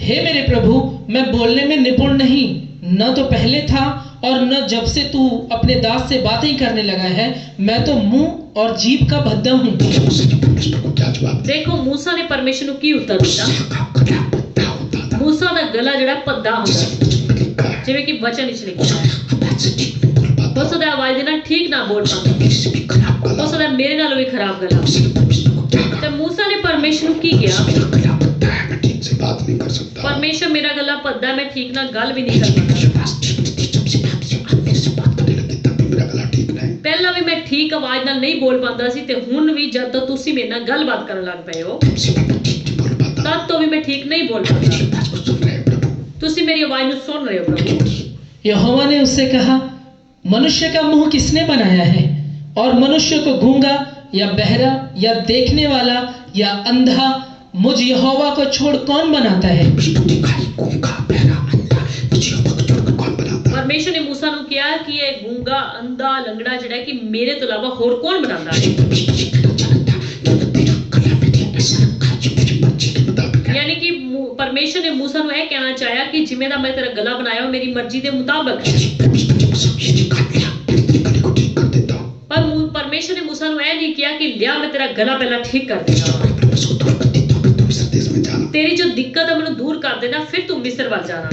हे मेरे प्रभु, मैं बोलने में निपुण नहीं, न तो पहले था और न जब से तू अपने दास से बातें करने लगा है। मैं तो मुंह और जीभ का भद्दा हूँ। मूसा ने परमेश्वर को क्या जवाब दिया? ਦੇਖੋ मूसा ਨੇ ਪਰਮੇਸ਼ਰ ਨੂੰ ਕੀ ਉੱਤਰ ਦਿੱਤਾ मूसा का गला पत्ता होता था, मूसा ਦਾ ਗਲਾ ਜਿਹੜਾ ਪੱਦਾ जैसे ਹੁੰਦਾ वचन में लिखा है। ਜਿਵੇਂ ਕਿ ਵਚਨ ਵਿੱਚ ਲਿਖਿਆ मूसा ਹੈ आवाज से ठीक नहीं बोल पाता, ਹੋ ਸਕਦਾ ਹੈ ਆਵਾਜ਼ ਦੇ ਨਾਲ ਠੀਕ ਨਾ ਬੋਲ ਪਾਉਂਦਾ मेरे से भी खराब गला। ਹੋ ਸਕਦਾ ਹੈ ਮੇਰੇ ਨਾਲੋਂ ਵੀ ਖਰਾਬ ਗਲਾ मूसा ने परमेश्वर को क्या ਤੇ कहा? मूसा ਨੇ ਪਰਮੇਸ਼ਰ ਨੂੰ ਕੀ ਕਿਹਾ मेरा गला पत्ता है, मैं ठीक से बात नहीं कर सकता। ਪਰਮੇਸ਼ਰ ਮੇਰਾ ਗਲਾ ਪੱਦਾ ਹੈ, ਮੈਂ ਠੀਕ ਨਾਲ ਗੱਲ ਵੀ ਨਹੀਂ ਕਰ ਸਕਦਾ मेरी आवाज ठीक नहीं थी, जब से मैं आपसे मेरे से बात करने लगे तब भी मेरा गला ठीक नहीं। ਪਹਿਲਾਂ ਵੀ ਮੈਂ ਠੀਕ ਆਵਾਜ਼ ਨਾਲ ਨਹੀਂ ਬੋਲ ਪਾਉਂਦਾ ਸੀ ਤੇ ਹੁਣ ਵੀ ਜਦ ਤੋਂ ਤੁਸੀਂ ਮੇਰੇ ਨਾਲ ਗੱਲਬਾਤ ਕਰਨ ਲੱਗ ਪਏ ਹੋ तब से मैं ठीक नहीं बोल पाता। ਤਦ ਤੋਂ ਵੀ ਮੈਂ ਠੀਕ ਨਹੀਂ ਬੋਲ मेरी ਪਾਉਂਦਾ आवाज को सुन रहे हैं प्रभु? ਤੁਸੀਂ ਮੇਰੀ ਆਵਾਜ਼ ਨੂੰ ਸੁਣ ਰਹੇ ਹੋ आगे ਪ੍ਰभु बढ़िए। यहोवा ने उससे कहा, मनुष्य का मुंह किसने बनाया है? और मनुष्य को गूंगा या बहरा या देखने वाला या अंधा मुझ यहोवा को छोड़ कौन बनाता है? भिखारी, गूंगा, बहरा, अंधा, मुझे यहोवा को छोड़कर कौन बनाता है? ਪਰਮੇਸ਼ਰ ਨੇ मूसा ਨੂੰ ਕਿਹਾ ਕਿ ਇਹ ਗੂੰਗਾ ਅੰਧਾ ਲੰਗੜਾ ਜਿਹੜਾ ਹੈ ਕਿ ਮੇਰੇ ਤੋਂ ਇਲਾਵਾ ਹੋਰ ਕੌਣ ਬਣਾਉਂਦਾ ਹੈ मुझे परमेश्वर से कहना चाहता था कि तेरा गला मैंने ऐसा रखा है जो मेरी मर्जी के मुताबिक है। यानी कि परमेश्वर ने मूसा ਨੂੰ ਇਹ ਕਹਿਣਾ ਚਾਹਿਆ ਕਿ ਜਿਵੇਂ ਦਾ ਮੈਂ ਤੇਰਾ ਗਲਾ ਬਣਾਇਆ ਉਹ ਮੇਰੀ ਮਰਜ਼ੀ ਦੇ ਮੁਤਾਬਕ ਹੈ। परमेश्वर ने मूसा को ये नहीं कहा लिया तेरे गले को ठीक कर देता हूँ। परमेश्वर ने मूसा ਨੂੰ ਇਹ ਨਹੀਂ ਕਿਹਾ ਕਿ ਲਿਆ मैं तेरा गला पहला ठीक कर देता हूँ। उसको दूर कर देता हूँ, तुम मिस्र देश में जाना। तेरी जो दिक्कत है ਮੈਨੂੰ दूर कर देना, फिर तुम मिस्र ਵੱਲ जाना।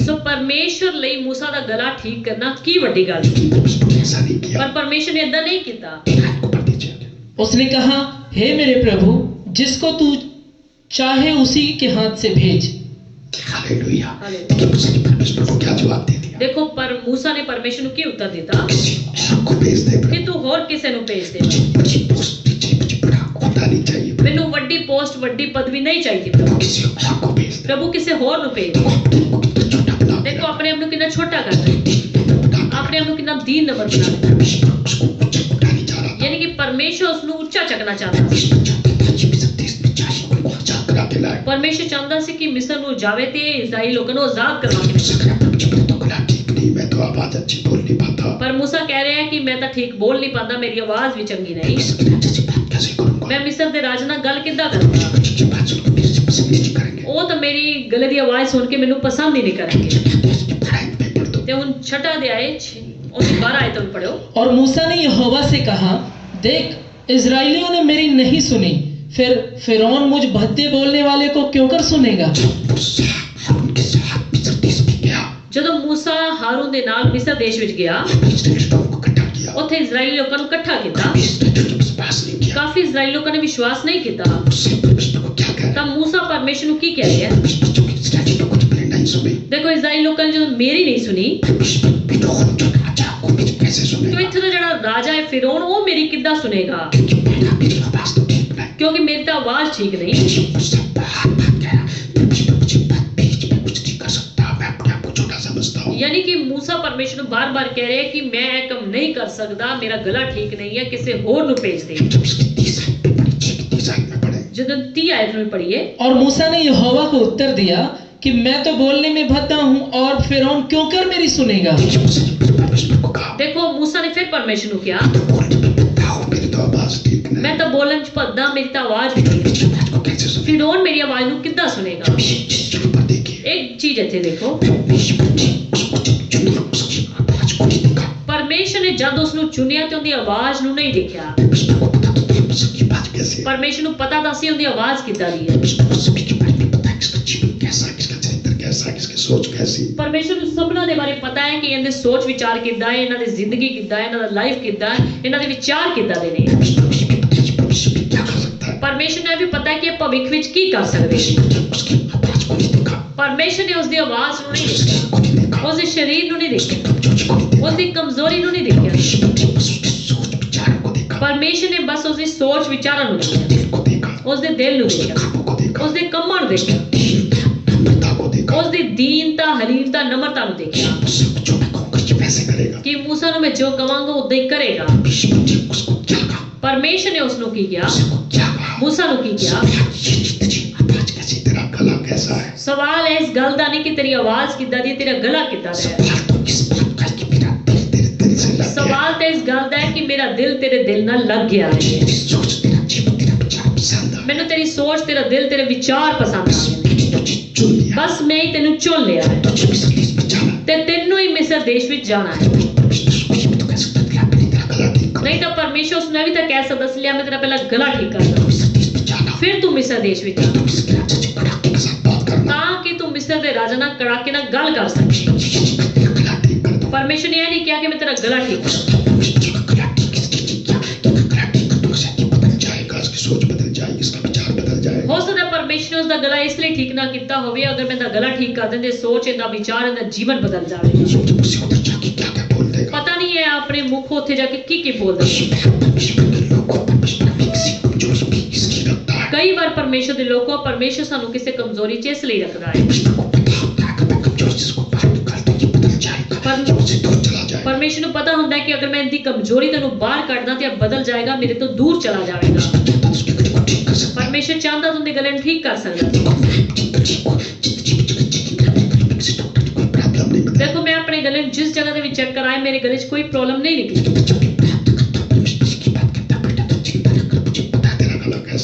सो परमेश्वर ਲਈ मूसा ਦਾ गला ठीक करना ਕੀ ਵੱਡੀ ਗੱਲ ਸੀ। ऐसा नहीं किया। पर परमेश्वर ने इतना नहीं किया। उसने कहा, हे मेरे प्रभु, जिसको तू चाहे उसी के हाथ से भेज। हालेलुया। देखिए मूसा ने परमेश्वर को क्या जवाब दे दिया। देखो पर मूसा ने परमेश्वर ਨੂੰ ਕੀ उत्तर ਦਿੱਤਾ किसी और को भेज दे कि तू ਹੋਰ ਕਿਸੇ ਨੂੰ ਭੇਜ ਦੇ। मुझे पोस्ट चाहिए, मुझे बड़ा होता नहीं चाहिए। ਮੈਨੂੰ ਵੱਡੀ ਪੋਸਟ ਵੱਡੀ ਪਦਵੀ ਨਹੀਂ ਚਾਹੀਦੀ ਪ੍ਰभु। किसी और को भेज दे। प्रभु ਕਿਸੇ ਹੋਰ ਨੂੰ ਭੇਜ ਦੇ। छोटा बना दे। देखो अपने आप ਨੂੰ ਕਿੰਨਾ ਛੋਟਾ ਕਰ ਰਿਹਾ, ਆਪਣੇ ਆਪ ਨੂੰ ਕਿੰਨਾ ਦੀਨ ਨਮਰ ਬਣਾ ਰਿਹਾ। परमेश्वर उसको ऊंचा उठाने जा रहा था। यानी कि परमेश्वर ਉਸ ਨੂੰ ਉੱਚਾ ਚੱਕਣਾ ਚਾਹੁੰਦਾ ਸੀ। परमेश्वर चाहता था कि मिस्र देश में जाए को आजाद करा के लाए। परमेश्वर ਚਾਹੁੰਦਾ ਸੀ ਕਿ ਮਿਸਰ ਨੂੰ ਜਾਵੇ ਤੇ ਇਜ਼ਰਾਈਲ ਲੋਕਾਂ ਨੂੰ ਆਜ਼ਾਦ ਕਰਵਾ ਕੇ मूसा कह रहा, प्रभु जी मेरा तो गला ठीक नहीं, मैं तो आवाज अच्छी बोल नहीं पाता। पर मूसा कह रहा है कि मैं तो ठीक बोल नहीं पाता, मेरी आवाज भी चंगी नहीं। मिस्र के राजा से बात कैसे करूंगा। मैं मिस्र के राजा नाल गल किद्दां करूंगा। कुछ बात सुनकर मेरे से पसंद नहीं करेंगे। वो तो मेरी गले दी आवाज सुन के मैनू पसंद ही नहीं करेंगे। ते हुन छठा अध्याय और 12 आयत में पढ़ो। और मूसा ने यहोवा से कहा, देख इजराइलियों ने मेरी नहीं सुनी, फिर फिरौन मुझ भद्दे बोलने वाले को क्यों कर सुनेगा। ਜਦੋਂ मूसा हारून दे नाल मिस्र देश विच गया, उत्थे इजराइली लोकां नूं इकट्ठा कीता। काफी इजराइली लोकां ने विश्वास नहीं कीता। तां मूसा परमेश्वर नूं की कह रहा है। देखो इजराइली लोकां ने जो मेरी नहीं सुनी, तो इत्थे दा जिहड़ा राजा है फिरौन, वो मेरी किद्दां सुनेगा, क्योंकि मेरी तो आवाज ठीक नहीं। यानी कि मूसा परमेश्वर को बार-बार कह रहे हैं कि मैं यह काम नहीं कर सकता, मेरा गला ठीक नहीं है, किसी होर नु भेज दे। जब 30 आयत में पढ़िए। और मूसा ने यहोवा को उत्तर दिया कि मैं तो बोलने में भद्दा हूँ, और फिरौन क्यों कर मेरी सुनेगा। देखो मूसा ने फिर परमेश्वर को कहा, मैं तो बोलन च भद्दा, मेरी तो आवाज भी नहीं। फिरौन मेरी आवाज नु किद्दां सुनेगा। एक चीज इत्थे देखो, परमेश्वर ने जब उसनु चुनिया ते उनदी आवाज नु नहीं देखा। परमेश्वर नु पता था सी उनदी आवाज किद्दां दी है। परमेश्वर नु सबना दे बारे पता है कि इनदे सोच विचार किद्दां है, इन्हां दी जिंदगी किद्दां है, इन्हां दा लाइफ किद्दां है, इन्हां दे विचार किद्दां दे ने। परमेश्वर ने भी पता है कि भविष्य विच की कर सकदे। परमेश्वर ने उसकी आवाज नु नहीं देखा, उसके शरीर नु नहीं देखा, उसकी कमजोरी नु नहीं देखा। परमेश्वर ने बस उसकी सोच विचार नु देखा, उसके दिल नु देखा, उसके कम्मां नु देखा, उसकी दीनता हलीनता नम्रता नु देखा कि मूसा नु मैं जो कहूंगा उदा ही करेगा। परमेश्वर ने उसनु की किया, मूसा नु की किया। सवाल है इस गल दा नहीं कि तेरी आवाज किद्दां दी, तेरा गला किद्दां दा है। सवाल तो इस गल दा है कि मेरा दिल तेरे दिल नाल लग गया है। मैनू तेरी सोच, तेरा दिल, तेरे विचार पसंद आ गए। बस मैं ही तेनू चुन लिया है ते तेनू ही मिस्र देश विच जाना है। नहीं तो परमेश्वर उसने भी तो कह सकदा सी, लिया मैं तेरा पहला गला ठीक कर दूं, फिर तू मिस्र देश विच जा, ताकि तू मिस्र दे राजा नाल कड़ाके नाल गल कर सके। परमेश्वर ने यह नहीं किया कि मैं तेरा गला ठीक करूं। हो सकता है परमेश्वर ने उसका गला इसलिए ठीक ना किया होवे, अगर मैं दा गला ठीक कर देंदे, सोच इंदा विचार इंदा जीवन बदल जाएगा। पता नहीं है अपने मुख उत्थे जाके की बोल दे। कई बार परमेश्वर दे लोगों, परमेश्वर सानू किसी कमजोरी च इसलिए रखदा है। परमेश्वर को पता होता है कि अगर मैं इनकी कमजोरी तेनू बाहर कढ़दा ते बदल जाएगा, मेरे तो दूर चला जाएगा। परमेश्वर चाहता तुंदे गले नू ठीक कर सकदा। देखो मैं अपने गले जिस जगह दे विच चेक कराए, मेरे गले च कोई प्रॉब्लम नहीं निकली।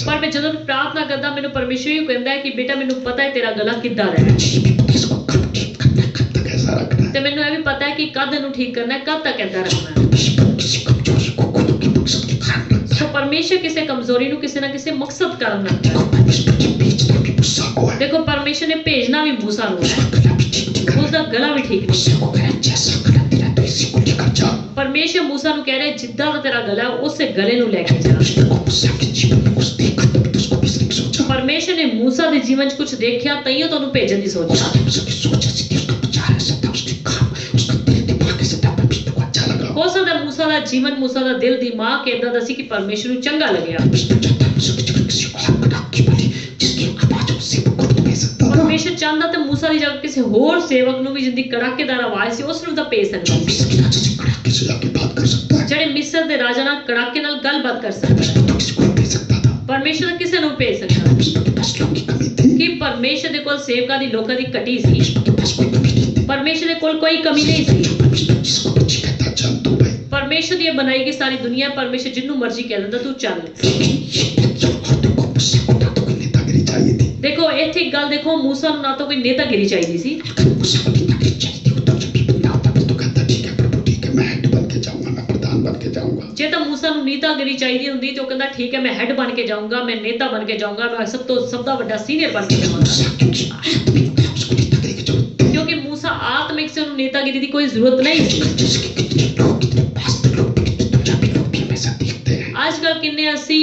कैसा पर मैं ਜਦੋਂ प्रार्थना करदा ਮੈਨੂੰ परमेश्वर ਇਹ ਕਹਿੰਦਾ ਹੈ ਕਿ ਬੇਟਾ ਮੈਨੂੰ ਪਤਾ ਹੈ ਤੇਰਾ ਗਲਾ ਕਿੱਦਾਂ ਦਾ ਹੈ मुझे भी पता है इसको कब ठीक करना है, कब तक ऐसा रखना है। ਤੇ ਮੈਨੂੰ ਇਹ ਵੀ ਪਤਾ ਹੈ ਕਿ ਕਦ ਇਹਨੂੰ ਠੀਕ ਕਰਨਾ ਹੈ ਕਦ ਤੱਕ ਏਦਾਂ ਰੱਖਣਾ ਹੈ परमेश्वर किसी कमजोरी को खुद के मकसद के कारण रखता ਸੋ है। ਪਰਮੇਸ਼ਰ ਕਿਸੇ ਕਮਜ਼ੋਰੀ ਨੂੰ ਕਿਸੇ ਨਾ ਕਿਸੇ ਮਕਸਦ ਕਾਰਨ ਰੱਖਦਾ देखो परमेश्वर जब भेजना भी मूसा को ਹੈ है, ਦੇਖੋ ਪਰਮੇਸ਼ਰ ਨੇ ਭੇਜਣਾ ਵੀ ਮੂਸਾ ਨੂੰ उसका ਹੈ गला भी ठीक करना ਉਸਦਾ ਗਲਾ ਵੀ ਠੀਕ ਨਹੀਂ मूसा को कह जैसा गला तेरा तो इसी को लेकर जा। ਪਰਮੇਸ਼ਰ ਮੂਸਾ ਨੂੰ ਕਹਿ ਰਿਹਾ ਜਿੱਦਾਂ ਦਾ ਤੇਰਾ ਗਲਾ ਹੈ, ਉਸੇ ਗਲੇ ਨੂੰ ਲੈ ਕੇ ਜਾ उसने को मूसा के जीवन में कुछ देखा तभी तो उसको भेजने की सोचा। ਪਰਮੇਸ਼ਰ ਨੇ ਮੂਸਾ ਦੇ ਜੀਵਨ 'ਚ ਕੁਝ ਦੇਖਿਆ ਤਈਓ ਤੁਹਾਨੂੰ ਭੇਜਣ ਦੀ ਸੋਚਿਆ मूसा ने मूसा की सोच ऐसी थी, उसका विचार ऐसा था, उसके काम उसका दिल दिमाग ऐसा था, परमेश्वर को अच्छा लगा। ਹੋ ਸਕਦਾ ਮੂਸਾ ਦਾ ਜੀਵਨ ਮੂਸਾ ਦਾ ਦਿਲ ਦਿਮਾਗ ਏਦਾਂ ਦਾ ਸੀ ਕਿ ਪਰਮੇਸ਼ਰ ਨੂੰ ਚੰਗਾ ਲੱਗਿਆ परमेश्वर चाहता है मूसा के जीवन किसी और गला की वाली जिसकी आवाज उससे को खुद भेज सकता था। ਪਰਮੇਸ਼ਰ ਚਾਹੁੰਦਾ ਤੇ ਮੂਸਾ ਦੀ ਜਗ੍ਹਾ ਕਿਸੇ ਹੋਰ ਸੇਵਕ ਨੂੰ ਵੀ ਜਿੰਦੀ ਕੜਾਕੇਦਾਰ ਆਵਾਜ਼ ਸੀ ਉਸ ਨੂੰ ਤਾਂ ਭੇਜ ਸਕਦਾ जो मिस्र के राजा से कड़ाके से जाके बात कर सकता है, ਜਿਹੜੇ ਮਿਸਰ ਦੇ ਰਾਜਾ ਨਾਲ ਕੜਾਕੇ ਨਾਲ ਗੱਲਬਾत ਕਰ ਸਕਦਾ परमेश्वर तो किसी को भी भेज सकता था। ਪਰਮੇਸ਼ਰ ਤਾਂ ਕਿਸੇ ਨੂੰ ਭੇਜ ਸਕਦਾ परमेश्वर के पास लोगों की कमी थी, ਕਿ ਪਰਮੇਸ਼ਰ ਦੇ ਕੋਲ ਸੇਵਕਾਂ ਦੀ ਲੋਕਾਂ ਦੀ ਘਟੀ ਸੀ परमेश्वर के पास कोई कमी नहीं थी। ਪਰਮੇਸ਼ਰ ਦੇ ਕੋਲ ਕੋਈ ਕਮੀ ਨਹੀਂ ਸੀ जो परमेश्वर जिसको मर्जी कहता है, चल तू भाई। ਪਰਮੇਸ਼ਰ ਦੀ ਇਹ ਬਣਾਈ ਗਈ ਸਾਰੀ ਦੁਨੀਆ ਪਰਮੇਸ਼ਰ ਜਿੰਨੂੰ ਮਰਜ਼ੀ ਕਹਿ ਦਿੰਦਾ ਤੂੰ ਚੱਲ लेकिन ये जो औरतों को मूसा को ना तो कोई नेतागिरी चाहिए थी, ਦੇਖੋ ਇੱਥੇ ਇੱਕ ਗੱਲ ਦੇਖੋ ਮੂਸਾ ਨੂੰ ਨਾ ਤਾਂ ਕੋਈ ਨੇਤਾਗਿਰੀ ਚਾਹੀਦੀ ਸੀ अगर मूसा को नेतागिरी चाहिए थी, वो तब जब भी बनना होता फिर तो कहता ठीक है प्रभु ठीक है, मैं हेड बन के जाऊंगा, मैं प्रधान बन के जाऊंगा। ਜੇ ਤਾਂ ਮੂਸਾ ਨੂੰ ਨੇਤਾਗਿਰੀ ਚਾਹੀਦੀ ਹੁੰਦੀ ਤੇ ਉਹ ਕਹਿੰਦਾ ਠੀਕ ਹੈ ਮੈਂ ਹੈੱਡ ਬਣ ਕੇ ਜਾਊਂਗਾ ਮੈਂ ਨੇਤਾ ਬਣ ਕੇ ਜਾਊਂਗਾ ਮੈਂ ਸਭ ਦਾ ਵੱਡਾ ਸੀਨੀਅਰ ਬਣ ਕੇ ਜਾਵਾਂਗਾ मूसा क्योंकि आत्मिक था, उसको नेतागिरी की जरूरत थी। ਕਿਉਂਕਿ ਮੂਸਾ ਆਤਮਿਕ से ਉਹਨੂੰ ਨੇਤਾਗਿਰੀ ਦੀ ਕੋਈ ਜ਼ਰੂरत ਨਹੀਂ ਸੀ जैसे कि कितने लोग, कितने पास्टर लोग भी, कितने पंजाबी लोग भी हमें ऐसा दिखते हैं। ਅੱਜ ਕੱਲ ਕਿੰਨੇ ਅਸੀਂ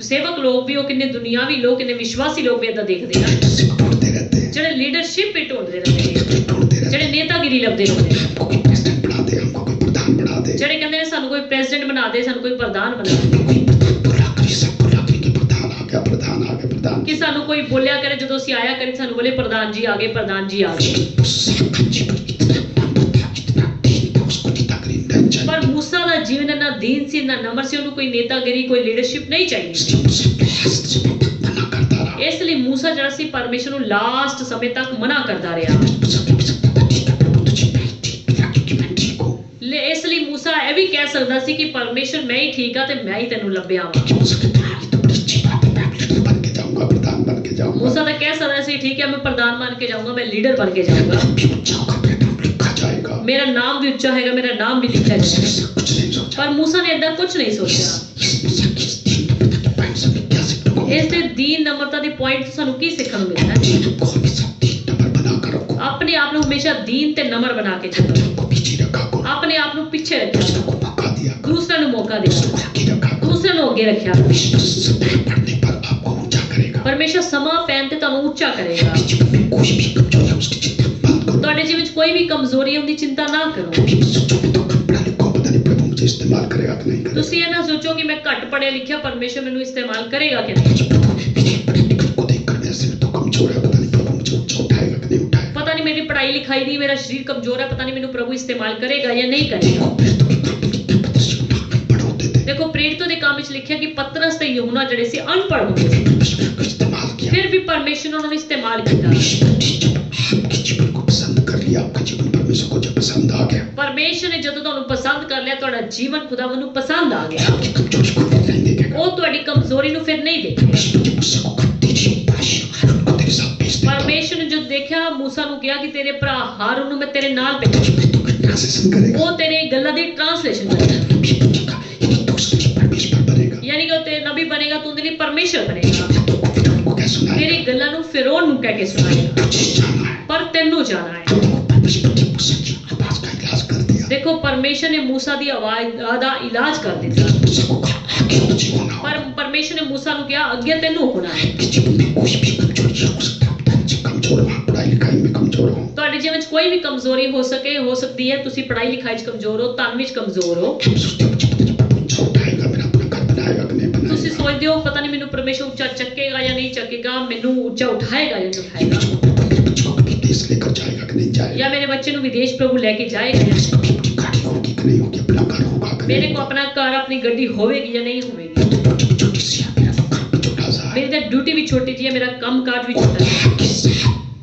ਸੇਵਕ ਲੋਕ ਵੀ ਉਹ ਕਿੰਨੇ ਦੁਨਿਆਵੀ ਲੋਕ ਕਿੰਨੇ ਵਿਸ਼ਵਾਸੀ ਲੋਕ ਵੀ ਇਦਾਂ ਦੇਖਦੇ ਆ लीडरशिप ढूंढते रहते हैं, ਜਿਹੜੇ ਲੀਡਰਸ਼ਿਪ ਵੀ ਢੂੰਡਦੇ ਰਹਿੰਦੇ ਨੇ ढूंढते रहते ਜਿਹੜੇ ਨੇਤਾਗਿਰੀ ਲੱਭਦੇ ਰਹਿੰਦੇ ਨੇ हैं। हमको कोई प्रेसिडेंट बना दे, हमको कोई प्रधान बना दे, ਜਿਹੜੇ ਕਹਿੰਦੇ ਨੇ ਸਾਨੂੰ ਕੋਈ ਪ੍ਰੈਜ਼ੀਡੈਂਟ ਬਣਾ ਦੇ ਸਾਨੂੰ ਕੋਈ ਪ੍ਰਧਾਨ ਬਣਾ ਦੇ कोई प्रधान बोला करे, सब बोला करे कि प्रधान आ गया, प्रधान आ गया, प्रधान। ਕਿ ਸਾਨੂੰ ਕੋਈ ਬੋਲਿਆ ਕਰੇ ਜਦੋਂ ਅਸੀਂ ਆਇਆ ਕਰੇ ਸਾਨੂੰ ਬੋਲੇ ਪ੍ਰਧਾਨ ਜੀ ਆ ਗਏ ਪ੍ਰਧਾਨ ਜੀ ਆ गए मूसा का जीवन इतना नम्र था, इतना दीन था, उसको नेतागिरी नहीं चाहिए। ਪਰ ਮੂਸਾ ਦਾ ਜੀਵਨ ਇੰਨਾ ਦੀਨ ਸੀ ਇੰਨਾ ਨਮਰ ਸੀ ਉਹਨੂੰ ਕੋਈ ਨੇਤਾਗਿਰੀ ਕੋਈ ਲੀਡਰਸ਼ਿਪ ਨਹੀਂ ਚਾਹੀਦੀ ਸੀ इसलिए मूसा लास्ट समय तक मना करता रहा। ਇਸ ਲਈ ਮੂਸਾ ਜਿਹੜਾ ਸੀ ਪਰਮੇਸ਼ਰ ਨੂੰ ਲਾਸਟ ਸਮੇਂ ਤੱਕ ਮਨਾ ਕਰਦਾ ਰਿਹਾ मूसा कह भी सकता था ठीक है प्रभु तुझे मैं ही ठीक मिला क्योंकि मैं ठीक हूँ, ਇਸ ਲਈ ਮੂਸਾ ਇਹ ਵੀ ਕਹਿ ਸਕਦਾ ਸੀ ਕਿ ਪਰਮੇਸ਼ਰ ਮੈਂ ਹੀ ਠੀਕ ਆ ਤੇ मैं ही ਤੈਨੂੰ ਲੱਭਿਆ ਵਾਂ क्योंकि मूसा कहता है ये तो बड़ी अच्छी बात है, मैं लीडर बन के जाऊंगा, प्रधान बन के जाऊंगा, ਮੂਸਾ ਤਾਂ ਕਹਿ ਸਕਦਾ ਸੀ ਠੀਕ ਹੈ ਮੈਂ ਪ੍ਰਧਾਨ ਬਣ ਕੇ ਜਾਊਂਗਾ ਮੈਂ ਲੀਡਰ ਬਣ ਕੇ ਜਾਊਂਗਾ नाम भी ऊंचा होगा, मेरा नाम लिखा जाएगा। ਮੇਰਾ ਨਾਮ ਵੀ ਉੱਚਾ ਹੈਗਾ ਮੇਰਾ ਨਾਮ ਵੀ ਲਿਖਿਆ मूसा ਜਾਏਗਾ ऐसा कुछ नहीं सोचा। ਪਰ ਮੂਸਾ ਨੇ ਏਦਾਂ ਕੁਝ ਨਹੀਂ ਸੋਚਿਆ इस मूसा की इस दीन नम्रता के पॉइंट से हमें क्या सीखने को ਇਸ मिलता ਦੇ है? ਦੀਨ ਨਮਰਤਾ ਦੇ ਪੁਆਇੰਟ ਤੋਂ ਸਾਨੂੰ ਕੀ ਸਿੱਖਣ ਨੂੰ ਮਿਲਦਾ ਹੈ अपने आप को हमेशा दीन नम्र बना कर रखो, ਆਪਣੇ ਆਪ ਨੂੰ ਹਮੇਸ਼ਾ ਦੀਨ ਤੇ ਨਮਰ ਬਣਾ ਕੇ ਚੱਲੋ अपने आप को पीछे रखा करो, ਆਪਣੇ ਆਪ ਨੂੰ ਪਿੱਛੇ ਰੱਖਿਆ दूसरों को मौका दिया करो, ਦੂਸਰਿਆਂ ਨੂੰ ਮੌਕਾ ਦਿਓ दूसरों को आगे रखा करो। ਦੂਸਰਿਆਂ ਨੂੰ ਅੱਗੇ ਰੱਖਿਆ परमेश्वर समय पड़ने पर आपको ऊंचा करेगा। ਪਰਮੇਸ਼ਰ ਸਮਾਂ ਪੈਣ ਤੇ ਤੁਹਾਨੂੰ ਉੱਚਾ ਕਰੇਗਾ आपके जीवन में कोई भी कमजोरी है उसकी चिंता मत करो। ਤੁਹਾਡੇ ਜੀਵਨ ਵਿੱਚ ਕੋਈ ਵੀ ਕਮਜ਼ੋਰੀ ਹੈ ਉਹਦੀ ਚਿੰਤਾ ਨਾ ਕਰੋ कभी भी सोचो मैं तो कम पढ़ा लिखा हूं, पता नहीं प्रभु मुझे इस्तेमाल करेगा कि नहीं करेगा। ਤੁਸੀਂ ਇਹ ਨਾ ਸੋਚੋ ਕਿ ਮੈਂ ਘੱਟ ਪੜ੍ਹਿਆ ਲਿਖਿਆ ਪਰਮੇਸ਼ਰ ਮੈਨੂੰ ਇਸਤੇਮਾਲ करेगा कि नहीं जी प्रभु मेरे पढ़े लिखे को देखकर मेरा सिर तो कमजोर है, पता नहीं प्रभु मुझे ऊंचा उठाएगा कि नहीं उठाएगा। पता नहीं मेरी पढ़ाई लिखाई नहीं मेरा शरीर कमजोर है पता नहीं मैंने प्रभु इस्तेमाल करेगा या नहीं करेगा फिर तो क्या पत्रस यूहन्ना अनपढ़ होते थे, देखो प्रेरितों ਦੇ ਕੰਮ ਵਿੱਚ ਲਿਖਿਆ ਕਿ ਪਤਰਸ ਤੇ ਯਹੂਨਾ ਜਿਹੜੇ ਸੀ ਅਨਪੜ੍ਹ ਹੁੰਦੇ ਸੀ परमेश्वर ने इस्तेमाल किया। ਫਿਰ ਵੀ ਪਰਮੇਸ਼ਰ ਨੇ ਉਹਨਾਂ ਨੂੰ ਇਸਤੇਮਾਲ ਕੀਤਾ परमेश्वर ने जब आपके जीवन को पसंद कर लिया, आपका जीवन परमेश्वर को जब पसंद आ गया, ਪਰਮੇਸ਼ਰ ਨੇ ਜਦੋਂ ਤੁਹਾਨੂੰ ਪਸੰਦ ਕਰ ਲਿਆ ਤੁਹਾਡਾ ਜੀਵਨ ਖੁਦਾਵੰਦ ਨੂੰ ਪਸੰਦ ਆ ਗਿਆ आपकी कमजोरी को फिर नहीं देखेगा। ਉਹ ਤੁਹਾਡੀ ਕਮਜ਼ੋਰੀ ਨੂੰ ਫਿਰ ਨਹੀਂ ਦੇਖੇਗਾ परमेश्वर ने मुझसे को कर दीजिए भाई, हारून को तेरे साथ भेज देता हूं। ਪਰਮੇਸ਼ਰ ਨੇ ਜਦ ਦੇਖਿਆ ਮੂਸਾ ਨੂੰ ਕਿਹਾ ਕਿ ਤੇਰੇ ਭਰਾ ਹਾरून ਨੂੰ ਮੈਂ ਤੇਰੇ ਨਾਲ ਭੇਜਾਂ मैं तो ट्रांसलेशन करेगा, ਉਹ ਤੇਰੇ ਗੱਲਾਂ ਦੀ ਟ੍ਰਾਂਸਲੇਸ਼ਨ ਕਰੇਗਾ नबी बनेगा, यानी तो उसके लिए परमेश्वर बनेगा। ਯਾਨੀ ਕਿ ਉਹ ਤੇ ਨਬੀ ਬਣੇਗਾ ਤੂੰ ਉਹਦੇ ਲਈ ਪਰਮੇਸ਼ਰ ਬਣੇਗਾ तो को फिर उनको क्या सुनाएगा, ਤੇਰੀ ਗੱਲਾਂ ਨੂੰ ਫਿਰੌਨ ਨੂੰ ਕਹਿ ਕੇ ਸੁਣਾਏਗਾ तुझे जाना है। ਪਰ ਤੈਨੂੰ ਜਾਣਾ ਹੈ तो देखो परमेश्वर ने मूसा की आवाज का इलाज कर दिया। देखो परमेश्वर ने मूसा ਦੀ ਆਵਾਜ਼ ਦਾ ਇਲਾਜ ਕਰ ਦਿੱਤਾ मूसा को कहा आगे तुझे होना ਪਰ ਪਰਮੇਸ਼ਰ ਨੇ मूसा ਨੂੰ ਕਿਹਾ ਅੱਗੇ ਤੈਨੂੰ ਹੋਣਾ ਹੈ आपके जीवन में कोई भी कमजोरी हो सकता है, पता नहीं कमजोर हो, पढ़ाई लिखाई में कमजोर हो, ਤੁਹਾਡੇ ਜੀਵਨ ਵਿੱਚ ਕੋਈ ਵੀ ਕਮਜ਼ੋਰੀ ਹੋ ਸਕਦੀ ਹੈ ਤੁਸੀਂ ਪੜ੍ਹਾਈ ਲਿਖਾਈ 'ਚ ਕਮਜ਼ੋਰ ਹੋ ਧਨ ਵਿੱਚ ਕਮਜ਼ੋਰ ਹੋ हम सोचते हो मुझे पता नहीं प्रभु ऊंचा उठाएगा, मेरा अपना घर बनाएगा कि नहीं ਤੁਸੀਂ बनाएगा, ਸੋਚਦੇ ਹੋ ਪਤਾ ਨਹੀਂ ਮੈਨੂੰ ਪਰਮੇਸ਼ਰ ਉੱਚਾ ਚੱਕੇਗਾ ਜਾਂ ਨਹੀਂ ਚੱਕੇਗਾ ਮੈਨੂੰ ਉੱਚਾ ਉਠਾਏਗਾ ਜਾਂ ਨਹੀਂ ये ਉਠਾਏਗਾ मेरे बच्चों को कभी देश लेकर जाएगा कि नहीं जाएगा, ਜਾਂ ਮੇਰੇ ਬੱਚੇ ਨੂੰ ਵਿਦੇਸ਼ ਪ੍ਰਭੂ ਲੈ ਕੇ ਜਾਏਗਾ ਜਾਂ ਨਹੀਂ कभी अपनी गाड़ी होगी कि नहीं होगी, अपना घर होगा कि ਮੇਰੇ नहीं ਕੋ होगा। ਆਪਣਾ ਘਰ ਆਪਣੀ ਗੱਡੀ ਹੋਵੇਗੀ ਜਾਂ ਨਹੀਂ ਹੋਵੇਗੀ तो छोटी छोटी सी है, मेरा तो काम भी छोटा सा है। ਮੇਰੀ ਤਾਂ ਡਿਊਟੀ ਵੀ ਛੋਟੀ ਜਿਹੀ ਹੈ ਮੇਰਾ ਕੰਮ ਕਾਜ ਵੀ ਛੋਟਾ ਹੈ आपके साथ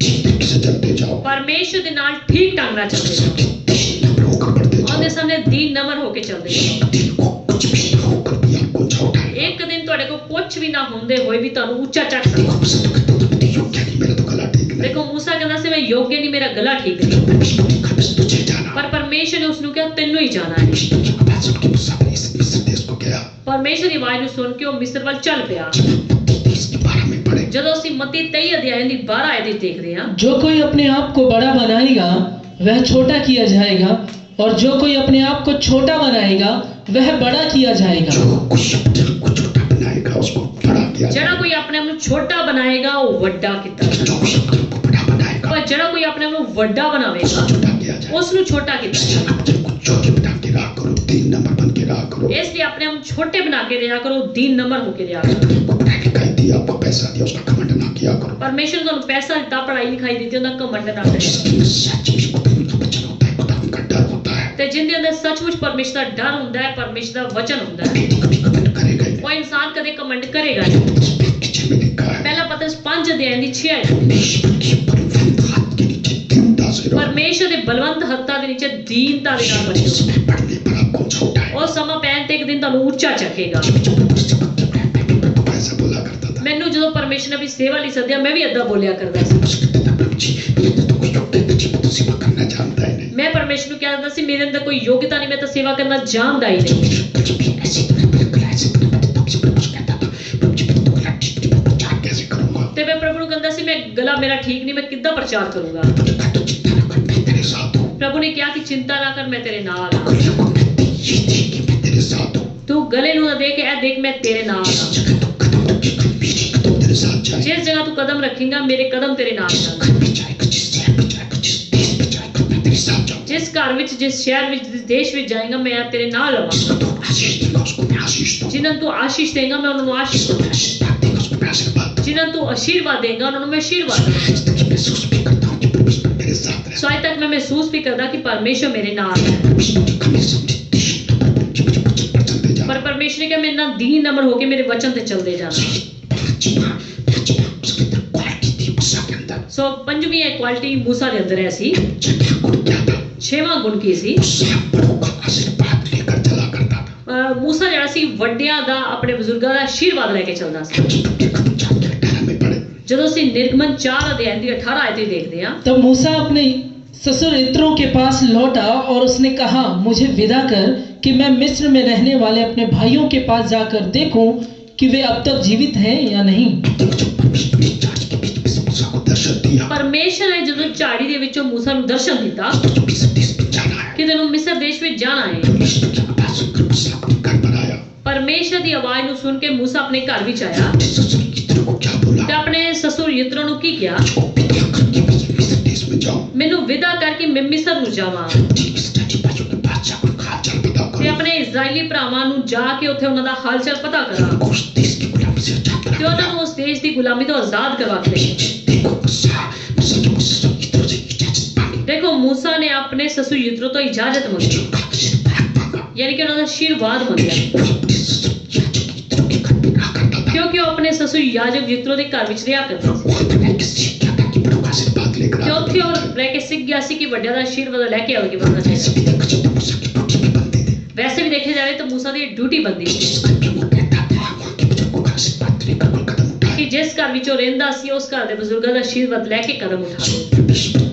ठीक तरीके से चलते जाओ, ਪਰਮੇਸ਼ਰ ਦੇ ਨਾਲ ਠੀਕ ਢੰਗ ਨਾਲ ਚੱਲਦੇ ਜਾਓ सबके दिल नम्र होकर बढ़ते जाओ, ਉਹਦੇ ਸਾਹਮਣੇ ਦੀਨ ਨਮਰ ਹੋ ਕੇ ਚੱਲਦੇ ਜਾਓ एक दिन को कुछ भी ना होकर भी आपको ऊंचा उठाएगा। ਇੱਕ ਦਿਨ ਤੁਹਾਡੇ ਕੋਲ ਕੁਝ ਕੁਝ ਵੀ ਨਾ ਹੁੰਦੇ ਹੋਏ ਵੀ ਤੁਹਾਨੂੰ ਉੱਚਾ ਚੱਕ ਸਕਦਾ। मूसा तो कहता था मैं योग्य नहीं, मेरा तो गला ठीक नहीं। ਦੇਖੋ मूसा ਕਹਿੰਦਾ ਸੀ ਮੈਂ ਯੋਗ ਨਹੀਂ, ਮੇਰਾ ਗਲਾ ਠੀਕ ਨਹੀਂ, परमेश्वर ने कहा बस तुझे जाना। ਪਰ ਪਰਮੇਸ਼ਰ ਨੇ ਉਸ ਨੂੰ ਕਿਹਾ ਤੈਨੂੰ ਹੀ ਜਾਣਾ ਹੈ। परमेश्वर की आवाज सुन के मूसा अपने इस मिस्र देश को गया। ਪਰਮੇਸ਼ਰ ਦੀ ਆਵਾਜ਼ ਨੂੰ ਸੁਣ ਕੇ ਉਹ ਮਿਸਰ ਵੱਲ ਚੱਲ ਪਿਆ। जब हम मत्ती 23:12 में पढ़े, ਜਦੋਂ ਅਸੀਂ ਮੱਤੀ 23 ਅਧਿਆਇ ਦੀ 12 ਆਇਤ ਵਿੱਚ ਦੇਖਦੇ ਹਾਂ, जो कोई अपने आप को बड़ा बनाएगा वह छोटा किया जाएगा, और जो कोई अपने आप को छोटा बनाएगा वह बड़ा किया जाएगा। जो कुछ अपने आप को छोटा बनाएगा उसको बड़ा किया ਜਿਹੜਾ ਕੋਈ ਆਪਣੇ ਆਪ ਨੂੰ ਛੋਟਾ ਬਣਾਏਗਾ ਉਹ ਵੱਡਾ ਕੀਤਾ जाएगा। जो कुछ अपने आप को बड़ा बनाएगा ਪਰ ਜਿਹੜਾ ਕੋਈ ਆਪਣੇ ਆਪ ਨੂੰ ਵੱਡਾ ਬਣਾਵੇਗਾ उसको छोटा किया जाएगा। ਉਸ ਨੂੰ ਛੋਟਾ ਕੀਤਾ इसलिए अपने को छोटे बना के रहा करो, 3 नंबर बन के रहा करो। ਇਸ ਲਈ ਆਪਣੇ ਆਪ ਨੂੰ ਛੋਟੇ ਬਣਾ ਕੇ ਰਿਹਾ ਕਰੋ, ਦੀਨ ਨੰਬਰ ਹੋ ਕੇ ਰਿਹਾ ਕਰੋ। अपने को पढ़ाई लिखाई दी, आपको पैसा दिया, उसका घमंड ना किया करो। ਪਰਮੇਸ਼ਰ ਨੇ ਤੁਹਾਨੂੰ ਪੈਸਾ ਦਿੱਤਾ, ਪੜ੍ਹਾਈ ਲਿਖਾਈ ਦਿੱਤੀ, ਉਹਦਾ ਘਮੰਡ ਨਾ ਕਰਿਆ। जिसके अंदर सचमुच पवित्र वचन होता है, खुदा का डर होता है, ਤੇ ਜਿੰਦੇ ਅੰਦਰ ਸੱਚਮੁੱਚ ਪਰਮੇਸ਼ਰ ਦਾ ਡਰ ਹੁੰਦਾ ਹੈ, ਪਰਮੇਸ਼ਰ ਦਾ ਵਚਨ ਹੁੰਦਾ ਹੈ, व्यक्ति कभी घमंड करेगा ही नहीं। ਉਹ ਇਨਸਾਨ ਕਦੇ ਘਮੰਡ ਕਰੇਗਾ ਨਹੀਂ। पतरस 5:6 में लिखा है, ਪਹਿਲਾ ਪਤਰਸ 5 ਅਧਿਆਇ ਦੀ 6 ਆਇਤ, परमेश्वर के बलवंत हाथ के नीचे दीनता से रहो। ਪਰਮੇਸ਼ਰ ਦੇ ਬਲਵੰਤ ਹੱਥਾਂ ਦੇ ਨੀਚੇ ਦੀਨਤਾ ਦੇ ਨਾਲ ਬਚੋ। समय पढ़ने पर आपको छोटा है। ਉਹ ਸਮਾਂ ਪੈਣ ਤੇ ਇੱਕ ਦਿਨ ਤੁਹਾਨੂੰ ਉੱਚਾ ਚੱਕੇਗਾ। जब प्रभु से भक्त मैं तो ऐसा बोला करता था। ਮੈਨੂੰ ਜਦੋਂ ਪਰਮੇਸ਼ਰ ਨੇ ਵੀ ਸੇਵਾ ਲਈ ਸੱਦਿਆ ਮੈਂ ਵੀ ਏਦਾਂ ਬੋਲਿਆ ਕਰਦਾ ਸੀ। उसको कहता था प्रभु जी मैं तो कुछ योग्यता जी, मैं तो सेवा करना जानता ही नहीं। ਮੈਂ ਪਰਮੇਸ਼ਰ ਨੂੰ ਕਹਿੰਦਾ ਸੀ ਮੇਰੇ ਅੰਦਰ ਕੋਈ ਯੋਗਤਾ ਨਹੀਂ, ਮੈਂ ਤਾਂ ਸੇਵਾ ਕਰਨਾ ਜਾਣਦਾ ही नहीं। प्रभु जी ऐसे तो मेरा गला ऐसे तो मैं तो से प्रभु से कहता था प्रभु जी मैं तो गला ठीक नहीं, मैं प्रचार कैसे करूंगा। ਤੇ ਮੈਂ ਪ੍ਰਭੂ ਨੂੰ ਕਹਿੰਦਾ ਸੀ ਮੈਂ ਗਲਾ ਮੇਰਾ ठीक नहीं, मैं किद्दां प्रचार करूंगा। प्रभु ने कहा तो चिंता न कर, मैं तेरे साथ हूँ। ਪ੍ਰਭੂ ਨੇ ਕਿਹਾ ਕਿ ਚਿੰਤਾ ਨਾ ਕਰ, ਮੈਂ ਤੇਰੇ ਨਾਲ ਹਾਂ। गले को कहते ये देख कि मैं तेरे साथ हूँ। ਤੂੰ ਗਲੇ ਨੂੰ ਨਾ ਦੇਖ, ਇਹ ਦੇਖ ਮੈਂ ਤੇਰੇ ਨਾਲ जिस ਹਾਂ। जगह तू कदम रखेगा मेरे कदम तेरे साथ जाए। ਜਿਸ ਜਗ੍ਹਾ ਤੂੰ ਕਦਮ ਰੱਖੇਂਗਾ ਮੇਰੇ ਕਦਮ ਤੇਰੇ ਨਾਲ जिस ਚੱਲਣਗੇ। घर में जाएगा, जिस शहर में जाएगा, जिस देश में जाएगा, मैं तेरे साथ जाऊँ। ਜਿਸ ਘਰ ਵਿੱਚ, ਜਿਸ ਸ਼ਹਿਰ ਵਿੱਚ, ਜਿਸ ਦੇਸ਼ ਵਿੱਚ ਜਾਏਗਾ ਮੈਂ ਤੇਰੇ ਨਾਲ जिसको ਰਵਾਂਗਾ। तू आशीष देगा उसको मैं आशीष दूँ। ਜਿਨ੍ਹਾਂ ਨੂੰ ਤੂੰ ਆਸ਼ੀਸ਼ ਦੇਂਗਾ ਮੈਂ ਉਹਨਾਂ ਨੂੰ ਆਸ਼ੀਸ਼ जिसको ਦੂੰਗਾ। तू आशीर्वाद देगा उसको मैं आशीर्वाद दूँ। ਜਿਨ੍ਹਾਂ ਨੂੰ ਤੂੰ ਆਸ਼ੀਰਵਾਦ ਦੇਂਗਾ ਉਹਨਾਂ ਨੂੰ ਮੈਂ ਆਸ਼ੀਰਵਾਦ ਦੂੰਗਾ। आज तक ये महसूस भी करता हूँ कि परमेश्वर मेरे साथ रहता है। ਸੋ ਅੱਜ ਤੱਕ ਮੈਂ ਮਹਿਸੂਸ ਵੀ ਕਰਦਾ ਕਿ ਪਰਮੇਸ਼ਰ ਮੇਰੇ ਨਾਲ ਹੈ। परमेश्वर ने कमी समझी तीन नंबर मुझे मुझे वचन पर चलते जा। ਪਰ ਪਰਮੇਸ਼ਰ ਨੇ ਕਿਹਾ ਮੇਰੇ ਨਾਲ ਦੀਨ ਨੰਬਰ ਹੋ ਕੇ ਮੇਰੇ ਵਚਨ ਤੇ ਚੱਲਦੇ ਜਾਣਾ। पांचवा उसके अंदर क्वालिटी थी मूसा के अंदर। ਸੋ ਪੰਜਵੀਂ ਇਹ ਕੁਆਲਿਟੀ मूसा ਦੇ ਅੰਦਰ ਹੈ ਸੀ। छठा गुण क्या था? ਛੇਵਾਂ ਗੁਣ ਕੀ ਸੀ? मूसा बड़ों का आशीर्वाद लेकर चला करता था। मूसा ਜਿਹੜਾ ਸੀ ਵੱਡਿਆਂ ਦਾ, ਆਪਣੇ ਬਜ਼ੁਰਗਾਂ ਦਾ ਆਸ਼ੀਰਵਾਦ ਲੈ ਕੇ ਚੱਲਦਾ ਸੀ। कदम 4:18 में पढ़े। ਜਦੋਂ ਅਸੀਂ ਨਿਰਗਮਨ 4 ਅਧਿਆਇ ਦੀ 18 ਆਇਤ ਦੇਖਦੇ ਹਾਂ, तब मूसा अपने ससुर इत्रों के पास लौटा और उसने कहा मुझे विदा कर कि मैं मिस्र में रहने वाले अपने भाइयों के पास जाकर देखूं कि वे अब तक जीवित हैं या नहीं। परमेश्वर ने चार्ज के बीच में मूसा को दर्शन दिया। ਪਰਮੇਸ਼ਰ ਨੇ ਜਦੋਂ ਝਾੜੀ ਦੇ ਵਿੱਚੋਂ मूसा ਨੂੰ ਦਰਸ਼ਨ ਦਿੱਤਾ तो मिस्र देश में जाना है। ਕਿ ਤੈਨੂੰ ਮਿਸਰ ਦੇਸ਼ ਵਿੱਚ ਜਾਣਾ ਹੈ। परमेश्वर की आवाज सुनकर मूसा अपने घर पर आया। ਪਰਮੇਸ਼ਰ ਦੀ ਆਵਾਜ਼ ਨੂੰ ਸੁਣ ਕੇ मूसा ਆਪਣੇ ਘਰ ਵਿੱਚ ਆਇਆ अपने ससुर इत्रो को क्या बोला? ਤੇ ਆਪਣੇ ਸਸੁਰ ਯਿਤਰੋ ਨੂੰ ਕੀ ਕਿਹਾ? मुझको विदा करके मैं मिस्र देश में जाऊं। ਮੈਨੂੰ ਵਿਦਾ ਕਰਕੇ ਮੈਂ ਮਿਸਰ ਨੂੰ ਜਾਵਾਂ ठीक इस्राएली भाइयों के पास जाकर हालचाल पता ਤੇ करो। ਆਪਣੇ ਇਜ਼ਰਾਈਲੀ ਭਰਾਵਾਂ ਨੂੰ ਜਾ ਕੇ ਉੱਥੇ ਉਹਨਾਂ ਦਾ ਹਾਲ ਚਾਲ ਪਤਾ ਕਰਾਂ उनको उस देश की गुलामी से आजाद ਤੇ ਉਹਨਾਂ करा। ਨੂੰ ਉਸ ਦੇਸ਼ ਦੀ ਗੁਲਾਮੀ ਤੋਂ ਆਜ਼ਾਦ ਕਰਵਾ ਕੇ ਲਿਆਏ। देखो मूसा के ससुर इत्रो से इजाजत मांगी। देखो मूसा ने अपने ससुर यित्रो तो इजाजत मांगी, उनका आशीर्वाद मांगा। यानी कि उन्होंने आशीर्वाद मांगा, वो अपने ससुर याजक इत्रो के घर में रहा करता था। क्योंकि वो अपने ससुर याजक यित्रो के घर ਵਿੱਚ ਰਿਹਾ ਕਰਦਾ ਸੀ। वहाँ पर रहकर सीख गया था कि बड़ों का आशीर्वाद लेकर ਕਿ आना। ਉੱਥੇ ਉਹ ਰਹਿ ਕੇ ਸਿੱਖ ਗਿਆ ਸੀ ਕਿ ਵੱਡਿਆਂ ਦਾ ਆਸ਼ੀਰਵਾਦ ਲੈ ਕੇ ਆਉਗੀ ਬੰਦਾ वैसे ਚਾਹੀਦਾ। भी देखा जाए तो मूसा की ड्यूटी भी बनती थी। वैसे भी देखे जाए तो मूसा ਦੀ ਡਿਊਟੀ ਬੰਦੀ ਸੀ जिस घर में वो रहता था वहाँ के बुजुर्गों का आशीर्वाद लेकर कोई कदम उठाए। ਕਿ जिस ਘਰ ਵਿੱਚ ਉਹ ਰਹਿੰਦਾ ਸੀ ਉਸ ਘਰ ਦੇ ਬਜ਼ੁਰਗਾਂ ਦਾ ਆਸ਼ੀਰਵਾਦ ਲੈ ਕੇ ਕਦਮ ਉਠਾਵੇ।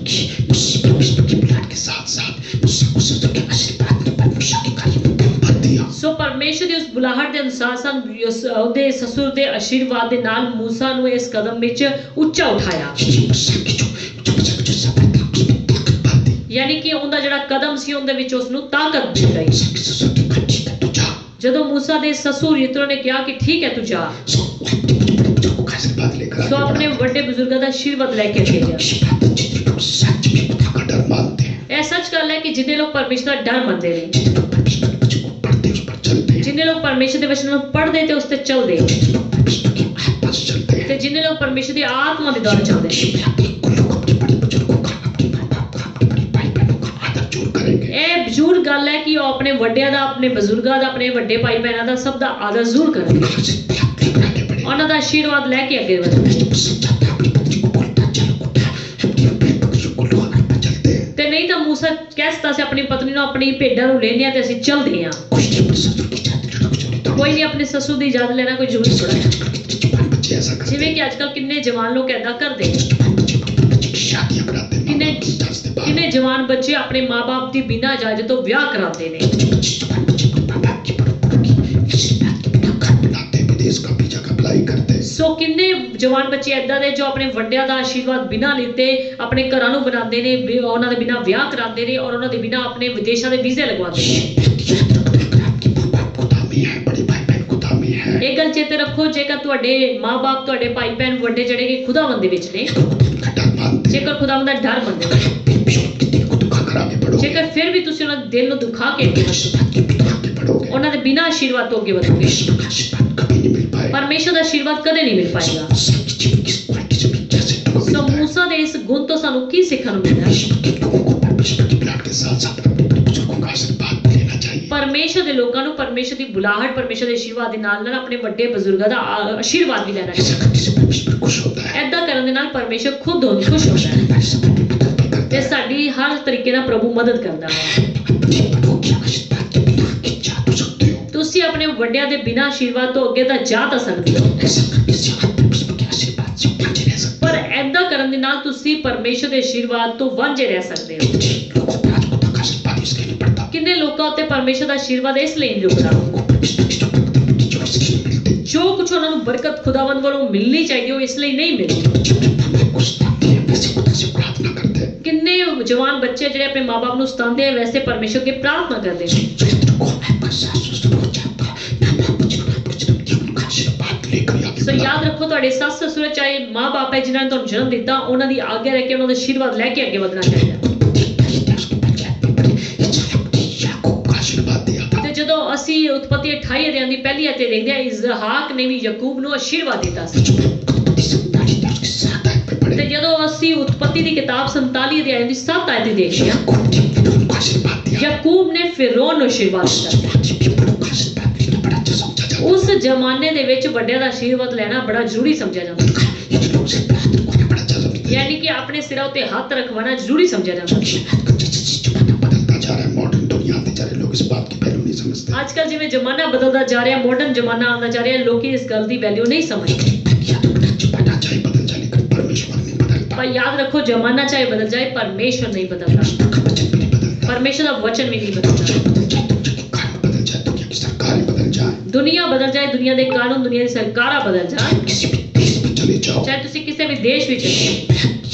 परमेश्वर की बुलाहट के साथ साथ मूसा को ससुर के आशीर्वाद ने पर मूसा के कार्य में दम भर दिया। ਸੋ ਪਰਮੇਸ਼ਰ ਦੀ ਉਸ ਬੁਲਾਹਟ ਦੇ ਅਨੁਸਾਰ ਉਹਦੇ ਸਸੁਰ ਦੇ ਆਸ਼ੀਰਵਾਦ ਦੇ ਨਾਲ मूसा ਨੂੰ ਇਸ ਕਦਮ ਵਿੱਚ ਉੱਚਾ ਉਠਾਇਆ। ये मूसा की जो सफर था उसमें ताकत भर दी। यानी कि ਉਹਦਾ ਜਿਹੜਾ ਕਦਮ ਸੀ ਉਹਦੇ ਵਿੱਚ ਉਸ ਨੂੰ ਤਾਕਤ ਮਿਲ ਗਈ। मूसा के ससुर के घर ठीक है तू जा। ਜਦੋਂ मूसा ਦੇ ਸਸੁਰ ਯਿਤਰੋ ਨੇ ਕਿਹਾ ਕਿ ਠੀਕ ਹੈ ਤੂੰ ਜਾ, सो वो अपने बड़े बुजुर्गों का आशीर्वाद लेकर ਸੋ आगे ਆਪਣੇ बढ़ा। ਵੱਡੇ ਬਜ਼ੁਰਗਾਂ ਦਾ ਆਸ਼ੀਰਵਾਦ ਲੈ ਕੇ ਅੱਗੇ ਗਿਆ। ये बात जितने लोग सच में खुदा का डर मानते हैं, ਇਹ ਸੱਚ ਗੱਲ ਹੈ ਕਿ ਜਿੰਨੇ ਲੋਕ ਪਰਮੇਸ਼ਰ ਦਾ ਡਰ ਮੰਨਦੇ ਨੇ, जितने लोग परमेश्वर के वचन को पढ़ते उस पर चलते हैं, ਜਿੰਨੇ ਲੋਕ ਪਰਮੇਸ਼ਰ ਦੇ ਵਚਨ ਨੂੰ ਪੜ੍ਹਦੇ ਤੇ ਉਸ ਤੇ ਚੱਲਦੇ, जितने लोग परमेश्वर की आत्मा से चलते हैं, ਤੇ ਜਿੰਨੇ ਲੋਕ ਪਰਮੇਸ਼ਰ ਦੀ ਆਤਮਾ ਦੇ ਦੌਰ ਚੱਲਦੇ, ये भी अपने कुल लोग अपने बड़े बुजुर्गों का, अपने माँ बाप का, अपने बड़े भाई बहनों का आदर जरूर करेंगे। ਇਹ ਬਜ਼ੁਰਗ ਗੱਲ ਹੈ ਕਿ ਉਹ ਆਪਣੇ ਵੱਡਿਆਂ ਦਾ, ਆਪਣੇ ਬਜ਼ੁਰਗਾਂ ਦਾ, ਆਪਣੇ ਵੱਡੇ ਭਾਈ ਭੈਣਾਂ ਦਾ ਸਭ ਦਾ ਆਦਰ ਜ਼ਰੂਰ ਕਰਨਗੇ, उनका आशीर्वाद लेकर आगे बढ़े। ਉਹਨਾਂ ਦਾ ਆਸ਼ੀਰਵਾਦ ਲੈ ਕੇ ਅੱਗੇ ਵਧਣਗੇ। मैं तो समझाता अपनी पत्नी को बोलता चल उठा अपनी अपने बकरियों को लो हमारे पास चलते हैं। ਤੇ ਨਹੀਂ ਤਾਂ मूसा ਕਹਿ ਸਕਦਾ ਸੀ ਆਪਣੀ ਪਤਨੀ ਨੂੰ ਆਪਣੀ ਭੇਡਾਂ ਨੂੰ ਲੈਣੇ ਆ ਤੇ ਅਸੀਂ ਚੱਲਦੇ ਹਾਂ। कुछ नहीं अपने ससुर की जाति लड़क चोरी तो ਕੋਈ ਨਹੀਂ, ਆਪਣੇ ਸਸੁਰ ਦੀ ਇਜਾਜ਼ਤ ਲੈਣਾ ਕੋਈ ਜ਼ਰੂਰੀ ਥੋੜਾ ਹੈ। जवान बच्चे ऐसा करते ਜਿਵੇਂ ਕਿ ਅੱਜਕੱਲ ਕਿੰਨੇ ਜਵਾਨ ਲੋਕ ਐਦਾਂ ਕਰਦੇ ਨੇ जवान बच्चे की शादियां कराते हैं किन्ने माँ-बाप की इजाजत के बाद। ਕਿੰਨੇ ਜਵਾਨ ਬੱਚੇ ਆਪਣੇ ਮਾਪੇ ਦੀ ਬਿਨਾਂ ਇਜਾਜ਼ਤ ਤੋਂ ਵਿਆਹ ਕਰਾਉਂਦੇ ਨੇ जवान बच्चे को माँ-बाप की परंपरा की किसी बात के बिना घर बनाते हैं, विदेश का वीजा का अप्लाई करते हैं। ਸੋ ਕਿੰਨੇ ਜਵਾਨ ਬੱਚੇ ਐਦਾਂ ਦੇ ਜੋ ਆਪਣੇ ਵੱਡਿਆਂ ਦਾ ਆਸ਼ੀਰਵਾਦ ਬਿਨਾਂ ਲਿੱਤੇ ਆਪਣੇ ਘਰਾਂ ਨੂੰ ਬਣਾਉਂਦੇ ਨੇ ਉਹਨਾਂ ਦੇ ਬਿਨਾਂ ਵਿਆਹ ਕਰਾਉਂਦੇ ਨੇ ਔਰ ਉਹਨਾਂ ਦੇ ਬਿਨਾਂ ਆਪਣੇ ਵਿਦੇਸ਼ਾਂ ਦੇ ਵੀਜ਼ੇ ਲਗਵਾਉਂਦੇ ਨੇ अगर आपके माँ-बाप गुलामी है, बड़े भाई-बहन गुलामी है, ਇਹ ਗੱਲ ਚੇਤੇ ਰੱਖੋ ਜੇਕਰ ਤੁਹਾਡੇ ਮਾਪੇ ਤੁਹਾਡੇ ਭਾਈ ਭੈਣ ਵੱਡੇ ਜਿਹੜੇ ਕਿ ਖੁਦਾਵੰਦ ਦੇ ਵਿੱਚ ਨੇ का डर मानते हैं, ਜੇਕਰ ਖੁਦਾਵੰਦ ਦਾ ਡਰ ਮੰਨਦੇ ਨੇ फिर भी उनके दिल को दुखा कर आगे बढ़ोगे, ਜੇਕਰ ਫਿਰ ਵੀ ਤੁਸੀਂ ਉਹਨਾਂ ਦੇ ਦਿਲ ਨੂੰ ਦੁਖਾ ਕੇ ਅੱਗੇ ਵਧੋਗੇ, आशीर्वाद के बिना आगे बढ़ोगे, ਉਹਨਾਂ ਦੇ ਬਿਨਾਂ ਆਸ਼ੀਰਵਾਦ ਤੋਂ ਅੱਗੇ ਵਧੋਗੇ ईश्वर का आशीर्वाद कभी नहीं मिल पाएगा। ਪਰਮੇਸ਼ਰ ਦਾ ਆਸ਼ੀਰਵਾਦ ਕਦੇ ਨਹੀਂ ਮਿਲ ਪਾਏਗਾ सबकी जीवन की इस क्वालिटी से भी कैसे ਸੋ मिलता है। ਮੂਸਾ ਦੇ ਇਸ ਗੁਣ ਤੋਂ ਸਾਨੂੰ ਕੀ ਸਿੱਖਣ ਨੂੰ ਮਿਲਦਾ ਹੈ परमेश्वर के लोगों को परमेश्वर की बुलाहट के साथ साथ अपने बड़े बुजुर्गों का आशीर्वाद भी लेना चाहिए। ਪਰਮੇਸ਼ਰ ਦੇ ਲੋਕਾਂ ਨੂੰ ਪਰਮੇਸ਼ਰ ਦੀ ਬੁਲਾਹਟ ਪਰਮੇਸ਼ਰ ਦੇ ਆਸ਼ੀਰਵਾਦ ਦੇ ਨਾਲ ਨਾਲ ਆਪਣੇ ਵੱਡੇ ਬਜ਼ੁਰਗਾਂ ਦਾ ਆਸ਼ੀਰਵਾਦ ਵੀ ਲੈਣਾ ऐसा ਚਾਹੀਦਾ करने से परमेश्वर खुश होता है, ਐਦਾਂ ਕਰਨ ਦੇ ਨਾਲ ਪਰਮੇਸ਼ਰ ਖੁਦ ਖੁਸ਼ ਹੁੰਦਾ ਹੈ हमारे समय में मदद भी करता ਤੇ है। ਸਾਡੀ ਹਰ ਤਰੀਕੇ ਨਾਲ ਪ੍ਰਭੂ ਮਦਦ ਕਰਦਾ ਹੈ अपने बड़ों के आशीर्वाद के बिना आगे जा तो सकते हो। ਤੁਸੀਂ ਆਪਣੇ ਵੱਡਿਆਂ ਦੇ ਬਿਨਾਂ ਆਸ਼ੀਰਵਾਦ ਤੋਂ ਅੱਗੇ ਤਾਂ ਜਾ ਤਾਂ ਸਕਦੇ ਹੋ ऐसा करने से आप परमेश्वर के आशीर्वाद से वांछे रह सकते ਪਰ ਐਦਾਂ ਕਰਨ ਦੇ ਨਾਲ ਤੁਸੀਂ ਪਰਮੇਸ਼ਰ ਦੇ ਆਸ਼ੀर्वाद ਤੋਂ ਵਾਂਝੇ ਰਹਿ ਸਕਦੇ ਹੋ हो। जिन लोगों पर आज खुदा का आशीर्वाद इसलिए नहीं पड़ता, ਕਿੰਨੇ ਲੋਕਾਂ ਉੱਤੇ ਪਰਮੇਸ਼ਰ ਦਾ ਆਸ਼ੀਰਵਾਦ ਇਸ ਲਈ ਨਹੀਂ ਰੁਕਦਾ उनको परमेश्वर की जो बरकत मिलती जो इसलिए नहीं मिलती। ਜੋ ਕੁਝ ਉਹਨਾਂ ਨੂੰ ਬਰਕਤ ਖੁਦਾਵੰਦ ਵੱਲੋਂ ਮਿਲਣੀ ਚਾਹੀਦੀ ਉਹ ਇਸ ਲਈ ਨਹੀਂ ਮਿਲਦੀ जब जब हमें कुछ पाते हैं वैसे खुदा से प्रार्थना करते हैं, ਕਿੰਨੇ ਜਵਾਨ ਬੱਚੇ ਜਿਹੜੇ ਆਪਣੇ ਮਾਪੇ ਨੂੰ ਸਤਾਉਂਦੇ ਆ ਵੈਸੇ ਪਰਮੇਸ਼ਰ ਕੇ ਪ੍ਰਾਰਥਨਾ ਕਰਦੇ ਨੇ चरित्र को आपका सास ससुर हो जाता है, माँ-बाप जीवन आपको जन्म दिया उनका आशीर्वाद लेकर आगे ਸੋ बढ़ा। ਯਾਦ ਰੱਖੋ ਤੁਹਾਡੇ ਸੱਸ ਸਸੁਰ ਚਾਹੇ ਮਾਂ-ਬਾਪ ਹੈ ਜਿਨ੍ਹਾਂ ਨੇ ਤੁਹਾਨੂੰ ਜਨਮ ਦਿੱਤਾ ਉਹਨਾਂ ਦੀ ਆਗਿਆ ਰਹਿ ਕੇ ਉਹਨਾਂ ਦਾ ਆਸ਼ੀਰਵਾਦ ਲੈ ਕੇ ਅੱਗੇ ਵਧਣਾ ਚਾਹੀਦਾ उसके पंचायत में बड़े इसहाक ने याकूब का आशीर्वाद दिया था। ਤੇ ਜਦੋਂ ਅਸੀਂ ਉਤਪਤੀ 28 ਅਧਿਆਇ ਦੀ ਪਹਿਲੀ ਅਧਿਆਇ ਦੇਖਦੇ ਹਾਂ ਇਸਹਾਕ ਨੇ ਵੀ ਯਾਕੂਬ ਨੂੰ ਆਸ਼ੀਰਵਾਦ ਦਿੱਤਾ ਸੀ जब हम उत्पत्ति 47 थे उसके 7 आयत पे ਤੇ पढ़े, ਜਦੋਂ ਅਸੀਂ ਉਤਪਤੀ ਦੀ ਕਿਤਾਬ 47 ਅਧਿਆਇ ਦੀ 7 ਆਇਤ ਦੇਖਦੇ ਹਾਂ याकूब ने फिरौन को आशीर्वाद दिया। ਯਾਕੂਬ ਨੇ ਫਿਰੌਨ ਨੂੰ ਆਸ਼ੀਰਵਾਦ उस ਦਿੱਤਾ जमाने में भी बड़ों का आशीर्वाद लेना बड़ा अच्छा समझा जाता ਉਸ ਜ਼ਮਾਨੇ ਦੇ ਵਿੱਚ ਵੱਡਿਆਂ ਦਾ ਆਸ਼ੀਰਵਾਦ ਲੈਣਾ ਬੜਾ ਜ਼ਰੂਰੀ समझਿਆ ਜਾਂਦਾ था। इन लोगों से प्रार्थना करना बड़ा अच्छा समझते हैं। ਯਾਨੀ ਕਿ ਆਪਣੇ ਸਿਰਾਂ ਉੱਤੇ ਹੱਥ ਰੱਖਵਾना ਜ਼ਰੂਰੀ समझਿਆ ਜਾਂਦਾ आजकल जैसे जमाना बदलता जा रहा है, मॉडर्न दुनिया आते जा रहे हैं, लोग इस बात की वैल्यू नहीं समझते। ਅੱਜ ਕੱਲ ਜਿਵੇਂ ਜ਼ਮਾਨਾ ਬਦਲਦਾ ਜਾ ਰਿਹਾ ਮਾਡਰਨ ਜ਼ਮਾਨਾ ਆਉਂਦਾ ਜਾ ਰਿਹਾ ਲੋਕੀ ਇਸ ਗੱਲ ਦੀ ਵੈਲਿਊ ਨਹੀਂ ਸਮਝਦੇ या तो बड़ा जमाना चाहे बदल जाए लेकिन परमेश्वर नहीं बदलता, ਪਰ ਯਾਦ ਰੱਖੋ ਜ਼ਮਾਨਾ ਚਾਹੇ ਬਦਲ ਜਾਏ ਪਰਮੇਸ਼ਰ ਨਹੀਂ ਬਦਲਦਾ परमेश्वर का वचन भी नहीं बदलता। ਪਰਮੇਸ਼ਰ ਦਾ ਵਚਨ ਵੀ ਨਹੀਂ ਬਦਲਦਾ चाहे बदल जाए, दुनिया के कानून बदल जाए, दुनिया की सरकारें बदल जाए, ਦੁਨੀਆ ਬਦਲ ਜਾਏ ਦੁਨੀਆ ਦੇ ਕਾਨੂੰਨ ਦੁਨੀਆ ਦੀ ਸਰਕਾਰਾਂ ਬਦਲ ਜਾਣ किसी भी देश में चले जाओ, ਚਾਹੇ ਤੁਸੀਂ ਕਿਸੇ ਵੀ ਦੇਸ਼ ਵਿੱਚ ਹੋ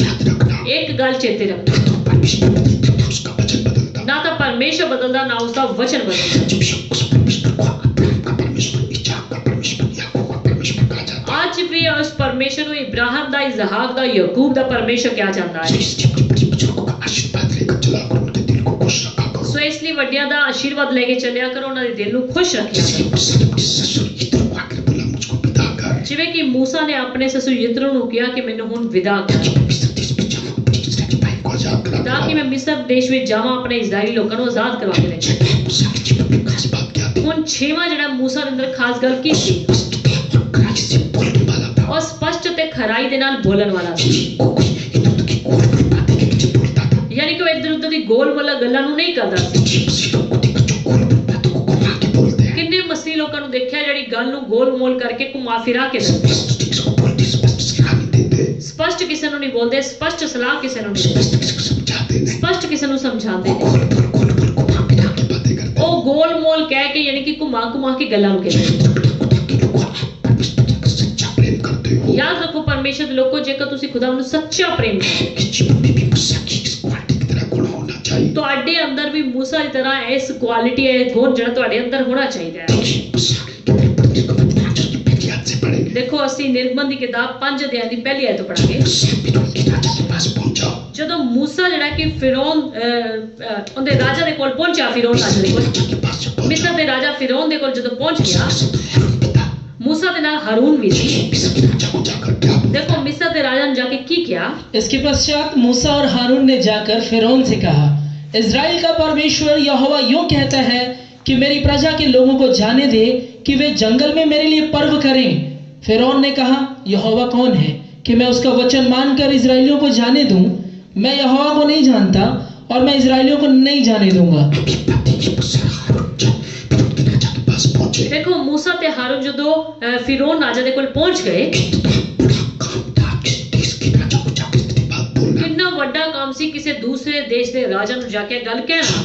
याद रखना ਇੱਕ ਗੱਲ ਚੇਤੇ ਰੱਖਣਾ तो परमेश्वर बदलता है, उसका वचन बदलता। ਨਾ ਤਾਂ ਪਰਮੇਸ਼ਰ ਬਦਲਦਾ ਨਾ ਉਸਦਾ ਵਚਨ ਬਦਲਦਾ जब उस परमेश्वर को अब्राहम का परमेश्वर, इसहाक का परमेश्वर, याकूब का परमेश्वर कहा जाता है, ਅੱਜ ਵੀ ਉਸ ਪਰਮੇਸ਼ਰ ਨੂੰ ਇਬਰਾਹਿਮ ਦਾ ਇਸਹਾਕ ਦਾ ਯਾਕੂਬ ਦਾ ਪਰਮੇਸ਼ਰ ਕਿਹਾ ਜਾਂਦਾ तो ਹੈ इस जीवन बड़े बुजुर्गों का आशीर्वाद लेकर चला कर उनके दिल को खुश रखा करो। ਸੋ ਇਸ ਲਈ ਵੱਡਿਆਂ ਦਾ ਆਸ਼ੀਰਵਾਦ ਲੈ ਕੇ ਚੱਲਿਆ ਕਰੋ ਉਹਨਾਂ ਦੇ ਦਿਲ ਨੂੰ ਖੁਸ਼ ਰੱਖਿਆ जैसे ਕਰੋ मूसा ने अपने ससुर यित्रो को आकर बोला मुझको विदा कर, ਜਿਵੇਂ ਕਿ मूसा ਨੇ ਆਪਣੇ ਸਸੁਰ ਯਿਤਰੋ ਨੂੰ ਕਿਹਾ ਕਿ ਮੈਨੂੰ ਹੁਣ ਵਿਦਾ ਕਰ ताकि मैं मिस्र देश में जाऊं, अपने इस्राएली भाई को आजाद करा ਤਾਂ ਕਿ ਮੈਂ ਮਿਸਰ ਦੇਸ਼ ਵਿੱਚ ਜਾਵਾਂ ਆਪਣੇ ਇਜ਼ਰਾਈਲੀ ਲੋਕਾਂ ਨੂੰ ਆਜ਼ਾਦ ਕਰਵਾ ਕੇ ਲਿਆਵਾਂ छठा मूसा के जीवन में खास बात क्या थी? ਹੁਣ ਛੇਵਾਂ ਜਿਹੜਾ मूसा ਦੇ ਅੰਦਰ ਖਾਸ ਗੱਲ ਕੀ ਸੀ स्पष्ट था और कड़ाई से बोलने वाला था। ਉਹ ਸਪਸ਼ਟ ਤੇ ਖਰਾਈ ਦੇ ਨਾਲ ਬੋਲਣ ਵਾਲਾ ਸੀ वो कोई इधर उधर की गोल गोल बातें के पीछे बोलता था। ਯਾਨੀ ਕਿ ਉਹ ਇੱਧਰ ਉੱਧਰ ਦੀ ਗੋਲ ਮੋਲਾ ਗੱਲਾਂ ਨੂੰ ਨਹੀਂ ਕਰਦਾ ਸੀ जी मसीह लोगों को देखा जो गोल गोल बातों को घुमा के बोलते हैं। ਕਿੰਨੇ ਮਸੀਹ ਲੋਕਾਂ ਨੂੰ ਦੇਖਿਆ ਜਿਹੜੀ ਗੱਲ ਨੂੰ ਗੋਲ ਮੋਲ ਕਰਕੇ ਘੁਮਾ ਫਿਰਾ ਕੇ ਦੱਸਦੇ स्पष्ट चीज को बोलते, स्पष्ट सिखा नहीं देते, ਸਪਸ਼ਟ ਕਿਸੇ ਨੂੰ ਨਹੀਂ ਬੋਲਦੇ ਸਪਸ਼ਟ ਸਲਾਹ ਕਿਸੇ ਨੂੰ ਨਹੀਂ स्पष्ट किसी को समझाते नहीं। ਸਪਸ਼ਟ ਕਿਸੇ ਨੂੰ ਸਮਝਾਉਂਦੇ वो ਨੇ गोल बोल घुमा फिरा के बातें करते हैं। ਉਹ ਗੋਲ ਮੋਲ ਕਹਿ ਕੇ ਯਾਨੀ ਕਿ ਘੁਮਾ ਘੁਮਾ ਕੇ ਗੱਲਾਂ ਨੂੰ ਕਹਿੰਦੇ ਨੇ खुदा के लोगों आप परमेश्वर का सच्चा प्रेम करते हो, ਯਾਦ ਰੱਖੋ ਪਰਮੇਸ਼ਰ ਦੇ ਲੋਕੋ ਜੇਕਰ ਤੁਸੀਂ ਖੁਦਾ ਨੂੰ ਸੱਚਾ ਪ੍ਰੇਮ ਕਰਦੇ कि जीवन में भी मूसा की इस क्वालिटी की तरह गुण होना चाहिए। ਤੁਹਾਡੇ ਅੰਦਰ ਵੀ मूसा ਦੀ ਤਰ੍ਹਾਂ ਇਸ ਕੁਆਲਿਟੀ ਹੈ ਗੁਣ ਜਿਹੜਾ ਤੁਹਾਡੇ ਅੰਦਰ ਹੋਣਾ ਚਾਹੀਦਾ ਹੈ देखिए मूसा की तरह पढ़ने को बाद 5 की पहली आयत से पढ़ेंगे। ਦੇਖੋ ਅਸੀਂ ਨਿਰਗਮਨ ਦੀ ਕਿਤਾਬ 5 ਅਧਿਆਇ ਦੀ ਪਹਿਲੀ ਆਇਤ ਤੋਂ ਪੜਾਂਗੇ मूसा फिरौन के राजा के पास पहुंचा, ਜਦੋਂ मूसा ਜਿਹੜਾ ਕਿ ਫਿਰੌਨ ਉਹਦੇ ਰਾਜਾ ਦੇ ਕੋਲ ਪਹੁੰਚਿਆ ਫਿਰੌਨ ਰਾਜਾ ਦੇ ਕੋਲ राजा के पास जब पहुंचा, ਮਿਸਰ ਦੇ ਰਾਜਾ ਫਿਰੌਨ ਦੇ ਕੋਲ ਜਦੋਂ ਪਹੁੰਚ ਗਿਆ उसके साथ हारून भी था। मूसा ਦੇ ਨਾਲ ਹਾरून ਵੀ ਸੀ मिस्र के राजा को जाकर क्या बोला? देखो मिस्र ਦੇ ਰਾਜਾ ਨੇ ਜਾ ਕੇ ਕੀ ਕਿਹਾ इसके पश्चात मूसा और हारून ने जाकर फिरौन से कहा, इज़राइल का परमेश्वर यहोवा यूं कहता है कि मेरी प्रजा के लोगों को जाने दे कि वे जंगल में मेरे लिए पर्व करें। फिरौन ने कहा, यहोवा कौन है कि मैं उसका वचन मानकर इज़राइलियों को जाने दूं? मैं यहोवा को नहीं जानता और मैं इज़राइलियों को नहीं जाने दूंगा। अभी बात है कि मूसा हारून जब फिरौन के राजा के पास पहुंचे पहुंचे, देखो मूसा ते हारून जदों फिरौन राजा दे कोल पहुंच गए, कितना बड़ा काम था किस देश के राजा को जाकर इतनी बात बोलना। कितना वड्डा काम सी किसी दूसरे देश दे राजा नु जाके गल कहना।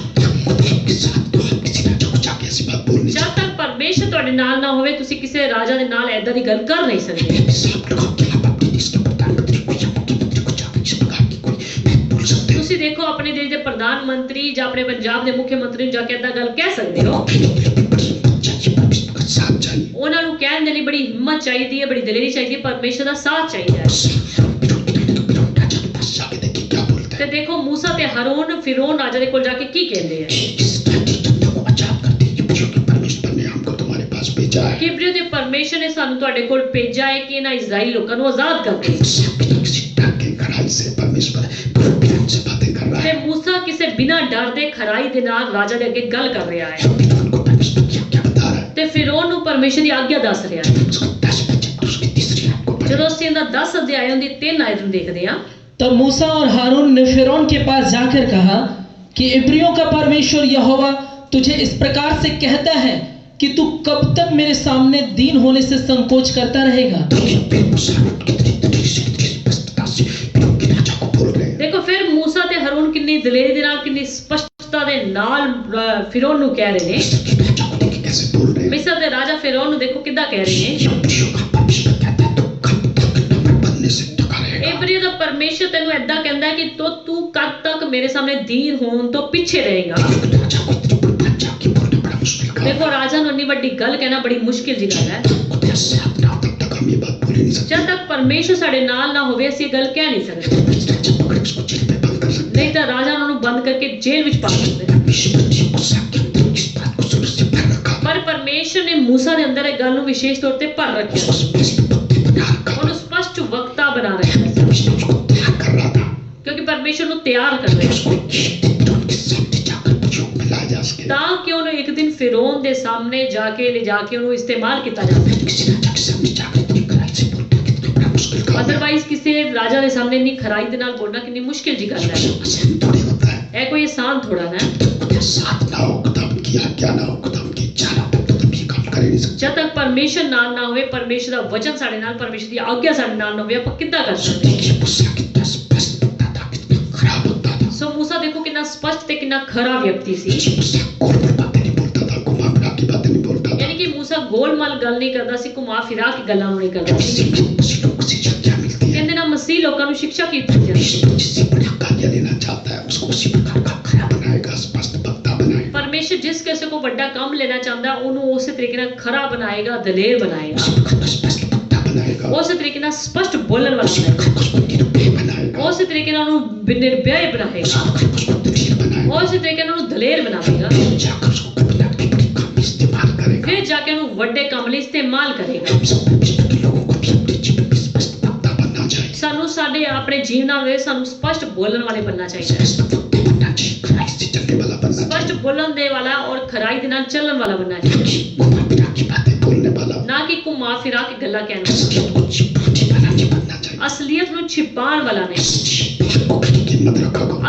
खुदा के साथ तो आप किसी राजा को जाके ऐसी बात बोल नहीं जब तक परमेश्वर तुहाडे नाल ना होवे तुसी किसी राजा दे नाल ऐदा दी गल कर नहीं सकदे। सकते। लोगों के आप अपने देश के प्रधानमंत्री को या मुख्यमंत्री को जाकर इस प्रकार की कोई बात बोल सकते हो। तुसी देखो अपने देश दे प्रधानमंत्री या अपने पंजाब दे मुख्यमंत्री नु जाके ऐदा गल कह सकदे हो। साथ चाहिए, ਉਹਨਾਂ ਨੂੰ ਕਹਿਣ ਦੇ ਲਈ ਬੜੀ ਹਿੰਮਤ ਚਾਹੀਦੀ ਹੈ, ਬੜੀ ਦਲੇਰੀ ਚਾਹੀਦੀ ਹੈ, ਪਰਮੇਸ਼ਰ ਦਾ ਸਾਥ ਚਾਹੀਦਾ ਹੈ। ਤੇ ਦੇਖੋ मूसा ਤੇ ਹਾरून फिरौन राजा ਦੇ ਕੋਲ ਜਾ ਕੇ ਕੀ ਕਹਿੰਦੇ ਆ। हिब्रियों ਦੇ ਪਰਮੇਸ਼ਰ ਨੇ ਸਾਨੂੰ ਤੁਹਾਡੇ ਕੋਲ ਭੇਜਿਆ ਹੈ ਕਿ ਇਹਨਾਂ ਇਜ਼ਰਾਈਲੀ ਲੋਕਾਂ ਨੂੰ ਆਜ਼ਾਦ ਕਰ ਦੇ। ਤੇ मूसा ਕਿਸੇ ਬਿਨਾਂ ਡਰ ਦੇ ਖਰਾਈ ਦੇ ਨਾਲ ਰਾਜਾ ਦੇ ਅੱਗੇ ਗੱਲ ਕਰ ਰਿਹਾ ਹੈ ਤੇ ਫਿਰੌਨ ਨੂੰ ਪਰਮੇਸ਼ਰ ਦੀ ਆਗਿਆ ਦੱਸ ਰਿਹਾ ਹੈ। ਜਦੋਂ ਅਸੀਂ ਇਹਦਾ 10 ਅਧਿਆਇਆਂ ਦੀ 3 ਆਇਤ ਨੂੰ ਦੇਖਦੇ ਹਾਂ, तब मूसा और हारून ने फिरौन के पास जाकर कहा कि इब्रियों का परमेश्वर यहोवा तुझे इस प्रकार से कहता है कि तू कब तक मेरे सामने दीन होने से संकोच करता रहेगा। देखो फिर मूसा ते हारून कितनी दलेरी दे नाल कितनी स्पष्टता दे नाल फिरौन ਨੂੰ ਕਹਿ ਰਹੇ ਨੇ। मिस्र दे राजा फिरौन ਨੂੰ देखो किदा कह रहे हैं। इब्रियों ਦਾ ਪਰਮੇਸ਼ਰ ਤੈਨੂੰ ਐਦਾਂ ਕਹਿੰਦਾ ਹੈ ਕਿ ਤੂੰ ਕਦ ਤੱਕ ਮੇਰੇ ਸਾਹਮਣੇ ਦੀਨ ਹੋਣ ਤੋਂ ਪਿੱਛੇ ਰਹੇਗਾ। देखो राजा ਨੂੰ ਇੰਨੀ ਵੱਡੀ ਗੱਲ ਕਹਿਣਾ ਬੜੀ ਮੁਸ਼ਕਿਲ ਦੀ ਗੱਲ ਹੈ। ਜਦ ਤੱਕ ਪਰਮੇਸ਼ਰ ਸਾਡੇ ਨਾਲ ਨਾ ਹੋਵੇ ਅਸੀਂ ਇਹ ਗੱਲ ਕਹਿ ਨਹੀਂ ਸਕਦੇ। ਨਹੀਂ ਤਾਂ ਰਾਜਾ ਨੂੰ ਬੰਦ ਕਰਕੇ ਜੇਲ੍ਹ ਵਿੱਚ ਪਾ ਦਿੰਦੇ। ਪਰ ਪਰਮੇਸ਼ਰ ਨੇ मूसा ਦੇ ਅੰਦਰ ਇਹ ਗੱਲ ਨੂੰ ਵਿਸ਼ੇਸ਼ ਤੌਰ ਤੇ ਭਰ ਰੱਖਿਆ, ਉਹਨੂੰ ਸਪਸ਼ਟ ਵਕਤਾ ਬਣਾ ਰੱਖਿਆ ਕਿਉਂਕਿ ਪਰਮੇਸ਼ਰ ਨੂੰ ਤਿਆਰ ਕਰ ਰਿਹਾ ਤਾਂ ਕਿ ਉਹਨੂੰ ਇੱਕ ਦਿਨ ਫਿਰੌਨ ਦੇ ਸਾਹਮਣੇ ਜਾ ਕੇ ਲੈ ਜਾ ਕੇ ਉਹਨੂੰ ਇਸਤੇਮਾਲ ਕੀਤਾ ਜਾ ਸਕੇ। ਅਦਰਵਾਈਜ਼ ਕਿਸੇ ਰਾਜਾ ਦੇ ਸਾਹਮਣੇ ਨਹੀਂ ਖਰਾਈ ਦੇ ਨਾਲ ਬੋਲਣਾ ਕਿੰਨੀ ਮੁਸ਼ਕਿਲ ਜੀ ਗੱਲ ਹੈ। ਇਹ ਕੋਈ ਆਸਾਨ ਥੋੜਾ ਨਾ। जब तक परमेश्वर नाल ना होवे, परमेश्वर दा वचन साडे नाल, परमेश्वर दी आज्ञा साडे नाल ना होवे, ਆਪਾਂ ਕਿੱਦਾਂ ਕਰ ਸਕਦੇ। सो मूसा देखो कितना स्पष्ट ते कितना खरा व्यक्ति सी। यानी कि मूसा गोलमाल गल नहीं करदा सी, घुमा फिरा के गल्लां नहीं करदा सी। कहंदे ना मसीह लोकां ਨੂੰ शिक्षा की परमेश्वर जिस किसी को बड़ा काम लेना चाहता है उन्होंने उस तरीके ਨਾਲ खरा बनाएगा, दलेर बनाएगा, उस तरीके ਨਾਲ स्पष्ट बोलने वाला बनाएगा, उस तरीके ਨਾਲ ਉਹਨੂੰ निर्भय बनाएगा, उस तरीके ਨਾਲ ਉਹਨੂੰ दलेर बनाएगा, फिर जाके ਉਹਨੂੰ ਵੱਡੇ ਕੰਮ ਲਈ इस्तेमाल करेगा। ਸਾਨੂੰ ਸਾਡੇ ਆਪਣੇ ਜੀਵਨਾਂ ਵਿੱਚ ਸਾਨੂੰ स्पष्ट बोलने वाले बनना चाहिए, स्पष्ट बोलने वाला और खराई के नाल चलने वाला बनना चाहिए, ना कि घुमा फिरा के गल्ला कहना। असलियत नु छिपाण वाला नहीं,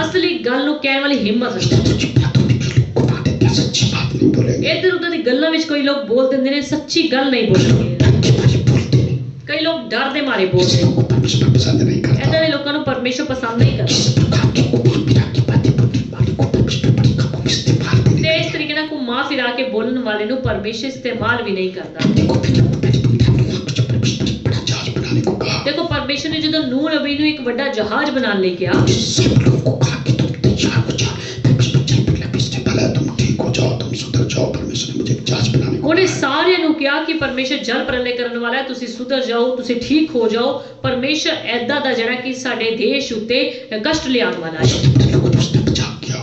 असली गल नु कहने वाली हिम्मत रखना। इधर उधर दी गल्लां विच कोई लोग बोल देंदे ने, सच्ची गल नहीं बोलते। कई लोग डर दे मारे बोलते हैं, ऐसे लोगों को परमेश्वर पसंद नहीं करता। इस तरीके ना घुमा फिरा के बोलने वाले नु परमेश्वर इस्तेमाल भी नहीं करता। देखो परमेश्वर ने जब नूह नबी नु एक बड़ा जहाज बनाने ले गया, उन्हें सारे नु कहा कि परमेश्वर जल प्रलय करने वाला है, तुसी सुधर जाओ, तुसी ठीक हो जाओ। परमेश्वर ऐदा दा जड़ा कि साडे देश उत्ते कष्ट ले आने वाला है।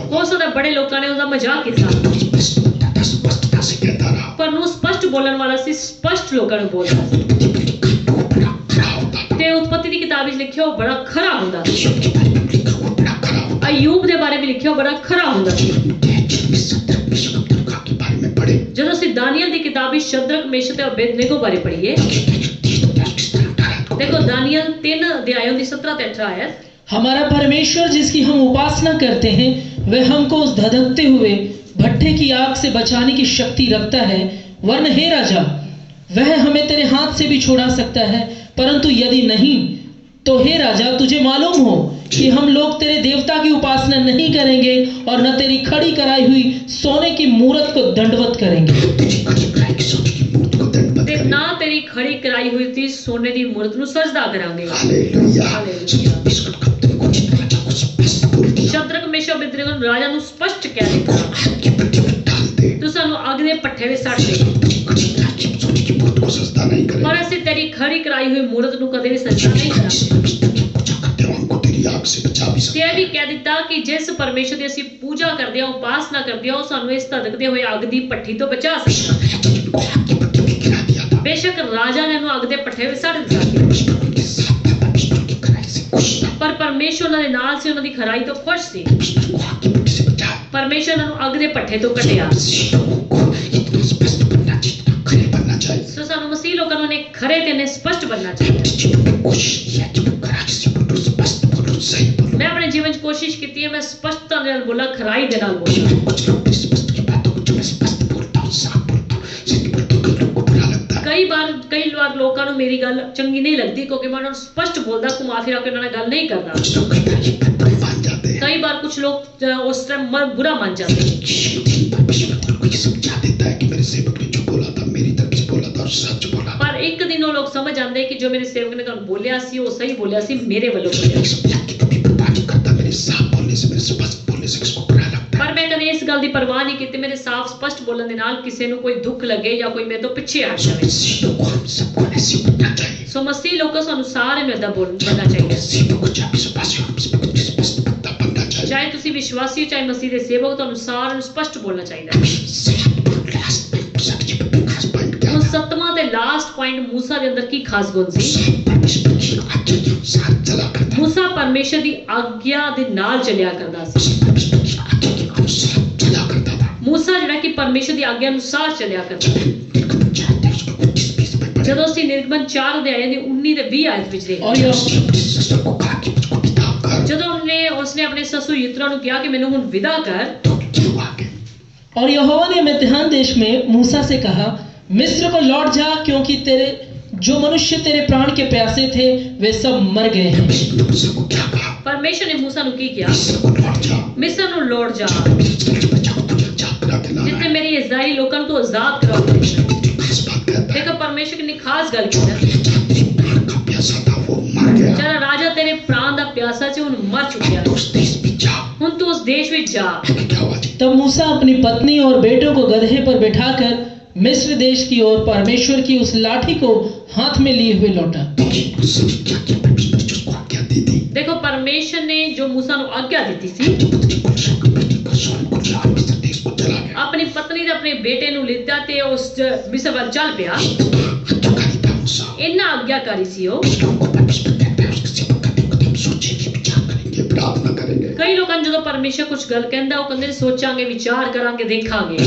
हो सकदा बड़े लोगों ने उसका मजाक किया, पर नु स्पष्ट बोलने वाला सी, स्पष्ट लोगों ने बोलता सी। ते उत्पत्ति दी किताब विच लिखिया बड़ा खरा हुंदा सी, अय्यूब दे बारे में लिखिया बड़ा खरा हुंदा सी। जदों असीं दानियल दी किताब विच शद्रक, मेशक ते अबेदnego बारे पढ़िए, देखो दानियल 3 अध्यायों दी 17 ते 18 आयत। हमारा परमेश्वर जिसकी हम उपासना करते हैं वह हमको उस धधकते हुए भट्ठे की आग से बचाने की शक्ति रखता है। वरन हे राजा, वह हमें तेरे हाथ से भी छुड़ा सकता है, परंतु यदि नहीं तो हे राजा, तुझे मालूम हो कि हम लोग तेरे देवता की उपासना नहीं करेंगे और न तेरी खड़ी कराई हुई सोने की मूरत को दंडवत करेंगे। ते ना तेरी खड़ी कराई हुई थी सोने की मूरत ਨੂੰ सजदा करांगे। शद्रक मेशक अबेदनगो ने राजा ਨੂੰ स्पष्ट कह ਦਿੱਤਾ तू सानू अग दे पट्ठे ਵਿੱਚ सट दे, पर ਅਸੀਂ तेरी खड़ी कराई हुई मूरत ਨੂੰ कदे भी सजदा नहीं करांगे। ते भी कह दिता कि जिस परमेश्वर की ਅਸੀਂ पूजा करदे हां, उपासना करदे हां, ਸਾਨੂੰ ਇਸ ਧੜਕਦੇ ਹੋਏ अग ਦੀ ਪੱਠੀ ਤੋਂ ਬਚਾ ਸਕਦਾ। बेशक राजा ने अग दे पट्ठे ਵਿੱਚ सट ਦਿੱਤਾ, पर परमेश्वर उन्हां दे नाल सी, उन्हां दी खराई तो खुश सी। परमेश्वर उन्हां ਨੂੰ अग दे पट्ठे ਤੋਂ कटिया। सो सानू मसीह लोकां ਨੂੰ ਨੇ खरे ते ने स्पष्ट बनना चाहिए। मैं अपने जीवन च कोशिश की है, मैं स्पष्टता नाल बोला, खराई दे नाल बोला। कई बार लोगों को मेरी गल चंगी नहीं लगती, क्योंकि मैं उन्हें स्पष्ट बोलता, घुमा फिरा के उन्होंने गल नहीं करता। कई बार कुछ लोग उस टाइम बुरा मान जाते हैं। पर एक दिन वो लोग समझ आते हैं कि जो मेरे सेवक ने बोलिया सी वो सही बोलिया सी, मेरे वालों बोलिया। पर मैं कदे इस गल की परवाह नहीं की, मेरे साफ स्पष्ट बोलने दे नाल किसी को कोई दुख लगे या कोई मेरे तो पीछे हट जाए। सो मसीह लोगों सानू सारे में इदां बोलना चाहिए। चाहे तुसी विश्वासी हो, चाहे मसीह दे सेवक हो, तुहानू सारे नू स्पष्ट बोलना चाहिए। हुण सतवां ते लास्ट पॉइंट मूसा दे अंदर की खास गुण सी? मूसा परमेश्वर दी आज्ञा दे नाल चलिया करदा सी। मूसा जिहड़ा कि परमेश्वर दी आज्ञा अनुसार चलिया करदा। जदों असीं निर्गमन 4 अध्याय दी 19 ते 20 आयत विच देखदे, जदों उसने अपने ससुर यित्रो नू कहा कि मैनू हुण विदा कर, और यहोवा ने मिद्यान देश में मूसा से कहा, मिस्र को लौट जा, क्योंकि तेरे जो मनुष्य तेरे प्राण के प्यासे थे वे सब मर गए हैं। परमेश्वर ने मूसा नू की किया? मिस्र नू लौट जा, जिथे मेरी इज़राइली लोकां को आजाद करा। देखो परमेश्वर की खास गल की है, जरा राजा तेरे प्राण दा प्यासा च हुण मर चुकिया, हुण तू उस देश में जा। तब मूसा अपनी पत्नी और बेटों को गधे पर बिठाकर मिस्र देश की ओर परमेश्वर की उस लाठी को हाथ में लिए हुए लौटा। देखो परमेश्वर ने जो मूसा को आज्ञा दी थी, अपनी पत्नी ने अपने बेटे नु लिता ते उस मिस्र वल चल पिया। इन्ना आज्ञाकारी सी ओ। कई लोग जो परमेश्वर कुछ गल कहंदा, वो कहंदे सोचांगे, विचार करांगे, देखांगे।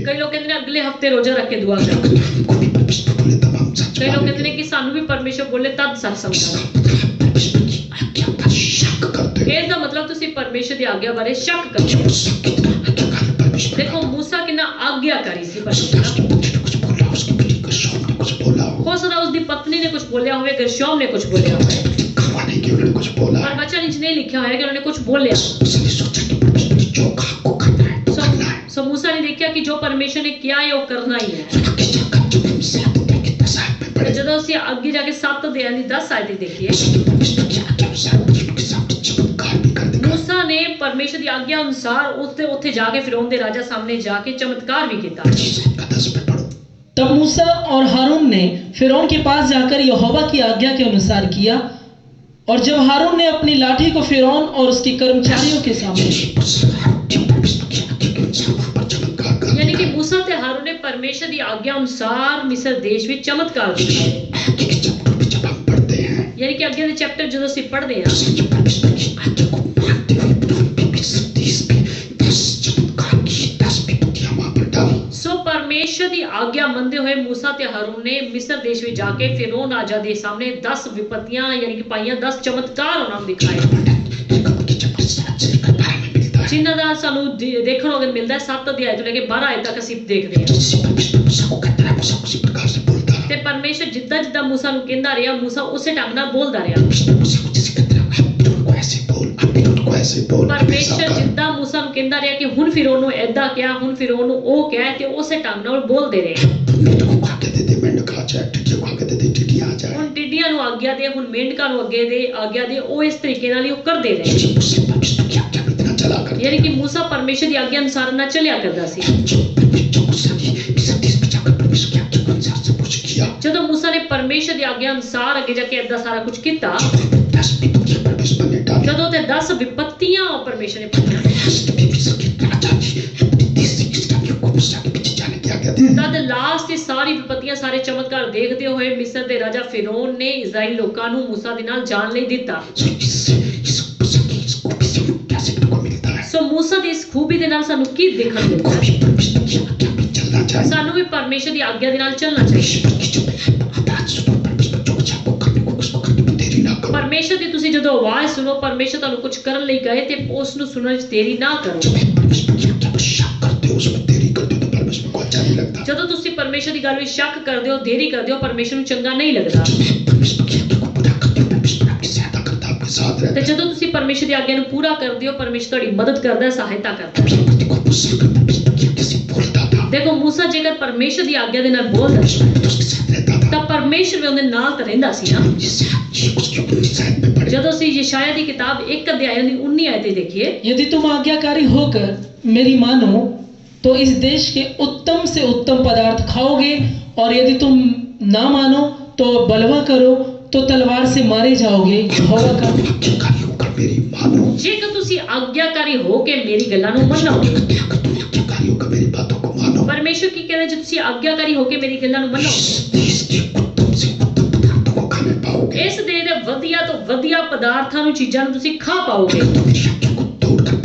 कई लोग कहते हैं अगले हफ्ते रोजा रख के दुआ करें। कई लोग कहते हैं कि सानू भी परमेश्वर बोले तब सत्संग करो। इसका मतलब तुसी परमेश्वर की आज्ञा बारे शक करते हो। देखो मूसा कितना आज्ञाकारी सी परमेश्वर। हो सकता उसकी पत्नी ने कुछ बोलिया होवे, गर्शोम ने कुछ बोलिया होवे, पर वचन नहीं लिखा है कि उन्होंने कुछ बोलिया। सो मूसा ने देखा कि जो परमेश्वर ने किया है वो करना ही है। जब उसे आगे जाके 7 अध्याय की 10 आयत देखिए, मूसा ने परमेश्वर की आज्ञा अनुसार उत्थे जाके फिरौन दे राजा सामने जाके चमत्कार भी किया। तब मूसा और हारून ने फिरौन के पास जाकर यहोवा की आज्ञा के अनुसार किया, और जब हारून ने अपनी लाठी को फिरौन और उसके कर्मचारियों के सामने, यानी कि मूसा ते हारून ने परमेश्वर की आज्ञा अनुसार मिस्र देश में चमत्कार दिखाए। यानी कि अगे दे चैप्टर जो ਅਸੀਂ पढ़ते हैं, सो परमेश्वर की आज्ञा मनते हुए मूसा ते हारून ने मिस्र देश में जाके फिरौन राजा के सामने 10 विपत्तियां यानी कि पाइयां, 10 चमत्कार उन्होंने दिखाए। ਜਿਨ੍ਹਾਂ ਦਾ ਸਾਨੂੰ ਦੇਖਣ ਨੂੰ ਮਿਲਦਾ ਹੈ 7 ਅਧਿਆਇ ਤੋਂ ਲੈ ਕੇ 12 ਅਧਿਆਇ ਤੱਕ ਅਸੀਂ ਦੇਖਦੇ ਹਾਂ। जैसे परमेश्वर मूसा को कहता रहा, मूसा उसी प्रकार से बोलता रहा। ਤੇ ਪਰਮੇਸ਼ਰ ਜਿੱਦਾਂ ਜਿੱਦਾਂ ਮੂਸਾ ਨੂੰ ਕਹਿੰਦਾ ਰਿਹਾ, ਮੂਸਾ ਉਸੇ ਢੰਗ ਨਾਲ ਬੋਲਦਾ ਰਿਹਾ। परमेश्वर मूसा को जैसे कहता रहा, अब फिरौन को ऐसे बोल, अब फिरौन को ऐसे बोल, अब ऐसा ਪਰਮੇਸ਼ਰ कर। ਜਿੱਦਾਂ ਮੂਸਾ ਨੂੰ ਕਹਿੰਦਾ ਰਿਹਾ ਕਿ ਹੁਣ ਫਿਰ ਉਹਨੂੰ ਏਦਾਂ ਕਿਹਾ, ਹੁਣ ਫਿਰ ਉਹਨੂੰ ਉਹ ਕਹਿ, ਤੇ ਉਸੇ ਢੰਗ ਨਾਲ ਬੋਲਦੇ ਰਹੇ। मेंढकों को आज्ञा दे दे, मेंढक आ जाए, टिड्डियों को आज्ञा दे दे, टिड्डियां आ जाए। ਹੁਣ ਟਿੱਡੀਆਂ ਨੂੰ ਆਗਿਆ ਦੇ, ਹੁਣ ਮੇਂਢਕਾਂ ਨੂੰ ਅੱਗੇ ਦੇ ਆਗਿਆ ਦੇ, ਉਹ ਇਸ ਤਰੀਕੇ ਨਾਲ ਹੀ ਉਹ ਕਰਦੇ ਰਹੇ। ये मूसा परमेश्वर की आज्ञा में इतना चला करता ਯਾਨੀ ਕਿ ਮੂਸਾ ਪਰਮੇਸ਼ਰ ਦੀ ਆਗਿਆ ਅਨੁਸਾਰ ਨਾਲ ਚੱਲਿਆ ਕਰਦਾ ਸੀ। जो मूसा ने मिस्र देश में जाकर परमेश्वर की आज्ञा के अनुसार सब कुछ किया, ਜਦੋਂ ਮੂਸਾ ਨੇ ਪਰਮੇਸ਼ਰ ਦੀ ਆਗਿਆ ਅਨੁਸਾਰ ਅੱਗੇ ਜਾ ਕੇ ਏਦਾਂ ਸਾਰਾ ਕੁਝ ਕੀਤਾ, 10 विपत्तियां परमेश्वर ने डाली। ਜਦੋਂ ਤੇ 10 ਵਿਪत्तियां ਪਰਮੇਸ਼ਰ ने ਪਾਈਆਂ, मिस्र के राजा ने अपने देश से इस्राएलियों को मूसा के पीछे जाने की आज्ञा दी। ਤਦ ਲਾਸਟ ਦੀ ਸਾਰੀ ਵਿਪत्तियां ਸਾਰੇ ਚਮਤਕਾਰ ਦੇਖਦੇ ਹੋਏ ਮਿਸਰ ਦੇ ਰਾਜਾ ਫਿਰੌਨ ਨੇ ਇਜ਼ਰਾਈਲ ਲੋਕਾਂ ਨੂੰ ਮੂਸਾ ਦੇ ਨਾਲ ਜਾਣ ਲਈ ਦਿੱਤਾ। सो इस मूसा की इस खूबी से हमें क्या सीखने को मिलता है? ਸੋ ਮੂਸਾ ਦੀ ਇਸ ਖੂਬੀ ਦੇ ਨਾਲ ਸਾਨੂੰ ਕੀ ਦੇਖਣ ਨੂੰ ਮਿਲਦਾ हमको ਹੈ? भी परमेश्वर की आज्ञा में चलना चाहिए। ਸਾਨੂੰ ਵੀ ਪਰਮੇਸ਼ਰ ਦੀ ਆਗਿਆ ਦੇ ਨਾਲ ਚੱਲਣਾ ਚਾਹੀਦਾ। परमेश्वर की जो आवाज सुनो, परमेश्वर जो कुछ आपको करने को उसको करने में देरी ना करो। ਪਰਮੇਸ਼ਰ ਦੀ ਤੁਸੀਂ ਜਦੋਂ ਆਵਾਜ਼ ਸੁਣੋ, ਪਰਮੇਸ਼ਰ ਤੁਹਾਨੂੰ ਕੁਝ ਕਰਨ ਲਈ ਕਹੇ ਤੇ ਉਸ ਨੂੰ ਸੁਣਨ ਵਿੱਚ ਦੇਰੀ ਨਾ ਕਰੋ। जब आप परमेश्वर की आज्ञा पर शक करते हो, उसमें देरी करते हो, तो परमेश्वर को अच्छा नहीं लगता। ਜਦੋਂ ਤੁਸੀਂ ਪਰਮੇਸ਼ਰ ਦੀ ਗੱਲ ਵਿੱਚ ਸ਼ੱਕ ਕਰਦੇ ਹੋ, ਦੇਰੀ ਕਰਦੇ ਹੋ, ਪਰਮੇਸ਼ਰ ਨੂੰ ਚੰਗਾ ਨਹੀਂ ਲੱਗਦਾ। जब आप परमेश्वर की आज्ञा को पूरा करते हो, परमेश्वर आपकी सहायता करता है, आपके साथ ਤੇ रहता है। ਜਦੋਂ ਤੁਸੀਂ ਪਰਮੇਸ਼ਰ ਦੀ ਆਗਿਆ ਨੂੰ ਪੂਰਾ ਕਰਦੇ ਹੋ, परमेश्वर ਤੁਹਾਡੀ ਮਦਦ ਕਰਦਾ ਹੈ, ਸਹਾਇਤਾ ਕਰਦਾ ਹੈ। जब ये पति को मूसा अगर परमेश्वर की आज्ञा से बोलता था, ਦੇਖੋ ਮੂਸਾ ਜੇਕਰ ਪਰਮੇਸ਼ਰ ਦੀ ਆਗਿਆ ਦੇ ਨਾਲ ਬੋਲਦਾ परमेश्वर भी तो उसके साथ रहता था। ਤਾਂ ਪਰਮੇਸ਼ਰ ਵੀ ਉਹਦੇ ਨਾਲ ਤਾਂ ਰਹਿੰਦਾ ਸੀ ਨਾ। ये उसकी 19 आयत में पढ़े। ਜਦੋਂ ਅਸੀਂ ਯਸ਼ਾਇਆ ਦੀ ਕਿਤਾਬ 1 ਅਧਿਆਇ ਦੀ 19 ਆਇਤ ਦੇਖੀਏ, यदि तुम आज्ञाकारी होकर मेरी मानो तो इस देश के उत्तम से उत्तम पदार्थ खाओगे, और यदि तुम ना मानो तो बलवा करो तो तलवार से मारे जाओगे। यहोवा का आज्ञाकारी होकर मेरी मानो। ਜੇਕਰ ਤੁਸੀਂ ਆਗਿਆਕਾਰੀ ਹੋ ਕੇ ਮੇਰੀ ਗੱਲਾਂ ਨੂੰ ਮੰਨੋ। अगर तुम आज्ञाकारी होकर मेरी बातों को मानो, ਪਰਮੇਸ਼ਰ ਕੀ ਕਹਿੰਦਾ, ਜੇ ਤੁਸੀਂ ਆਗਿਆਕਾਰੀ ਹੋ ਕੇ ਮੇਰੀ ਗੱਲਾਂ ਨੂੰ ਮੰਨੋ, इस देश के उत्तम से उत्तम पदार्थों को खाने पाओगे। ਇਸ ਦੇ ਵਧੀਆ ਤੋਂ ਵਧੀਆ ਪਦਾਰਥਾਂ ਨੂੰ, ਚੀਜ਼ਾਂ ਨੂੰ ਤੁਸੀਂ ਖਾ ਪਾਓਗੇ। अगर तुम मेरी आज्ञा को तोड़कर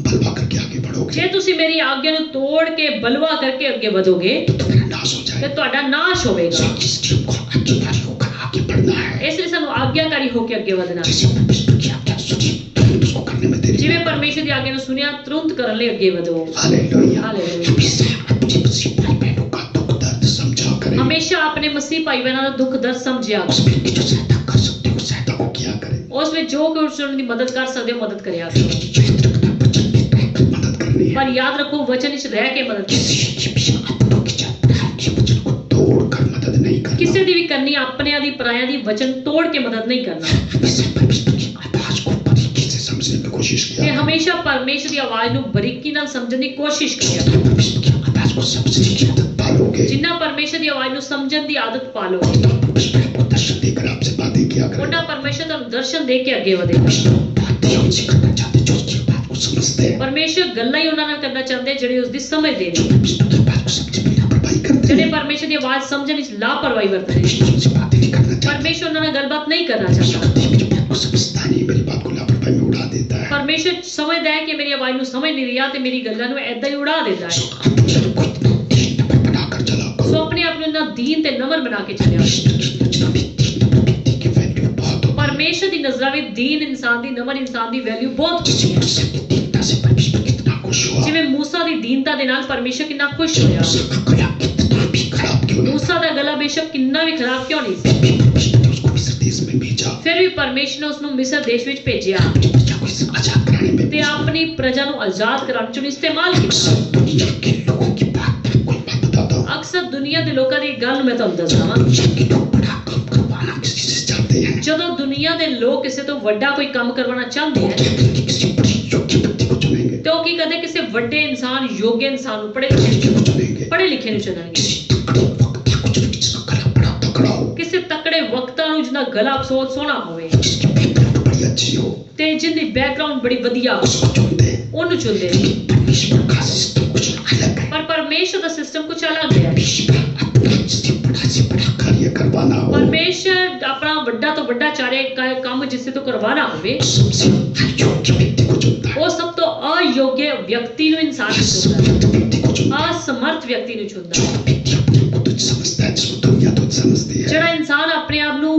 बलवा करके आगे बढ़ोगे, ਜੇ ਤੁਸੀਂ ਮੇਰੀ ਆਗਿਆ ਨੂੰ ਤੋੜ ਕੇ ਬਲਵਾ ਕਰਕੇ ਅੱਗੇ ਵਧੋਗੇ तो तुम्हारा नाश हो ਤੇ जाएगा। ਤੁਹਾਡਾ ਨਾਸ਼ ਹੋਵੇਗਾ। तो इसलिए हमको आज्ञाकारी होकर आगे बढ़ना है। ਇਸ ਲਈ ਸਾਨੂੰ ਆਗਿਆਕਾਰੀ ਹੋ ਕੇ ਅੱਗੇ ਵਧਣਾ। जैसे परमेश्वर की आज्ञा सुनी, तुरंत उसको करने में देरी ਜਿਵੇਂ ना ਪਰਮੇਸ਼ਰ ਦੀ ਆਗਿਆ ਨੂੰ ਸੁਣਿਆ, ਤੁਰੰਤ ਕਰਨ ਲਈ ਅੱਗੇ ਵਧੋ। करो। हालेलुया। हालेलुया। हमेशा अपने मसीह भाई बहनों का दुख दर्द समझा करें। ਹਮੇਸ਼ਾ ਆਪਣੇ ਮਸੀਹ ਭਾਈ बहनों ਦਾ ਦੁੱਖ ਦਰਦ ਸਮਝਿਆ ਕਰੋ। उसमें की जो सहायता कर सकते हो, सहायता को किया करें। ਉਸ ਵਿੱਚ ਜੋ ਕੁਝ ਉਹਨਾਂ ਦੀ ਮਦਦ ਕਰ ਸਕਦੇ ਹੋ, ਮਦਦ ਕਰਿਆ ਕਰੋ। याद रखना, वचन में रहकर मदद करनी है। ਪਰ ਯਾਦ ਰੱਖੋ, ਵਚਨ ਵਿੱਚ ਰਹਿ ਕੇ ਮਦਦ ਕਰੋ। किसी की भी अपनों की चाहत के वचन को तोड़कर मदद नहीं करना। ਕਿਸੇ ਦੀ ਵੀ ਕਰਨੀ, ਆਪਣਿਆਂ ਦੀ ਪਰਾਇਆਂ ਦੀ ਵਚਨ ਤੋੜ ਕੇ ਮਦਦ ਨਹੀਂ ਕਰਨਾ। हमेशा परमेश्वर की आवाज को बारीकी से समझने की कोशिश ਤੇ किया। ਹਮੇਸ਼ਾ ਪਰਮੇਸ਼ਰ ਦੀ ਆਵਾਜ਼ ਨੂੰ ਬਰੀਕੀ ਨਾਲ ਸਮਝਣ ਦੀ ਕੋਸ਼ਿਸ਼ ਕਰਿਆ। परमेश्वर की आवाज को समझने की आदत पालोगे, ਜਿੰਨਾ ਪਰਮੇਸ਼ਰ ਦੀ ਆਵਾਜ਼ ਨੂੰ ਸਮਝਣ ਦੀ ਆਦਤ ਪਾ ਲਓ, तो परमेश्वर आपको दर्शन देकर आपसे बातें किया करें। ਉਹਨਾਂ परमेश्वर ਤੁਹਾਨੂੰ ਦਰਸ਼ਨ ਦੇ ਕੇ ਅੱਗੇ ਵਧੇਗਾ। परमेश्वर बातें उनसे करना चाहते जो उसकी बात को समझते हैं। ਪਰਮੇਸ਼ਰ ਗੱਲਾਂ ਹੀ ਉਹਨਾਂ ਨਾਲ ਕਰਨਾ ਚਾਹੁੰਦੇ ਜਿਹੜੇ ਉਸ ਦੀ ਸਮਝਦੇ ਨੇ। परमेश्वर की बात को समझने में लापरवाही करते ਜਿਹੜੇ हैं। ਪਰਮੇਸ਼ਰ ਦੀ ਆਵਾਜ਼ ਸਮਝਣ ਵਿੱਚ ਲਾਪਰਵਾਹੀ ਵਰਤਦੇ ਨੇ। परमेश्वर उनसे बातें नहीं करना चाहते। ਪਰਮੇਸ਼ਰ ਉਹਨਾਂ ਨਾਲ ਗੱਲਬਾਤ ਨਹੀਂ ਕਰਨਾ परमेश्वर ਚਾਹੁੰਦਾ। कहते हैं, मेरी बात को समझता नहीं, मेरी बात को लापरवाही में उड़ा देता है। ਪਰਮੇਸ਼ਰ ਸਮਝਦਾ ਹੈ ਕਿ ਮੇਰੀ ਆਵਾਜ਼ ਨੂੰ ਸਮਝ ਨਹੀਂ ਰਿਹਾ ਤੇ ਮੇਰੀ ਗੱਲਾਂ ਨੂੰ ਏਦਾਂ ਹੀ ਉਡਾ ਦਿੰਦਾ ਹੈ। सो अपने को इतना दीन नम्र बनाकर चला करो। ਸੋ ਆਪਣੇ ਆਪ ਨੂੰ ਇੰਨਾ ਦੀਨ ਤੇ ਨਮਰ ਬਣਾ ਕੇ ਚੱਲਿਆ। परमेश्वर की नजरों में दीन नम्र व्यक्ति की वैल्यू बहुत होती है। ਪਰਮੇਸ਼ਰ ਦੀ ਨਜ਼ਰਾਂ ਵਿੱਚ ਦੀਨ ਇਨਸਾਨ ਦੀ, ਨਮਰ ਇਨਸਾਨ ਦੀ ਵੈਲਿਊ ਬਹੁਤ जैसे ਹੁੰਦੀ ਹੈ। मूसा की दीनता से परमेश्वर कितना खुश हुआ। ਜਿਵੇਂ मूसा ਦੀ ਦੀਨਤਾ ਦੇ ਨਾਲ ਪਰਮੇਸ਼ਰ ਕਿੰਨਾ ਖੁਸ਼ ਹੋਇਆ। मूसा का गला कितना भी खराब क्यों ना मूसा ਦਾ ਗਲਾ ਬੇਸ਼ੱਕ ਕਿੰਨਾ ਵੀ ਖਰਾਬ ਕਿਉਂ ਨਹੀਂ ਸੀ, फिर भी परमेश्वर ने उसको मिस्र देश में भेजा। ਫਿਰ ਵੀ ਪਰਮੇਸ਼ਰ ਨੇ ਉਸ ਨੂੰ ਮਿਸਰ ਦੇਸ਼ ਵਿੱਚ ਭੇਜਿਆ अपनी प्रजा को इस आजाद कराने में ਤੇ ਆਪਣੀ ਪ੍ਰਜਾ ਨੂੰ ਆਜ਼ਾਦ ਕਰਾਉਣ ਚ ਇਸਤੇਮਾਲ ਕੀਤਾ। अक्सर दुनिया के लोगों की बात मैं कोई बात बताता हूँ। ਅਕਸਰ ਦੁਨੀਆ ਦੇ ਲੋਕਾਂ ਦੀ ਗੱਲ ਮੈਂ ਤੁਹਾਨੂੰ ਦੱਸਦਾ ਵਾਂ। दुनिया के लोग बड़ा काम करवाना किसी से चाहते हैं। ਜਦੋਂ ਦੁਨੀਆ ਦੇ ਲੋਕ ਕਿਸੇ ਤੋਂ ਵੱਡਾ ਕੋਈ ਕੰਮ ਕਰਵਾਉਣਾ ਚਾਹੁੰਦੇ वो ਹੈ क्या करेंगे, किसी बड़ी योग्य व्यक्ति को चुनेंगे, ਤੇ ਉਹ ਕੀ ਕਰਦੇ, ਕਿਸੇ ਵੱਡੇ ਇਨਸਾਨ, ਯੋਗ ਇਨਸਾਨ ਨੂੰ, ਪੜ੍ਹੇ लड़के को चुनेंगे, ਲਿਖੇ ਨੂੰ ਚੁਣਨਗੇ। किसी तकड़े वक्ता को चुनेंगे जिसका गला बड़ा तकड़ा हो, ਕਿਸੇ ਤਕੜੇ ਵਕਤਾਂ ਨੂੰ ਜਿਹਦਾ ਗਲਾ ਬਹੁਤ ਸੋਹਣਾ ਹੋਵੇ जिसकी बैकग्राउंड बड़ी अच्छी हो, ਤੇ ਜਿਹਦੀ ਬੈਕਗ੍ਰਾਉਂਡ ਬੜੀ ਵਧੀਆ ਹੋਵੇ, उसको चुनते हैं। ਉਹਨੂੰ ਚੁਣਦੇ ਨੇ। लेकिन परमेश्वर का सिस्टम कुछ अलग है। ਪਰ ਪਰਮੇਸ਼ਰ ਦਾ ਸਿਸਟਮ ਕੁਝ ਅਲੱਗ ਹੈ। परमेश्वर अपना से बड़ा कार्य करवाना हो, ਪਰਮੇਸ਼ਰ ਆਪਣਾ ਵੱਡਾ ਤੋਂ ਵੱਡਾ ਚਾਰੇ ਕੰਮ ਜਿਸੇ ਤੋਂ ਕਰਵਾਣਾ ਹੋਵੇ, सबसे अयोग्य व्यक्ति को चुनता है। ਉਹ ਸਭ ਤੋਂ ਅਯੋਗ ਵਿਅਕਤੀ ਨੂੰ ਇਨਸਾਨ ਨੂੰ ਚੁਣਦਾ असमर्थ व्यक्ति को चुनता है। ਹੈ, ਅਸਮਰਥ ਵਿਅਕਤੀ ਨੂੰ ਚੁਣਦਾ जो ਹੈ। व्यक्ति अपने को तुच्छ समझता है, जिसको दुनिया तुच्छ समझती है, ਜਿਹੜਾ ਇਨਸਾਨ ਆਪਣੇ ਆਪ ਨੂੰ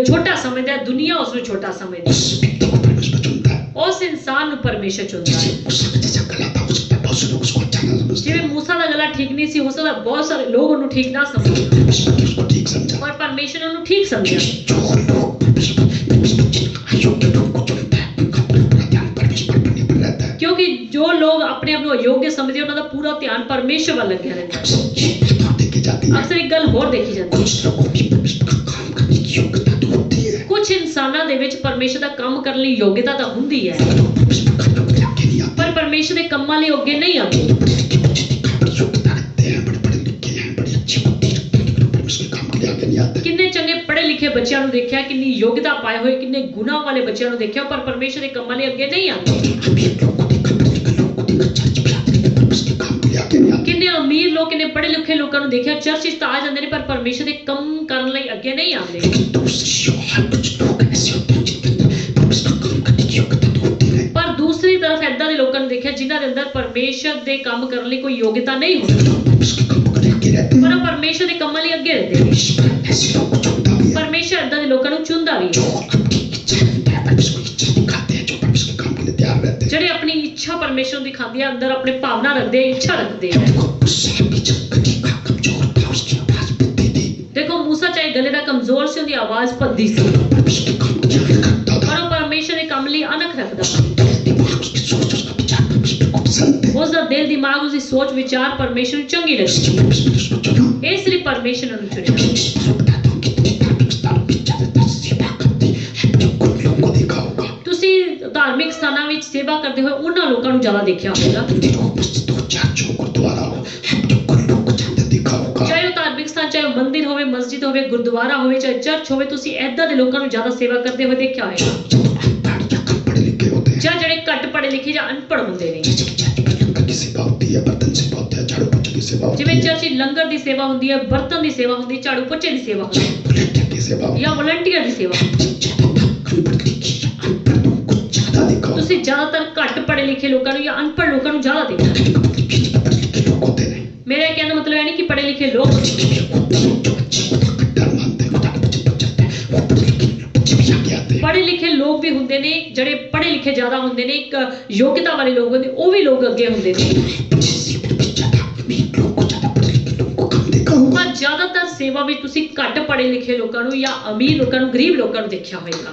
ਛੋਟਾ ਸਮਝਦਾ ਹੈ, ਦੁਨੀਆ ਉਸ ਨੂੰ ਛੋਟਾ ਸਮਝਦੀ उस व्यक्ति को परमेश्वर चुनता है। ਹੈ, उस इंसान ਨੂੰ परमेश्वर चुनता है। जैसे मूसा का जैसा गला था, हो सकता है बहुत से लोग उसको अच्छा ना समझते जिवें मूसा ਦਾ गला ठीक नहीं सी, हो सकता बहुत सारे लोग ਉਹਨੂੰ ठीक ना समझ, परमेश्वर ने उसको ठीक समझा। पर परमेश्वर ने ਉਹਨੂੰ ठीक समझा। जो लोग परमेश्वर जिन अयोग्य लोगों को चुनता है, उनका पूरा ध्यान परमेश्वर पर निर्भर रहता है। क्योंकि जो लोग अपने आप ਨੂੰ ਅਯੋग्य ਸਮਝਦੇ ਉਹਨਾਂ ਦਾ ਪੂਰਾ ਧਿਆਨ ਪਰਮੇਸ਼ਰ ਵੱਲ ਲੱਗਿਆ ਰਹਿੰਦਾ ਹੈ। ये बात देखी जाती है, ਅਕਸਰ ਇੱਕ ਗੱਲ ਹੋਰ ਦੇਖੀ ਜਾਂਦੀ ਹੈ, कुछ लोगों की परमेश्वर का काम करने की योग्यता तो होती है, ਕੁਝ ਇਨਸਾਨਾਂ ਦੇ ਵਿੱਚ ਪਰਮੇਸ਼ਰ ਦਾ ਕੰਮ ਕਰਨ ਲਈ ਯੋਗਤਾ ਤਾਂ ਹੁੰਦੀ ਹੈ, मगर वो परमेश्वर का काम करके आगे नहीं आते। ਪਰ ਪਰਮੇਸ਼ਰ ਦੇ ਕੰਮਾਂ ਲਈ ਅੱਗੇ ਨਹੀਂ ਆਉਂਦੇ। जो पढ़े लिखे बच्चे दिखाई बड़ी योग्यता रखते हैं, बड़े पढ़े लिखे हैं, बड़ी अच्छी बुद्धि रखते हैं, लेकिन वो परमेश्वर के काम के लिए आगे नहीं आते। ਕਿੰਨੇ ਚੰਗੇ ਪੜ੍ਹੇ ਲਿਖੇ ਬੱਚਿਆਂ ਨੂੰ ਦੇਖਿਆ, ਕਿੰਨੀ ਯੋਗਤਾ ਪਾਏ ਹੋਏ, ਕਿੰਨੇ ਗੁਨਾਹ ਵਾਲੇ ਬੱਚਿਆਂ ਨੂੰ ਦੇਖਿਆ, ਪਰ ਪਰਮੇਸ਼ਰ ਦੇ ਕੰਮਾਂ ਲਈ ਅੱਗੇ ਨਹੀਂ ਆਉਂਦੇ। अमीर लोगों को देखा, पढ़े लिखे लोगों को देखा, चर्च में आते, लेकिन परमेश्वर के काम के लिए आगे नहीं आते। ਕਿੰਨੇ ਅਮੀਰ ਲੋਕ, ਕਿੰਨੇ ਪੜ੍ਹੇ ਲਿਖੇ ਲੋਕਾਂ ਨੂੰ ਦੇਖਿਆ, ਚਰਚ ਵਿੱਚ ਤਾਂ ਆ ਜਾਂਦੇ ਨੇ, ਪਰ ਪਰਮੇਸ਼ਰ ਦੇ ਕੰਮ ਕਰਨ ਲਈ ਅੱਗੇ ਨਹੀਂ ਆਉਂਦੇ। लेकिन दूसरी ओर कुछ लोग ऐसे होते हैं जिनके अंदर परमेश्वर का काम करने की योग्यता तो होती है, ਪਰ ਦੂਸਰੀ ਤਰਫ ਏਦਾਂ ਦੇ ਲੋਕਾਂ ਨੂੰ ਦੇਖਿਆ ਜਿਨ੍ਹਾਂ ਦੇ ਅੰਦਰ ਪਰਮੇਸ਼ਰ ਦੇ ਕੰਮ ਕਰਨ ਲਈ ਕੋਈ ਯੋਗਤਾ ਨਹੀਂ ਹੁੰਦੀ, लेकिन वो परमेश्वर के काम को करके आगे रहते ਪਰ हैं। ਉਹ ਪਰਮੇਸ਼ਰ ਦੇ ਕੰਮਾਂ ਲਈ ਅੱਗੇ ਰਹਿੰਦੇ ਨੇ। परमेश्वर ऐसे लोगों को चुनता भी है ਪਰਮੇਸ਼ਰ ਏਦਾਂ ਦੇ ਲੋਕਾਂ ਨੂੰ ਚੁਣਦਾ ਵੀ जो ਹੈ, अपनी इच्छा रखते हैं, परमेश्वर की इच्छा दिखाते हैं, जो परमेश्वर के काम के लिए तैयार रहते हैं। ਜਿਹੜੇ ਆਪਣੀ ਇੱਛਾ ਪਰਮੇਸ਼ਰ ਨੂੰ ਦਿਖਾਉਂਦੇ ਆ, ਅੰਦਰ ਆਪਣੇ ਭਾਵਨਾ ਰੱਖਦੇ ਆ, ਇੱਛਾ ਰੱਖਦੇ ਆ। देखो मूसा भी जब कभी का कमजोर था, उसकी आवाज बदली थी, ਦੇਖੋ मूसा ਚਾਹੇ ਗਲੇ ਦਾ ਕਮਜ਼ੋਰ ਸੀ, ਉਹਦੀ ਆਵਾਜ਼ ਭੱਦੀ ਸੀ, परमेश्वर के काम के लिए आगे करता था। ਪਰ ਉਹ ਪਰਮੇਸ਼ਰ ਦੇ ਕੰਮ ਲਈ ਅਣਖ ਰੱਖਦਾ ਸੀ। उसका दिल, दिमाग, उसकी सोच, उसका विचार परमेश्वर को पसंद थे, ਉਸ ਦਾ ਦਿਲ, ਦਿਮਾਗ, ਉਸਦੀ ਸੋਚ, ਵਿਚਾਰ ਪਰਮੇਸ਼ਰ ਨੂੰ ਚੰਗੀ ਲੱਗੀ, इसलिए परमेश्वर ने उसको चुना। ਇਸ ਲਈ ਪਰਮੇਸ਼ਰ ਨੇ ਉਹਨੂੰ मैं ਚੁਣਿਆ। जिस बार बताता हूँ कितनी धार्मिक स्थान पे ज्यादातर सेवा करते हैं, जो कुछ लोगों को देखा होगा, ਤੁਸੀਂ ਧਾਰਮਿਕ ਸਥਾਨਾਂ ਵਿੱਚ ਸੇਵਾ ਕਰਦੇ ਹੋਏ ਉਹਨਾਂ ਲੋਕਾਂ ਨੂੰ ਜ਼ਿਆਦਾ ਦੇਖਿਆ ਹੋਵੇਗਾ, मंदिर हो, मस्जिद हो, चर्च हो, गुरुद्वारा हो, जो कुछ लोगों को ज्यादा देखा होगा। ਚਾਹੇ ਉਹ ਧਾਰਮਿਕ ਸਥਾਨ, ਚਾਹੇ ਉਹ ਮੰਦਿਰ ਹੋਵੇ, ਮਸਜਿਦ ਹੋਵੇ, ਗੁਰਦੁਆਰਾ ਹੋਵੇ, ਚਾਹੇ ਚਰਚ ਹੋਵੇ, ਤੁਸੀਂ ਏਦਾਂ ਦੇ ਲੋਕਾਂ ਨੂੰ ਜ਼ਿਆਦਾ ਸੇਵਾ ਕਰਦੇ ਹੋਏ ਦੇਖਿਆ ਹੋਵੇਗਾ, जो अनपढ़ या कम पढ़े लिखे होते हैं, ਜਾਂ ਜਿਹੜੇ ਘੱਟ ਪੜ੍ਹੇ ਲਿਖੇ ਜਾਂ ਅਨਪੜ੍ਹ ਹੁੰਦੇ ਨੇ। जैसे कि चर्च में लंगर की सेवा होती है, बर्तन सेवा होता है, झाड़ू पोछे की सेवा होती ਜਿਵੇਂ है, ਚਰਚ ਵਿੱਚ ਲੰਗਰ ਦੀ ਸੇਵਾ ਹੁੰਦੀ ਹੈ, ਬਰਤਨ ਦੀ ਸੇਵਾ ਹੁੰਦੀ ਹੈ, ਝਾੜੂ ਪੋਚੇ ਦੀ ਸੇਵਾ ਹੁੰਦੀ वॉलंटियर की सेवा ਹੈ, होती ਜਾਂ ਵਲੰਟੀਅਰ ਦੀ ਸੇਵਾ ਹੁੰਦੀ है। ज्यादातर अनपढ़ लिखे या अनपढ़ लोगों को ज्यादा देखा ਹੈ। होगा, ਤੁਸੀਂ ਜ਼ਿਆਦਾतर ਘੱਟ ਪੜ੍ਹੇ ਲਿਖੇ ਲੋਕਾਂ ਨੂੰ ਜਾਂ ਅਨਪੜ੍ਹ ਲੋਕਾਂ ਨੂੰ ਜ਼ਿਆਦਾ ਦੇਖਿਆ। कहने का मतलब ये नहीं कि पढ़े लिखे लोग होते नहीं, ਮੇਰਾ ਕਹਿਣ ਦਾ ਮਤਲਬ ਇਹ ਨਹੀਂ ਕਿ ਪੜ੍ਹੇ ਲਿਖੇ ਲੋਕ ਹੁੰਦੇ ਨੇ। लेकिन होते हैं जो अच्छे खुदा का डर मानते हैं, खुदा के वचन पर चलते हैं, वो पढ़े लिखे बच्चे भी आगे आते हैं। ਪੜ੍ਹੇ ਲਿਖੇ ਲੋਕ ਵੀ ਹੁੰਦੇ ਨੇ, ਜਿਹੜੇ ਪੜ੍ਹੇ ਲਿਖੇ ਜ਼ਿਆਦਾ ਹੁੰਦੇ ਨੇ, ਇੱਕ ਯੋਗਤਾ ਵਾਲੇ ਲੋਕ ਹੁੰਦੇ, ਉਹ ਵੀ ਲੋਕ ਅੱਗੇ ਹੁੰਦੇ ਨੇ। जिससे फिर भी ज्यादा अमीर लोगों को, ज्यादा पढ़े लिखे लोगों को कम देखा होगा। ਪਰ ਜ਼ਿਆਦਾਤਰ ਸੇਵਾ ਵਿੱਚ ਤੁਸੀਂ ਘੱਟ ਪੜ੍ਹੇ ਲਿਖੇ ਲੋਕਾਂ ਨੂੰ ਜਾਂ ਅਮੀਰ ਲੋਕਾਂ ਨੂੰ, ਗਰੀਬ ਲੋਕਾਂ ਨੂੰ ਦੇਖਿਆ ਹੋਵੇਗਾ।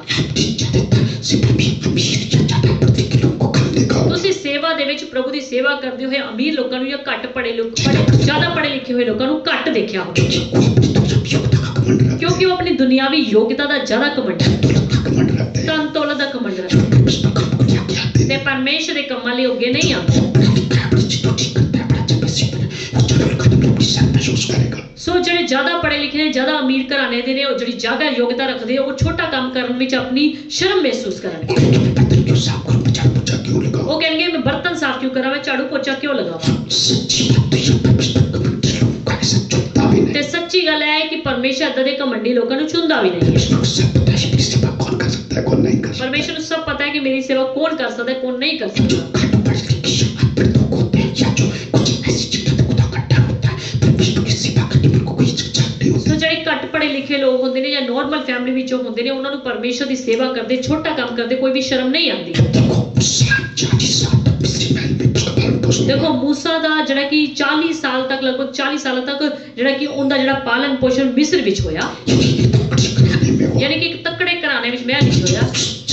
ज्यादातर से फिर भी अमीर या ज्यादा पढ़े लिखे लोगों को कम देखा होगा। ਤੁਸੀਂ ਸੇਵਾ ਦੇ ਵਿੱਚ ਪ੍ਰਭੂ ਦੀ ਸੇਵਾ ਕਰਦੇ ਹੋਏ ਅਮੀਰ ਲੋਕਾਂ ਨੂੰ ਜਾਂ ਘੱਟ ਪੜ੍ਹੇ ਲੋਕ, ਜ਼ਿਆਦਾ ਪੜ੍ਹੇ ਲਿਖੇ ਹੋਏ ਲੋਕਾਂ ਨੂੰ ਘੱਟ ਦੇਖਿਆ ਹੋਵੇਗਾ, क्योंकि वो अपनी दुनियावी योग्यता का घमंड रखते हैं, ਕਿਉਂਕਿ ਉਹ ਆਪਣੀ ਦੁਨਿਆਵੀ ਯੋਗਤਾ ਦਾ ਜ਼ਿਆਦਾ ਘਮੰਡ ਹੈ, दौलत का घमंड रखते हैं, ਧਨ ਦੌਲਤ ਦਾ ਘਮੰਡ जो ਰੱਖਦੇ परमेश्वर काम को लेके आते ਤੇ हैं। ਪਰਮੇਸ਼ਰ ਦੇ ਕੰਮਾਂ ਲਈ ਅੱਗੇ ਨਹੀਂ ਆਉਂਦੇ। पढ़ा लिखा है, बड़ी चीजों ठीक करता है, बड़ा अच्छा नसीब है, वो जरूर कदम अपनी शर्म महसूस करेगा। ਸੋ ਜਿਹੜੇ ਜ਼ਿਆਦਾ ਪੜ੍ਹੇ ਲਿਖੇ ਨੇ, ਜ਼ਿਆਦਾ ਅਮੀਰ ਘਰਾਣੇ ਦੇ ਨੇ, ਉਹ ਜਿਹੜੀ ਜ਼ਿਆਦਾ ਯੋਗਤਾ ਰੱਖਦੇ, ਉਹ ਛੋਟਾ ਕੰਮ ਕਰਨ ਵਿੱਚ ਆਪਣੀ ਸ਼ਰਮ ਮਹਿਸੂਸ ਕਰਨਗੇ। कि मैं बर्तन क्यों साफ करूं, झाड़ू पोछा क्यों लगाऊं। ਉਹ ਕਹਿਣਗੇ ਮੈਂ ਬਰਤਨ ਸਾਫ਼ ਕਿਉਂ ਕਰਾਂ, ਮੈਂ ਝਾੜੂ ਪੋਚਾ ਕਿਉਂ ਲਗਾਵਾਂ। सच्ची बात तो ये परमेश्वर का घमंड लोगों का ऐसा चुनता भी नहीं। ਤੇ ਸੱਚੀ ਗੱਲ ਹੈ ਕਿ ਪਰਮੇਸ਼ਰ ਏਦਾਂ ਦੇ ਘਮੰਡੀ ਲੋਕਾਂ ਨੂੰ ਚੁਣਦਾ ਵੀ ਨਹੀਂ ਹੈ। परमेश्वर को सब पता है मेरी सेवा कौन कर सकता है, कौन नहीं कर सकता। ਪਰਮੇਸ਼ਰ ਨੂੰ ਸਭ ਪਤਾ ਹੈ ਕਿ ਮੇਰੀ ਸੇਵਾ ਕੌਣ ਕਰ ਸਕਦਾ ਹੈ, ਕੌਣ ਨਹੀਂ ਕਰ जो ਸਕਦਾ। घट पढ़ लिखे या अनपढ़ लोग होते हैं, या जो कुछ ऐसी चीजों में खुदा का डर होता है, परमेश्वर की सेवा करने में उनको कोई हिचकिचाहट नहीं होती। ਸੋ ਜਿਹੜੇ ਘੱਟ ਪੜ੍ਹੇ ਲਿਖੇ ਲੋਕ ਹੁੰਦੇ ਨੇ ਜਾਂ ਨਾਰਮਲ ਫੈਮਿਲੀ ਵਿੱਚੋਂ ਹੁੰਦੇ ਨੇ, ਉਹਨਾਂ ਨੂੰ ਪਰਮੇਸ਼ਰ ਦੀ ਸੇਵਾ ਕਰਦੇ, ਛੋਟਾ ਕੰਮ ਕਰਦੇ ਕੋਈ ਵੀ ਸ਼ਰਮ ਨਹੀਂ ਆਉਂਦੀ। देखो मूसा 40 साल तक मिस्री महल में उसका पालन पोषण ਦੇਖੋ हुआ। ਮੂਸਾ ਦਾ ਜਿਹੜਾ ਕਿ 40 ਸਾਲ ਤੱਕ, ਲਗਭਗ 40 ਸਾਲਾਂ ਤੱਕ ਜਿਹੜਾ ਕਿ ਉਹਦਾ ਜਿਹੜਾ ਪਾਲਣ ਪੋਸ਼ਣ ਮਿਸਰ ਵਿੱਚ ਹੋਇਆ, यानी ये तो बड़े घराने में हुआ। ਯਾਨੀ ਕਿ ਇੱਕ ਤਕੜੇ ਘਰਾਣੇ ਵਿੱਚ ਮਹਿਲ ਵਿੱਚ होया।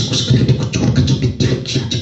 उस घराने को छोड़कर जब विद्या किया, जब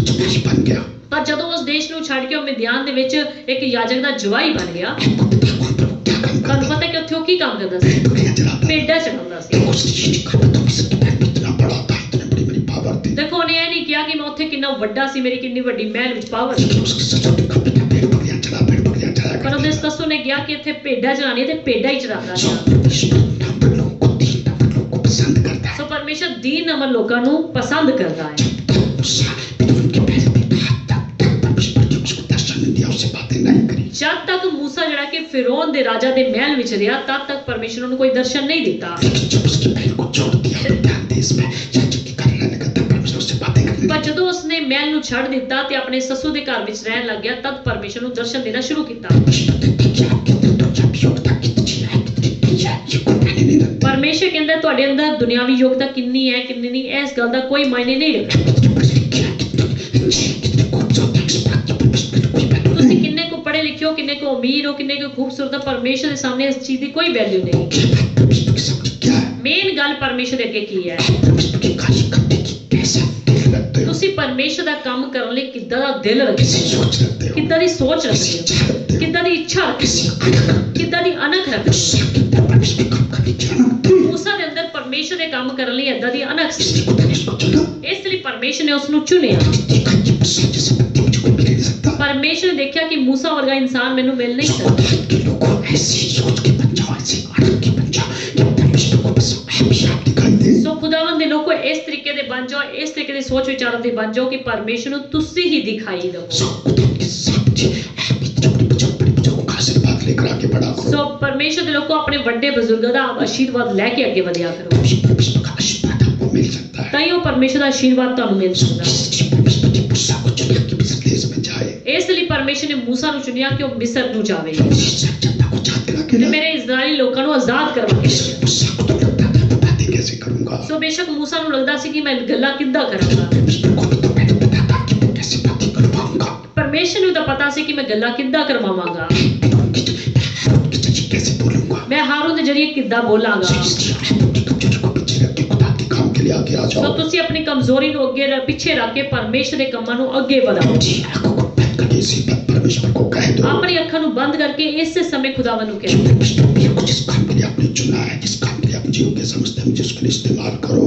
जवाई बन गया, ਪਰ ਜਦੋਂ ਉਸ ਦੇਸ਼ ਨੂੰ ਛੱਡ ਕੇ ਉਹ ਮਿਦਿਆਨ ਦੇ ਵਿੱਚ ਇੱਕ याजक ਦਾ ਜਵਾਈ ਬਣ ਗਿਆ, आपको पता है वहाँ पर वो क्या काम ਤੁਹਾਨੂੰ करता ਪਤਾ ਕਿ ਉੱਥੇ ਉਹ ਕੀ ਕੰਮ ਕਰਦਾ ਸੀ, है, बकरियां चराता है। ਭੇਡਾਂ ਚਰਾਉਂਦਾ ਸੀ। उसने ये नहीं कहा तो मिस्र के महल में इतना बड़ा था, इतने बड़ी बड़ी पावर थी, ਦੇਖੋ ਉਹਨੇ ਇਹ ਨਹੀਂ ਕਿਹਾ ਕਿ ਮੈਂ ਉੱਥੇ ਕਿੰਨਾ ਵੱਡਾ ਸੀ, ਮੇਰੀ ਕਿੰਨੀ ਵੱਡੀ ਮਹਿਲ ਵਿੱਚ ਪਾਵਰ ਸੀ, लेकिन उसके ससुर ने कहा बेटा भेड़ बकरियां चराया ਪਰ ਉਹਦੇ करती है। ਸੱਸੂ ਨੇ ਕਿਹਾ ਕਿ ਇੱਥੇ ਭੇਡਾਂ ਚਰਾਉਣੀਆਂ ਤੇ ਭੇਡਾਂ ही ਚਰਾਉਂਦਾ सो ਸੀ। परमेश्वर नम्र लोगों को, दीन नम्र लोगों को पसंद करता है। ਸੋ ਪਰਮੇਸ਼ਰ ਦੀਨ ਅਮਰ ਲੋਕਾਂ ਨੂੰ ਪਸੰਦ ਕਰਦਾ ਹੈ। जब तक मूसा फिरौन के महल में था, तब तक परमेश्वर ने उसको दर्शन नहीं दिया, उससे बातें नहीं करी। ਜਦ ਤੱਕ ਮੂਸਾ ਜਿਹੜਾ ਕਿ ਫਿਰੌਨ ਦੇ ਰਾਜਾ ਦੇ ਮਹਿਲ ਵਿੱਚ ਰਿਹਾ, ਤਦ ਤੱਕ ਪਰਮੇਸ਼ਰ ਨੂੰ ਕੋਈ ਦਰਸ਼ਨ ਨਹੀਂ ਦਿੱਤਾ। लेकिन जब उसके महल को छोड़ दिया और ध्यान देश में याजक के घर रहने लगा, तब परमेश्वर उससे बातें करने ਪਰ लगा। ਜਦੋਂ ਉਸਨੇ ਮਹਿਲ ਨੂੰ ਛੱਡ ਦਿੱਤਾ ਤੇ ਆਪਣੇ ਸੱਸੂ ਦੇ ਘਰ ਵਿੱਚ ਰਹਿਣ ਲੱਗ ਗਿਆ, ਤਦ ਪਰਮੇਸ਼ਰ ਨੂੰ ਦਰਸ਼ਨ ਦੇਣਾ ਸ਼ੁਰੂ ਕੀਤਾ। परमेश्वर कहता है कि आपके अंदर दुनियावी योग्यता कितनी है, कितनी नहीं है, ये कोई मायने नहीं रखता। ਪਰਮੇਸ਼ਰ ਕਹਿੰਦਾ ਤੁਹਾਡੇ ਅੰਦਰ ਦੁਨਿਆਵੀ ਯੋਗਤਾ ਕਿੰਨੀ ਹੈ, ਕਿੰਨੀ ਨਹੀਂ, ਇਸ ਗੱਲ ਦਾ ਕੋਈ ਮਾਇਨੇ ਨਹੀਂ ਰੱਖਦਾ। जो पढ़े लिखे क्या कितने खूबसूरत है इस बात की परमेश्वर की कोई वैल्यू ਤੁਸੀਂ नहीं। ਕਿੰਨੇ ਕੋ ਪੜ੍ਹੇ ਲਿਖੇ ਹੋ, ਕਿੰਨੇ ਕੋ ਅਮੀਰ ਹੋ, ਕਿੰਨੇ ਕੋ ਖੂਬਸੂਰਤ ਹੋ, ਪਰਮੇਸ਼ਰ ਦੇ ਸਾਹਮਣੇ ਇਸ ਚੀਜ਼ ਦੀ ਕੋਈ ਵੈਲਿਊ ਨਹੀਂ। क्या बात परमेश्वर के सामने क्या है? ਮੇਨ ਗੱਲ ਪਰਮੇਸ਼ਰ ਦੇ ਅੱਗੇ ਕੀ ਹੈ? आप परमेश्वर के कार्य करने की कैसा दिल रखते हो, ਤੁਸੀਂ ਪਰਮੇਸ਼ਰ ਦਾ ਕੰਮ ਕਰਨ ਲਈ ਕਿੱਦਾਂ ਦਾ ਦਿਲ ਰੱਖਦੇ कैसी ਹੋ, सोच रखते हो, ਕਿੱਦਾਂ ਦੀ ਸੋਚ कैसी ਰੱਖਦੇ इच्छा ਹੋ, रखते हो, ਕਿੱਦਾਂ ਦੀ ਇੱਛਾ ਰੱਖਦੇ कैसी ਹੋ, आनंद रखते ਕਿੱਦਾਂ ਦੀ ਅਣਖ हो। ਰੱਖਦੇ उससे कितना परमेश्वर के काम करने की आनंद है। ਹੋ। ਮੂਸਾ ਦੇ ਅੰਦਰ ਪਰਮੇਸ਼ਰ ਦੇ ਕੰਮ ਕਰਨ ਲਈ ਏਦਾਂ ਦੀ ਅਣਖ ਸੀ, इसलिए खुदा ने इसको चुना। ਇਸ ਲਈ ਪਰਮੇਸ਼ਰ ਨੇ ਉਸ ਨੂੰ ਚੁਣਿਆ। देखा कि मूसा जैसा व्यक्ति मुझको मिल नहीं सकता। ਪਰਮੇਸ਼ਰ ਨੇ ਦੇਖਿਆ ਕਿ ਮੂਸਾ ਵਰਗਾ ਇਨਸਾਨ ਮੈਨੂੰ ਮਿਲ ਨਹੀਂ सो ਸਕਦਾ। खुदा के लोगों ऐसी सोच के बन जाओ, ऐसी आनंद के बन जाओ कि परमेश्वर को बस हमेशा आप दिखाई दे। ਸੋ ਖੁਦਾਵੰਦ ਦੇ ਲੋਕੋ ਇਸ ਤਰੀਕੇ ਦੇ ਬਣ ਜਾਓ, ਇਸ ਤਰੀਕੇ ਦੀ ਸੋਚ ਵਿਚਾਰਾਂ ਦੇ ਬਣ ਜਾਓ ਕਿ ਪਰਮੇਸ਼ਰ ਨੂੰ ਤੁਸੀਂ ਹੀ ਦਿਖਾਈ ਦਿਓ। सो खुदा के सामने आप छोटे बड़े बुजुर्गों का आशीर्वाद लेकर आगे बढ़ा करो। ਸੋ ਪਰਮੇਸ਼ਰ ਦੇ ਲੋਕੋ ਆਪਣੇ ਵੱਡੇ ਬਜ਼ੁਰਗਾਂ ਦਾ ਆਸ਼ੀਰਵਾਦ ਲੈ ਕੇ ਅੱਗੇ ਵਧਿਆ ਕਰੋ, तभी परमेश्वर का आशीर्वाद आपको मिल सकता है। ਤਾਂ ਹੀ ਉਹ ਪਰਮੇਸ਼ਰ ਦਾ ਆਸ਼ੀਰਵਾਦ ਤੁਹਾਨੂੰ ਮਿਲ सो ਸਕਦਾ। इसलिए परमेश्वर ने मूसा को चुना कि मिस्र देश में जाए। ਇਸ ਲਈ ਪਰਮੇਸ਼ਰ ਨੇ ਮੂਸਾ ਨੂੰ ਚੁਣਿਆ ਕਿ ਉਹ ਮਿਸਰ ਨੂੰ ਜਾਵੇ मिस्र जनता को छात दिला के ਤੇ लाए। ਮੇਰੇ ਇਜ਼ਰਾਈਲੀ ਲੋਕਾਂ ਨੂੰ ਆਜ਼ਾਦ ਕਰਵਾ ਕੇ इसलिए मूसा को तो लगता था मैं बातें कैसे करूंगा। ਸੋ ਬੇਸ਼ੱਕ ਮੂਸਾ ਨੂੰ ਲੱਗਦਾ ਸੀ ਕਿ ਮੈਂ ਗੱਲਾਂ ਕਿੱਦਾਂ ਕਰਾਂਗਾ। परमेश्वर को भी तो मैंने पता था कि मैं कैसे बातें कर पाऊंगा। ਪਰਮੇਸ਼ਰ ਨੂੰ ਤਾਂ ਪਤਾ ਸੀ ਕਿ ਮੈਂ ਗੱਲਾਂ ਕਿੱਦਾਂ ਕਰਵਾਵਾਂਗਾ, मैं चाची कैसे बोलूंगा। ਮੈਂ ਹਾਰੂਨ ਦੇ ਜਰੀਏ ਕਿੱਦਾਂ ਬੋਲਾਂਗਾ। इसलिए आप अपनी कमजोरी को पीछे रख के खुदा के काम के लिए आगे आ ਸੋ जाओ। ਤੁਸੀਂ ਆਪਣੀ ਕਮਜ਼ੋਰੀ ਨੂੰ ਅੱਗੇ ਪਿੱਛੇ ਰੱਖ ਕੇ ਪਰਮੇਸ਼ਰ ਦੇ ਕੰਮਾਂ ਨੂੰ ਅੱਗੇ ਵਧਾਓ। अपनी आंखों को बंद करके इसी बात परमेश्वर को कह दो ਆਪਣੀ ਅੱਖਾਂ ਨੂੰ ਬੰਦ ਕਰਕੇ ਇਸੇ ਸਮੇਂ ਖੁਦਾਵੰਦ ਨੂੰ कि ਕਹਿ परमेश्वर मेरे को जिस काम के लिए आपने चुना है, जिस काम के लिए आप जीव के समझते हैं, मुझे उसके लिए इस्तेमाल करो।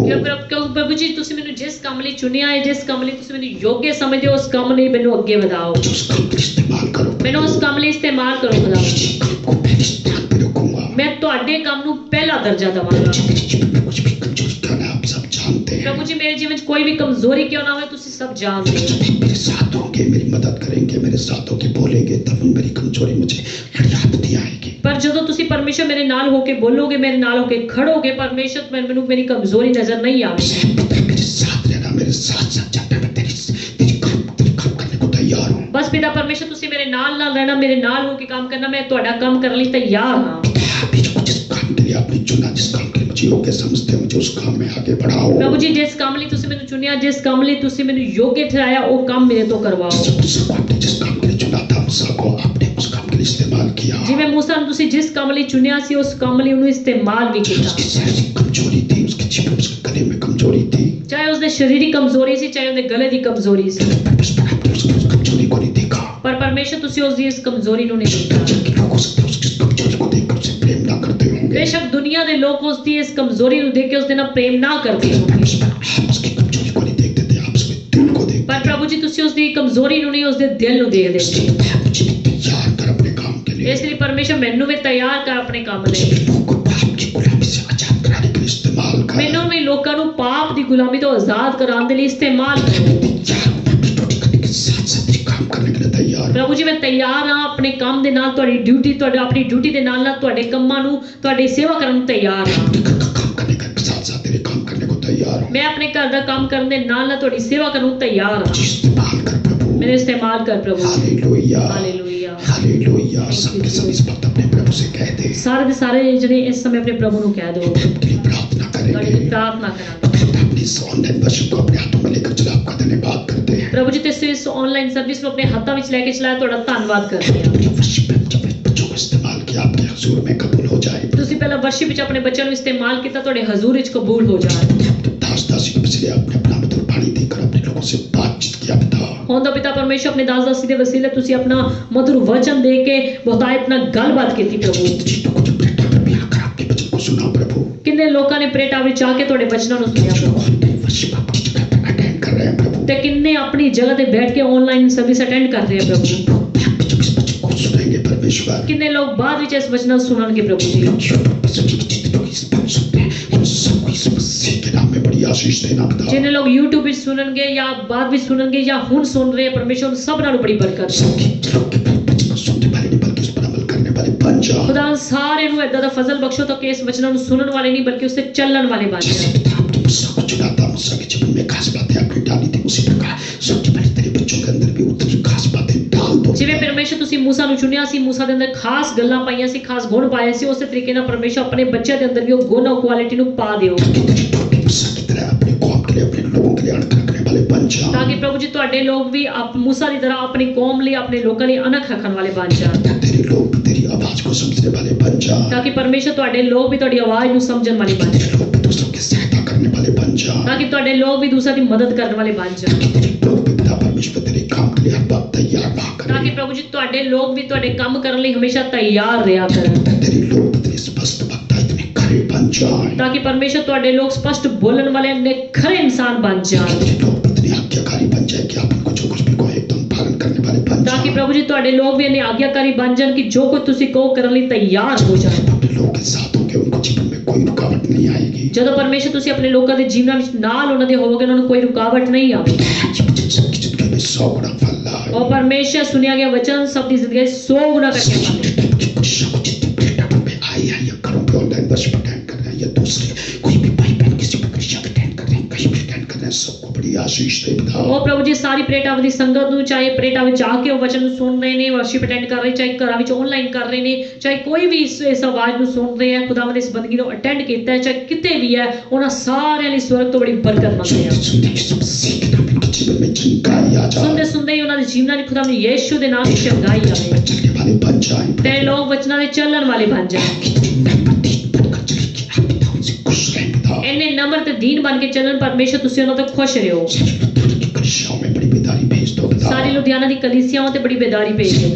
ਕਿਉਂ ਪ੍ਰਭੂ ਜੀ ਤੁਸੀਂ ਮੈਨੂੰ ਜਿਸ ਕੰਮ ਲਈ ਚੁਣਿਆ ਹੈ, ਜਿਸ ਕੰਮ ਲਈ ਤੁਸੀਂ ਮੈਨੂੰ ਯੋਗ ਸਮਝਦੇ ਹੋ, ਉਸ ਕੰਮ ਲਈ ਮੈਨੂੰ ਅੱਗੇ ਵਧਾਓ, मुझे उस काम के लिए इस्तेमाल करो। ਮੈਨੂੰ ਉਸ ਕੰਮ ਲਈ ਇਸਤੇਮਾਲ ਕਰੋ ਖੁਦਾਵੰਦ। इस काम को पहले स्थान पे रखूंगा। ਮੈਂ ਤੁਹਾਡੇ ਕੰਮ ਨੂੰ ਪਹਿਲਾ ਦਰਜਾ ਦੇਵਾਂਗਾ। मुझे मेरे जीवन में कुछ भी कमजोरी क्यों ना, आप सब जानते हैं। ਪ੍ਰਭੂ ਜੀ ਮੇਰੇ ਜੀਵਨ 'ਚ ਕੋਈ ਵੀ ਕਮਜ਼ੋਰੀ ਕਿਉਂ ਨਾ ਹੋਵੇ, ਤੁਸੀਂ ਸਭ ਜਾਣਦੇ ਹੋ। जब आप मेरे साथ होंगे, मेरी मदद करेंगे, मेरे साथ होके बोलेंगे, तब मेरी कमजोरी मुझे हरियाणती आएगी। ਪਰ ਜਦੋਂ ਤੁਸੀਂ ਪਰਮੇਸ਼ਰ ਮੇਰੇ ਨਾਲ ਹੋ ਕੇ ਬੋਲੋਗੇ, ਮੇਰੇ ਨਾਲ ਹੋ ਕੇ ਖੜੋਗੇ, ਪਰਮੇਸ਼ਰ ਮੈਨੂੰ ਮੇਰੀ ਕਮਜ਼ੋਰੀ नजर नहीं आवेगी। मुझे पता है मेरे साथ रहना, मेरे साथ साथ चलना, मैं तेरी काम करने को तैयार हूँ। ਬਸ ਪਿਤਾ ਪਰਮੇਸ਼ਰ ਤੁਸੀਂ ਮੇਰੇ ਨਾਲ ਰਹਿਣਾ, ਮੇਰੇ ਨਾਲ ਹੋ ਕੇ ਕੰਮ ਕਰਨਾ, मैं ਤੁਹਾਡਾ ਕੰਮ ਕਰਨ ਲਈ ਤਿਆਰ ਹਾਂ। आप ही जो जिस काम के लिए आपने चुना, जिस काम के लिए मुझे योग्य समझते हैं, मुझे उस काम में आगे बढ़ाओ। ਪ੍ਰਭੂ ਜੀ ਜਿਸ ਕੰਮ ਲਈ ਤੁਸੀਂ ਮੈਨੂੰ ਚੁਣਿਆ, ਜਿਸ ਕੰਮ ਲਈ ਤੁਸੀਂ ਮੈਨੂੰ ਯੋਗ ਠਹਿਰਾਇਆ, ਉਹ ਕੰਮ ਮੇਰੇ ਤੋਂ ਕਰਵਾਓ। जैसे मूसा को आपने जिस काम के लिए चुना था, मूसा को आपने उस काम के लिए इस्तेमाल किया। ਜਿਵੇਂ ਮੂਸਾ ਨੂੰ ਤੁਸੀਂ ਜਿਸ ਕੰਮ ਲਈ ਚੁਣਿਆ ਸੀ, ਉਸ ਕੰਮ ਲਈ ਉਹਨੂੰ ਇਸਤੇਮਾਲ ਵੀ ਕੀਤਾ। उसकी शारीरिक कमजोरी थी, उसके जीवन, उसके गले में कमजोरी थी, ਚਾਹੇ ਉਸਦੇ ਸਰੀਰਕ ਕਮਜ਼ੋਰੀ ਸੀ, ਚਾਹੇ ਉਹਦੇ ਗਲੇ ਦੀ ਕਮਜ਼ੋਰੀ ਸੀ, परमेश्वर आपने उसकी उस कमजोरी को नहीं देखा। ਪਰ ਪਰਮੇਸ਼ਰ ਤੁਸੀਂ ਉਸ ਦੀ ਇਸ ਕਮਜ਼ੋਰੀ ਨੂੰ ਨਹੀਂ ਦੇਖਿਆ। जबकि लोग उसकी कमजोरी को देखकर उसे प्रेम ना करते होंगे। ਬੇਸ਼ੱਕ ਦੁਨੀਆ ਦੇ ਲੋਕ ਉਸ ਦੀ ਇਸ ਕਮਜ਼ੋਰੀ ਨੂੰ ਦੇਖ ਕੇ ਉਸ ਦੇ ਨਾਲ ਪ੍ਰੇਮ ਨਾ ਕਰਦੇ ਹੋਣਗੇ, परमेश्वर आप उसकी कमजोरी को नहीं देखते थे, आप उसके दिल को देखते ਪਰ ਪ੍ਰਭੂ ਜੀ ਤੁਸੀਂ ਉਸ ਦੀ ਕਮਜ਼ੋਰੀ ਨੂੰ ਨਹੀਂ, ਉਸ ਦੇ ਦਿਲ ਨੂੰ ਦੇਖਦੇ ਸੀ। इसलिए आप मुझे भी तैयार कर अपने काम के लिए। ਇਸ ਲਈ ਪਰਮੇਸ਼ਰ ਮੈਨੂੰ ਵੀ ਤਿਆਰ ਕਰ ਆਪਣੇ ਕੰਮ ਲਈ। मुझे भी लोगों को पाप की गुलामी से आजाद कराने के लिए इस्तेमाल कर। ਮੈਨੂੰ ਵੀ ਲੋਕਾਂ ਨੂੰ ਪਾਪ ਦੀ ਗੁਲਾਮੀ ਤੋਂ ਆਜ਼ਾਦ ਕਰਾਉਣ ਦੇ ਲਈ ਇਸਤੇਮਾਲ ਕਰੋ। तैयार हूं, मैं अपनी ड्यूटी करने के साथ साथ ये काम करने के लिए तैयार हूं। ਪ੍ਰਭੂ ਜੀ ਮੈਂ ਤਿਆਰ ਹਾਂ ਆਪਣੇ ਕੰਮ ਦੇ ਨਾਲ, ਤੁਹਾਡੀ ਡਿਊਟੀ, ਆਪਣੀ ਡਿਊਟੀ ਦੇ ਨਾਲ ਨਾਲ ਤੁਹਾਡੇ ਕੰਮਾਂ ਨੂੰ, ਤੁਹਾਡੀ ਸੇਵਾ ਕਰਨ ਨੂੰ ਤਿਆਰ ਹਾਂ। अपने घर का काम करने के साथ साथ तेरे काम करने को तैयार हूं। ਮੈਂ ਆਪਣੇ ਘਰ ਦਾ ਕੰਮ ਕਰਨ ਦੇ ਨਾਲ ਨਾਲ ਤੁਹਾਡੀ ਸੇਵਾ ਕਰਨ ਨੂੰ ਤਿਆਰ ਹਾਂ। मुझे इस्तेमाल कर प्रभु। ਮੈਨੂੰ ਇਸਤੇਮਾਲ ਕਰ ਪ੍ਰਭੂ। Hallelujah, hallelujah. Hallelujah. Thank you, सबके सब Jesus. इस वक्त अपने प्रभु से कह दे। ਸਾਰੇ ਦੇ ਸਾਰੇ ਜਿਹੜੇ ਇਸ ਸਮੇਂ ਆਪਣੇ ਪ੍ਰਭੂ ਨੂੰ ਕਹਿ ਦਿਓ, आपके लिए प्रार्थना ਤੁਹਾਡੇ ਲਈ करेंगे। ਪ੍ਰਾਰਥਨਾ ਕਰਾਂਗੇ। अपनी इस ऑनलाइन वर्शिप को अपने हाथों में लेकर चला, आपका धन्यवाद करते हैं। ਪ੍ਰਭੂ ਜੀ ਤੁਸੀਂ ਇਸ ਆਨਲਾਈਨ ਸਰਵਿਸ ਨੂੰ ਆਪਣੇ ਹੱਥਾਂ ਵਿੱਚ ਲੈ ਕੇ ਚਲਾਇਆ, ਤੁਹਾਡਾ ਧੰਨਵਾਦ ਕਰਦੇ ਹਾਂ। अपनी वर्शिप में जब बच्चों को इस्तेमाल किया, आपके हुजूर में कबूल हो जाए। ਤੁਸੀਂ ਪਹਿਲਾਂ ਵਰਸ਼ਿਪ ਵਿੱਚ ਆਪਣੇ ਬੱਚਿਆਂ ਨੂੰ ਇਸਤੇਮਾਲ ਕੀਤਾ, ਤੁਹਾਡੇ ਹਜ਼ੂਰ ਵਿੱਚ ਕਬੂਲ ਹੋ ਜਾਏ। अपने दास दासी को पिछले आपने अपना मधुर वाणी देकर अपने लोगों से बातचीत किया पिता। ਹੁਣ ਤਾਂ ਪਿਤਾ ਪਰਮੇਸ਼ਰ ਆਪਣੇ ਦਾਸ ਦਾਸੀ ਦੇ ਵਸੀਲੇ ਤੁਸੀਂ ਆਪਣਾ ਮధుਰ ਵਚਨ ਦੇ ਕੇ ਬਹੁਤਾਇਤ ਨਾਲ ਗੱਲਬਾਤ ਕੀਤੀ ਪ੍ਰਭੂ। जिन लोगों ने अपने टावर में आकर आपके वचन को सुना प्रभु, ਕਿੰਨੇ ਲੋਕਾਂ ਨੇ ਪ੍ਰੇਟਾ ਵਿੱਚ ਆ ਕੇ ਤੁਹਾਡੇ ਵਚਨਾਂ ਨੂੰ ਸੁਣਿਆ जो ਪ੍ਰਭੂ, ऑनलाइन वर्शिप आपकी जगह पर अटेंड कर रहे हैं प्रभु, ਤੇ ਕਿੰਨੇ ਆਪਣੀ ਜਗ੍ਹਾ ਤੇ ਬੈਠ ਕੇ ਆਨਲਾਈਨ ਸਰਵਿਸ ਅਟੈਂਡ कर रहे हैं प्रभु। जो लोग बाद में जब इस वचन को सुनेंगे परमेश्वर, कितने लोग बाद ਵਿੱਚ ਇਸ ਵਚਨ ਨੂੰ ਸੁਣਨਗੇ ਪ੍ਰਭੂ ਜੀ। लोग यूट्यूब पर सुनिए, जितने लोग इस बात सुनते हैं, उन सबको इस मसीह के नाम में बड़ी आशीष देना पिता। जिन्हें लोग YouTube ਵਿੱਚ ਸੁਣਨਗੇ ਜਾਂ ਬਾਅਦ ਵਿੱਚ ਸੁਣਨਗੇ ਜਾਂ ਹੁਣ ਸੁਣ ਰਹੇ ਪਰਮੇਸ਼ਰ ਉਨ ਸਭ ਨਾਲ ਬੜੀ ਬਰਕਤ। सबके लोग के वचन को सुनने वाले नहीं, बल्कि उस पर अमल करने वाले बन जा। ਖੁਦਾ ਸਾਰੇ ਨੂੰ ਏਦਾਂ ਦਾ ਫਜ਼ਲ ਬਖਸ਼ੋ ਤਾਂ ਕਿ ਇਸ ਵਚਨਾਂ ਨੂੰ ਸੁਣਨ ਵਾਲੇ ਨਹੀਂ ਬਲਕਿ ਉਸ ਤੇ ਚੱਲਣ ਵਾਲੇ ਬਣ जैसे ਜਾਣ। पिता आपने मूसा को चुना था, मूसा के जीवन में खास बातें आपने डाली थी, उसी प्रकार सबके पहले तेरे बच्चों के अंदर भी उतनी खास बातें डाल दो। ਜਿਵੇਂ ਪਰਮੇਸ਼ਰ ਤੁਸੀਂ ਮੂਸਾ ਨੂੰ ਚੁਣਿਆ ਸੀ, ਮੂਸਾ ਦੇ ਅੰਦਰ ਖਾਸ ਗੱਲਾਂ ਪਾਈਆਂ ਸੀ, ਖਾਸ ਗੁਣ ਪਾਏ ਸੀ, ਉਸੇ ਤਰੀਕੇ ਨਾਲ ਪਰਮੇਸ਼ਰ ਆਪਣੇ ਬੱਚਿਆਂ ਦੇ ਅੰਦਰ ਵੀ ਉਹ ਗੁਣ ਔਰ ਕੁਆਲਿਟੀ ਨੂੰ ਪਾ ਦਿਓ ताकि तेरी टोपी मूसा की तरह अपने कौम के लिए, अपने लोगों के लिए अणख रखने वाले बन जाओ। ਤਾਂ ਕਿ कि प्रभु जी ਤੁਹਾਡੇ ਲੋਕ ਵੀ मूसा ਦੀ ਤਰ੍ਹਾਂ ਆਪਣੀ ਕੌਮ ਲਈ ਆਪਣੇ ਲੋਕਾਂ ਲਈ ਅਣਖ ਰੱਖਣ ਵਾਲੇ ਬਣ ਜਾਣ तेरे लोग भी तेरी आवाज को समझने वाले बन जा, ਤਾਂ ਕਿ ਪਰਮੇਸ਼ਰ ਤੁਹਾਡੇ ਲੋਕ ਵੀ ਤੁਹਾਡੀ ਆਵਾਜ਼ ਨੂੰ ਸਮਝਣ ਵਾਲੇ ਬਣ तेरे लोग भी दूसरों की सहायता करने वाले बन जा, ਤਾਂ ਕਿ ਤੁਹਾਡੇ ਲੋਕ ਵੀ ਦੂਸਰਿਆਂ ਦੀ ਮਦਦ ਕਰਨ ਵਾਲੇ ਬਣ ਜਾਣ तेरे लोग भी पिता परमेश्वर तेरे काम के लिए हर बात तैयार ना ਤਾਂ ਕਿ करें, ਪ੍ਰਭੂ ਜੀ ਤੁਹਾਡੇ ਲੋਕ ਵੀ ਤੁਹਾਡੇ ਕੰਮ ਕਰਨ ਲਈ ਹਮੇਸ਼ਾ ਤਿਆਰ ਰਿਹਾ ਕਰਨ तेरे लोग भी तेरे स्पष्ट वक्ता इतने खरे बन जाए, ਤਾਂ ਕਿ ਪਰਮੇਸ਼ਰ ਤੁਹਾਡੇ ਲੋਕ ਸਪਸ਼ਟ ਬੋਲਣ ਵਾਲੇ ਨਿਖਰੇ ਇਨਸਾਨ ਬਣ ਜਾਣ तेरे लोग भी इतने आज्ञाकारी बन जाए कि आप इनको जो कुछ भी कहो एकदम पालन करने वाले बन ਤਾਂ ਕਿ जाए, ਪ੍ਰਭੂ ਜੀ ਤੁਹਾਡੇ ਲੋਕ ਵੀ ਇੰਨੇ ਆਗਿਆਕਾਰੀ ਬਣ ਜਾਣ ਕਿ ਜੋ ਕੁਝ ਤੁਸੀਂ ਕਹੋ ਕਰਨ ਲਈ ਤਿਆਰ ਹੋ ਜਾਣ अपने लोगों के साथ होंगे उनको जीवन में कोई रुकावट नहीं आएगी, ਜਦੋਂ ਪਰਮੇਸ਼ਰ ਤੁਸੀਂ ਆਪਣੇ ਲੋਕਾਂ ਦੇ ਜੀਵਨਾਂ ਵਿੱਚ ਨਾਲ ਉਹਨਾਂ ਦੇ ਹੋਵੋਗੇ ਉਹਨਾਂ ਨੂੰ ਕੋਈ ਰੁਕਾਵਟ ਨਹੀਂ ਆਵੇਗੀ सबकी जिंदगी में 100 गुना फल लाए, और परमेश्वर सुनिया गया वचन सबकी जिंदगी 100 गुना करके फल ऑनलाइन वर्शिप अटेंड कर रहे हैं या दूसरे कोई भी भाई बहन किसी भी कक्षा अटेंड कर रहे हैं, कहीं भी अटेंड कर रहे हैं, सबको बड़ी आशीष दे पिता। ਉਹ ਪ੍ਰਭੂ ਜੀ ਸਾਰੀ ਪ੍ਰੇਟਾਵਾਂ ਦੀ ਸੰਗਤ ਨੂੰ ਚਾਹੇ ਪ੍ਰੇਟਾ ਵਿੱਚ ਜਾ ਕੇ ਉਹ ਵਚਨ ਨੂੰ ਸੁਣ ਰਹੇ ਨੇ, ਵਰਸ਼ਿਪ ਅਟੈਂਡ ਕਰ ਰਹੇ, ਚਾਹੇ ਘਰਾਂ ਵਿੱਚ ਆਨਲਾਈਨ ਕਰ ਰਹੇ ਨੇ, ਚਾਹੇ ਕੋਈ ਵੀ ਇਸ ਆਵਾਜ਼ ਨੂੰ ਸੁਣ ਰਹੇ ਹੈ, ਖੁਦਾਵੰਦ ਇਸ ਬੰਦਗੀ ਨੂੰ ਅਟੈਂਡ ਕੀਤਾ ਹੈ, ਚਾਹੇ ਕਿਤੇ ਵੀ ਹੈ, ਉਹਨਾਂ ਸਾਰਿਆਂ ਲਈ ਸਵਰਗ ਤੋਂ ਬੜੀ ਬਰਕਤ ਮੰਗਦੇ ਆ। जीवन में चंगाई आ जाए, ਸੁਣਦੇ ਸੁਣਦੇ ਹੀ ਉਹਨਾਂ ਦੇ ਜੀਵਨਾਂ ਵਿੱਚ ਖੁਦਾਵੰਦ ਯੀਸ਼ੂ ਦੇ ਨਾਮ ਵਿੱਚ ਚੰਗਾਈ ਆਵੇ चलने वाले बन जाए, ਤੇ ਲੋਕ ਵਚਨਾਂ ਦੇ ਚੱਲਣ ਵਾਲੇ ਬਣ ਜਾਣ, उनसे खुश रहें पिता। ਇੰਨੇ ਨਮਰ ਤੇ ਦੀਨ ਬਣ ਕੇ ਚੱਲਣ ਪਰਮੇਸ਼ਰ ਤੁਸੀਂ ਉਹਨਾਂ ਤੋਂ ਖੁਸ਼ ਰਹੋ। कलिसियाओं में बड़ी बेदारी भेज दो पिता, ਸਾਰੀ ਲੁਧਿਆਣਾ ਦੀ ਕਲੀਸਿयाओं ਤੇ ਬੜੀ ਬੇਦਾਰੀ ਭੇਜ ਦਿਓ।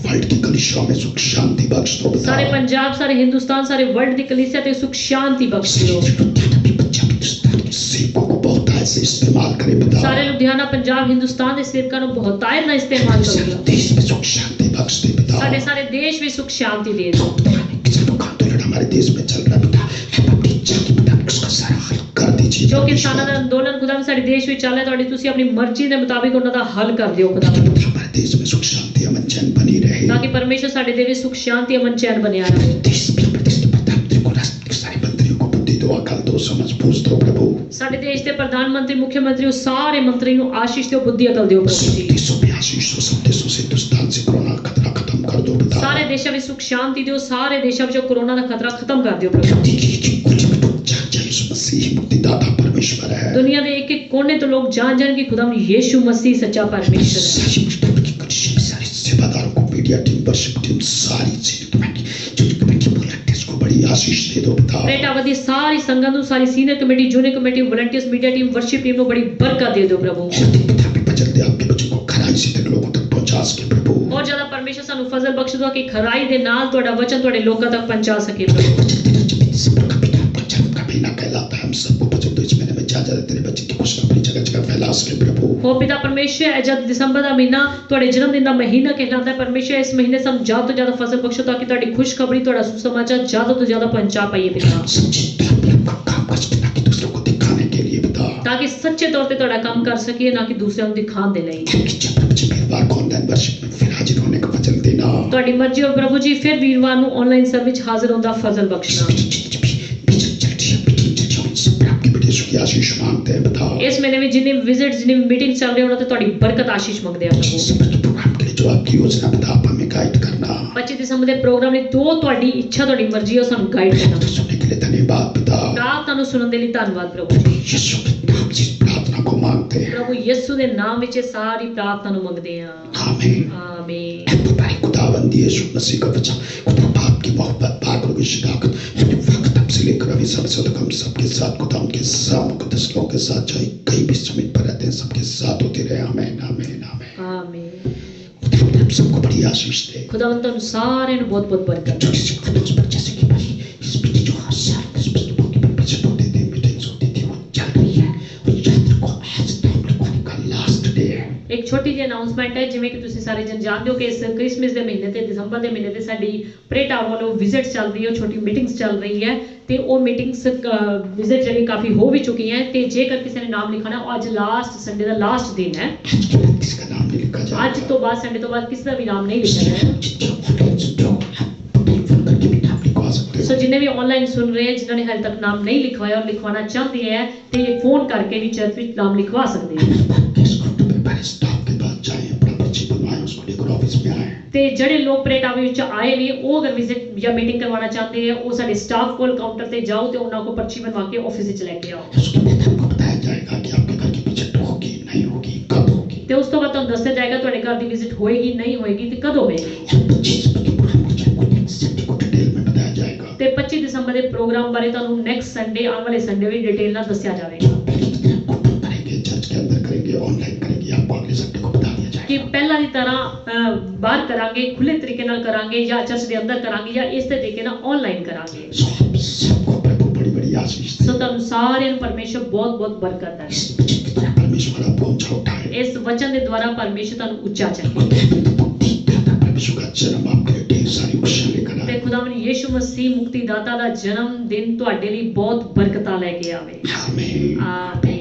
वर्ल्ड की कलिसियाओं में सुख शांति बख्श दो पिता। ਸਾਰੇ ਪੰਜਾਬ, ਸਾਰੇ ਹਿੰਦੁਸਤਾਨ, ਸਾਰੇ ਵਰਲਡ ਦੀ ਕਲੀਸਿया ਤੇ ਸੁਖ ਸ਼ਾਂਤੀ ਬਖਸ਼ ਦਿਓ। सेवकों को बहुतायत से इस्तेमाल करे पिता, ਸਾਰੇ ਲੁਧਿਆਣਾ, ਪੰਜਾਬ, ਹਿੰਦੁਸਤਾਨ ਦੇ ਸੇਵਕਾਂ ਨੂੰ ਬਹੁਤਾਇਤ ਨਾਲ ਇਸਤੇਮਾਲ ਕਰੋ। देश में सुख शांति बख्श दे पिता। ਸਾਡੇ ਸਾਰੇ ਦੇਸ਼ ਵਿੱਚ ਸੁਖ ਸ਼ਾਂति ਦੇ ਦਿਓ। आंदोलन हमारे देश में चल रहा पिता, अपनी इच्छा के मुताबिक उसका सारा हल कर दीजिए। ਜੋ ਕਿਸਾਨਾਂ ਦਾ ਅੰਦੋਲਨ ਖੁਦਾਵੰਦ ਸਾਡੇ ਦੇਸ਼ ਵਿੱਚ ਚੱਲ ਰਿਹਾ, ਤੁਹਾਡੀ ਤੁਸੀਂ ਆਪਣੀ ਮਰਜ਼ੀ ਦੇ ਮੁਤਾਬਿਕ ਉਹਨਾਂ ਦਾ ਹੱਲ ਕਰ ਦਿਓ ਖੁਦਾਵੰਦ, हमारे देश में सुख शांति अमन चैन बनी रहे। ਤਾਂ ਕਿ ਪਰਮੇਸ਼ਰ ਸਾਡੇ ਦੇਸ਼ ਵਿੱਚ ਸੁਖ ਸ਼ਾਂति ਅਮਨ चैन बनया रहे। देश में प्रतिष्ठित प्रधानमंत्री को राष्ट्र के सारे मंत्रियों को बुद्धि दो, अकल दो, समझ बूझ दो प्रभु। ਸਾਡੇ ਦੇਸ਼ ਦੇ ਪ੍ਰਧਾਨ ਮੰਤਰੀ, ਮੁੱਖ ਮੰਤਰੀ, ਉਹ ਸਾਰੇ ਮੰਤਰੀ ਨੂੰ ਆਸ਼ੀਸ਼ ਦਿਓ, ਬੁੱਧੀ ਅਕਲ ਦਿਓ ਪ੍ਰਭੂ ਜੀ। देशों में आशीष हो, सब देशों से हिंदुस्तान से कोरोना का खतरा खत्म कर दो पिता। ਸਾਰੇ ਦੇਸ਼ਾਂ ਵਿੱਚ ਸੁਖ ਸ਼ਾਂਤੀ ਦਿਓ, ਸਾਰੇ ਦੇਸ਼ਾਂ ਵਿੱਚ ਕੋਰੋਨਾ ਦਾ ਖਤਰਾ ਖਤਮ ਕਰ ਦਿਓ ਪ੍ਰਭੂ। कुछ भी डूब जाए, यीशु मसीह मुक्तिदाता परमेश्वर है। दुनिया के एक एक कोने तो लोग जान जान कि खुदावंद यीशु मसीह सच्चा परमेश्वर है। सारी मुश्किलों की कलिसिया में सारे सेवादारों को, मीडिया टीम, वर्शिप टीम, सारी senior committee, junior committee, volunteers को बड़ी आशीष दे दो पिता। प्रेटावदी सारी संगत ਨੂੰ, ਸਾਰੀ senior committee, junior committee, volunteers, media team, worship team ਨੂੰ ਬੜੀ ਬਰਕਤ ਦੇ ਦਿਓ ਪ੍ਰਭੂ। पिता भी बचल दे आपके बच्चों को खराई से तेरे लोगों तक पहुंचा सके प्रभु। और ज्यादा परमेश्वर ਸਾਨੂੰ ਫਜ਼ਲ ਬਖਸ਼ ਦਿਓ ਕਿ ਖਰਾਈ ਦੇ ਨਾਲ ਤੁਹਾਡਾ ਵਚਨ ਤੁਹਾਡੇ ਲੋਕਾਂ ਤੱਕ ਪਹੁੰਚਾ ਸਕੇ ਪ੍ਰਭੂ। ना कहलाता है, हम सबको बचन दो इस महीने में जा तेरे बच्चे की खुशखबरी जगह जगह फैला सके प्रभु। हो पिता परमेश्वर, जब दिसंबर ਦਾ ਮਹੀਨਾ ਤੁਹਾਡੇ ਜਨਮ ਦਿਨ ਦਾ ਮਹੀਨਾ कहलाता है, परमेश्वर इस महीने ਸਾਨੂੰ ਜ਼ਿਆਦਾ ਤੋਂ ਜ਼ਿਆਦਾ ਫਜ਼ਲ ਬਖਸ਼ੋ ਤਾਂ ਕਿ ਤੁਹਾਡੀ ਖੁਸ਼ਖਬਰੀ, ਤੁਹਾਡਾ ਸੁਸਮਾਚਾਰ ਜ਼ਿਆਦਾ ਤੋਂ ਜ਼ਿਆਦਾ ਪਹੁੰਚਾ ਪਾਈਏ ਪਿਤਾ, ਤਾਂ ਕਿ ਸੱਚੇ ਤੌਰ ਤੇ ਤੁਹਾਡਾ ਕੰਮ ਕਰ ਸਕੀਏ, ਨਾ ਕਿ ਦੂਸਰਿਆਂ ਨੂੰ ਦਿਖਾਉਣ ਦੇ ਲਈ। ਤੁਹਾਡੀ ਮਰਜ਼ੀ ਹੋ ਪ੍ਰਭੂ ਜੀ, ਫਿਰ ਵੀਰਵਾਰ ਨੂੰ ਆਨਲਾਈਨ ਸਰਵਿਸ ਹਾਜ਼ਰ ਹੋਣ ਦਾ ਫਜ਼ਲ ਬਖਸ਼ਣਾ। आशीष मांगते हैं पिता। इस महीने में जिन्हें विजिट, जिन्हें मीटिंग चल रही है, उन्होंने ਤੁਹਾਡੀ ਬਰਕਤ ਆਸ਼ੀਸ਼ ਮੰਗਦੇ ਆ ਪ੍ਰਭੂ। प्रोग्राम के लिए जो आपकी योजना पिता, आप हमें गाइड करना। 25 ਦਸੰਬਰ ਦੇ ਪ੍ਰੋਗਰਾਮ ਲਈ ਜੋ ਤੁਹਾਡੀ ਇੱਛਾ, ਤੁਹਾਡੀ ਮਰਜ਼ੀ ਹੈ, ਉਹ ਸਾਨੂੰ ਗਾਈਡ ਕਰਨਾ। सुनने के लिए धन्यवाद पिता। ਪ੍ਰਾਰਥਨਾ ਨੂੰ ਸੁਣਨ ਦੇ ਲਈ ਧੰਨਵਾਦ ਪ੍ਰਭੂ ਜੀ। यीशु के नाम से इस प्रार्थना को मांगते हैं। ਪ੍ਰਭੂ ਯਿਸੂ ਦੇ ਨਾਮ ਵਿੱਚ ਇਹ ਸਾਰੀ ਪ੍ਰਾਰਥਨਾ ਨੂੰ ਮੰਗਦੇ ਆ। आमीन। आमीन। खुदावंद यीशु मसीह का वचन, खुदा बाप की मोहब्बत, पाक रूह की शनाख्त वक्त से लेकर अभी समय तक हम सबके साथ, खुदा उनके मुकद्दस लोगों के साथ, चाहे कहीं भी जमीन पर रहते हैं, सबके साथ होते रहे। आमीन आमीन आमीन आमीन। खुदा हम सबको बड़ी आशीष दे। खुदावंद ਤੁਹਾਨੂੰ ਸਾਰਿਆਂ ਨੂੰ ਬਹੁਤ ਬਹੁਤ बरकत जो किसी को उस पर जैसे कि भाई इस मीटिंग जो हर साल इस पुस्तकों की प्रेजेंट होते थे, मीटिंग्स होती थी, वो चल रही है और यात्रा को आज टाइम लिखवाने का लास्ट डे है। एक छोटी जी अनाउंसमेंट है, जिਵੇਂ कि ਤੁਸੀਂ ਸਾਰੇ ਜਨ ਜਾਣਦੇ ਹੋ ਕਿ ਇਸ ਕ੍ਰਿਸਮਸ ਦੇ ਮਹੀਨੇ ਤੇ ਦਸੰਬਰ ਦੇ ਮਹੀਨੇ ਤੇ ਸਾਡੀ ਪ੍ਰੇਟਾ ਵੱਲੋਂ ਵਿਜ਼ਿਟ ਚੱਲ ਰਹੀ ਹੈ, ਛੋਟੀ ਮੀਟਿੰਗਸ ਚੱਲ ਰਹੀ ਹੈ ਤੇ ਉਹ ਮੀਟਿੰਗਸ ਵਿਜ਼ਿਟ ਜਿਹੜੀ ਕਾਫੀ ਹੋ ਵੀ ਚੁੱਕੀ ਹੈ ਤੇ ਜੇਕਰ ਕਿਸੇ ਨੇ ਨਾਮ ਲਿਖਾਣਾ, ਉਹ ਅੱਜ ਲਾਸਟ ਸੰਡੇ ਦਾ ਲਾਸਟ ਦਿਨ ਹੈ। किसका नाम नहीं लिखा जाएगा। ਅੱਜ ਤੋਂ ਬਾਅਦ ਸੰਡੇ ਤੋਂ ਬਾਅਦ ਕਿਸੇ ਦਾ ਵੀ ਨਾਮ ਨਹੀਂ ਲਿਖਿਆ ਜਾਏਗਾ। ਸੋ ਜਿੰਨੇ ਵੀ ਆਨਲਾਈਨ ਸੁਣ ਰਹੇ, ਜਿਨ੍ਹਾਂ ਨੇ ਹਾਲੇ ਤੱਕ ਨਾਮ ਨਹੀਂ ਲਿਖਵਾਇਆ ਔਰ ਲਿਖਵਾਉਣਾ ਚਾਹਤੇ ਹੈ ਤੇ ਫੋਨ ਕਰਕੇ ਵੀ ਚਰਚ ਵਿੱਚ ਨਾਮ ਲਿਖਵਾ ਸਕਦੇ ਹੋ। ਤੇ ਜਿਹੜੇ ਲੋਕ ਪ੍ਰੇਟਾਵੇ ਵਿੱਚ ਆਏ ਨੇ, ਉਹ ਅਗਰ ਵਿਜ਼ਿਟ ਜਾਂ ਮੀਟਿੰਗ ਕਰਵਾਉਣਾ ਚਾਹते हैं, ਉਹ ਸਾਡੇ ਸਟਾਫ ਕੋਲ ਕਾਊਂਟਰ ਤੇ ਜਾਓ ਤੇ ਉਹਨਾਂ ਕੋਲ ਪਰਚੀ ਬਣਵਾ ਕੇ ਆਫਿਸ ਵਿੱਚ ਲੈ ਕੇ ਆਓ। ਤੇ ਉਸ ਤੋਂ ਬਾਅਦ ਤੁਹਾਨੂੰ ਦੱਸਿਆ ਜਾਏਗਾ ਤੁਹਾਡੇ ਘਰ ਦੀ ਵਿਜ਼ਿਟ ਹੋਏਗੀ ਨਹੀਂ ਹੋਏਗੀ ਤੇ ਕਦੋਂ ਹੋਏਗੀ। और 25 की पूरा मुझे संडे को डिटेल में बताया जाएगा। ਤੇ 25 ਦਸੰਬਰ ਦੇ ਪ੍ਰੋਗਰਾਮ ਬਾਰੇ ਤੁਹਾਨੂੰ ਨੈਕਸਟ ਸੰਡੇ ਆਉਣ ਵਾਲੇ ਸੰਡੇ ਵੀ ਡਿਟੇਲ ਨਾਲ ਦੱਸਿਆ ਜਾਵੇਗਾ करेंगे चर्च के अंदर करेंगे ऑनलाइन करेंगे आपको अगले संडे को बता दिया ਕਿ जाएगा। ਪਹਿਲਾਂ ਦੀ ਤਰ੍ਹਾਂ ਬਾਹਰ ਕਰਾਂਗੇ ਖੁੱਲੇ ਤਰੀਕੇ ਨਾਲ ਕਰਾਂਗੇ ਜਾਂ ਚਰਚ ਦੇ ਅੰਦਰ ਕਰਾਂਗੇ ਜਾਂ ਇਸ ਤਰੀਕੇ ਨਾਲ ਆਨਲਾਈਨ ਕਰਾਂਗੇ। सो आप सबको प्रभु बड़ी बड़ी आशीष दे। ਸੋ ਤੁਹਾਨੂੰ ਸਾਰਿਆਂ ਨੂੰ ਪਰਮੇਸ਼ਰ ਬਹੁਤ ਬਹੁਤ ਬਰਕਤ इस ਦੇਵੇ। वचन के द्वारा परमेश्वर आपको ऊंचा उठाए। ਇਸ ਵਚਨ ਦੇ ਦੁਆਰਾ ਪਰਮੇਸ਼ਰ ਤੁਹਾਨੂੰ ਉੱਚਾ ਚੱਕੇ परमेश्वर का जन्म आपके लिए ढेर सारी खुशियां लेकर ਤੇ आए। ਖੁਦਾਵੰਦ ਯੀਸ਼ੂ ਮਸੀਹ ਮੁਕਤੀਦਾਤਾ ਦਾ ਜਨਮ ਦਿਨ ਤੁਹਾਡੇ ਲਈ ਬਹੁਤ ਬਰਕਤਾਂ ਲੈ ਕੇ ਆਵੇ। आमीन। ਆਮੀਨ।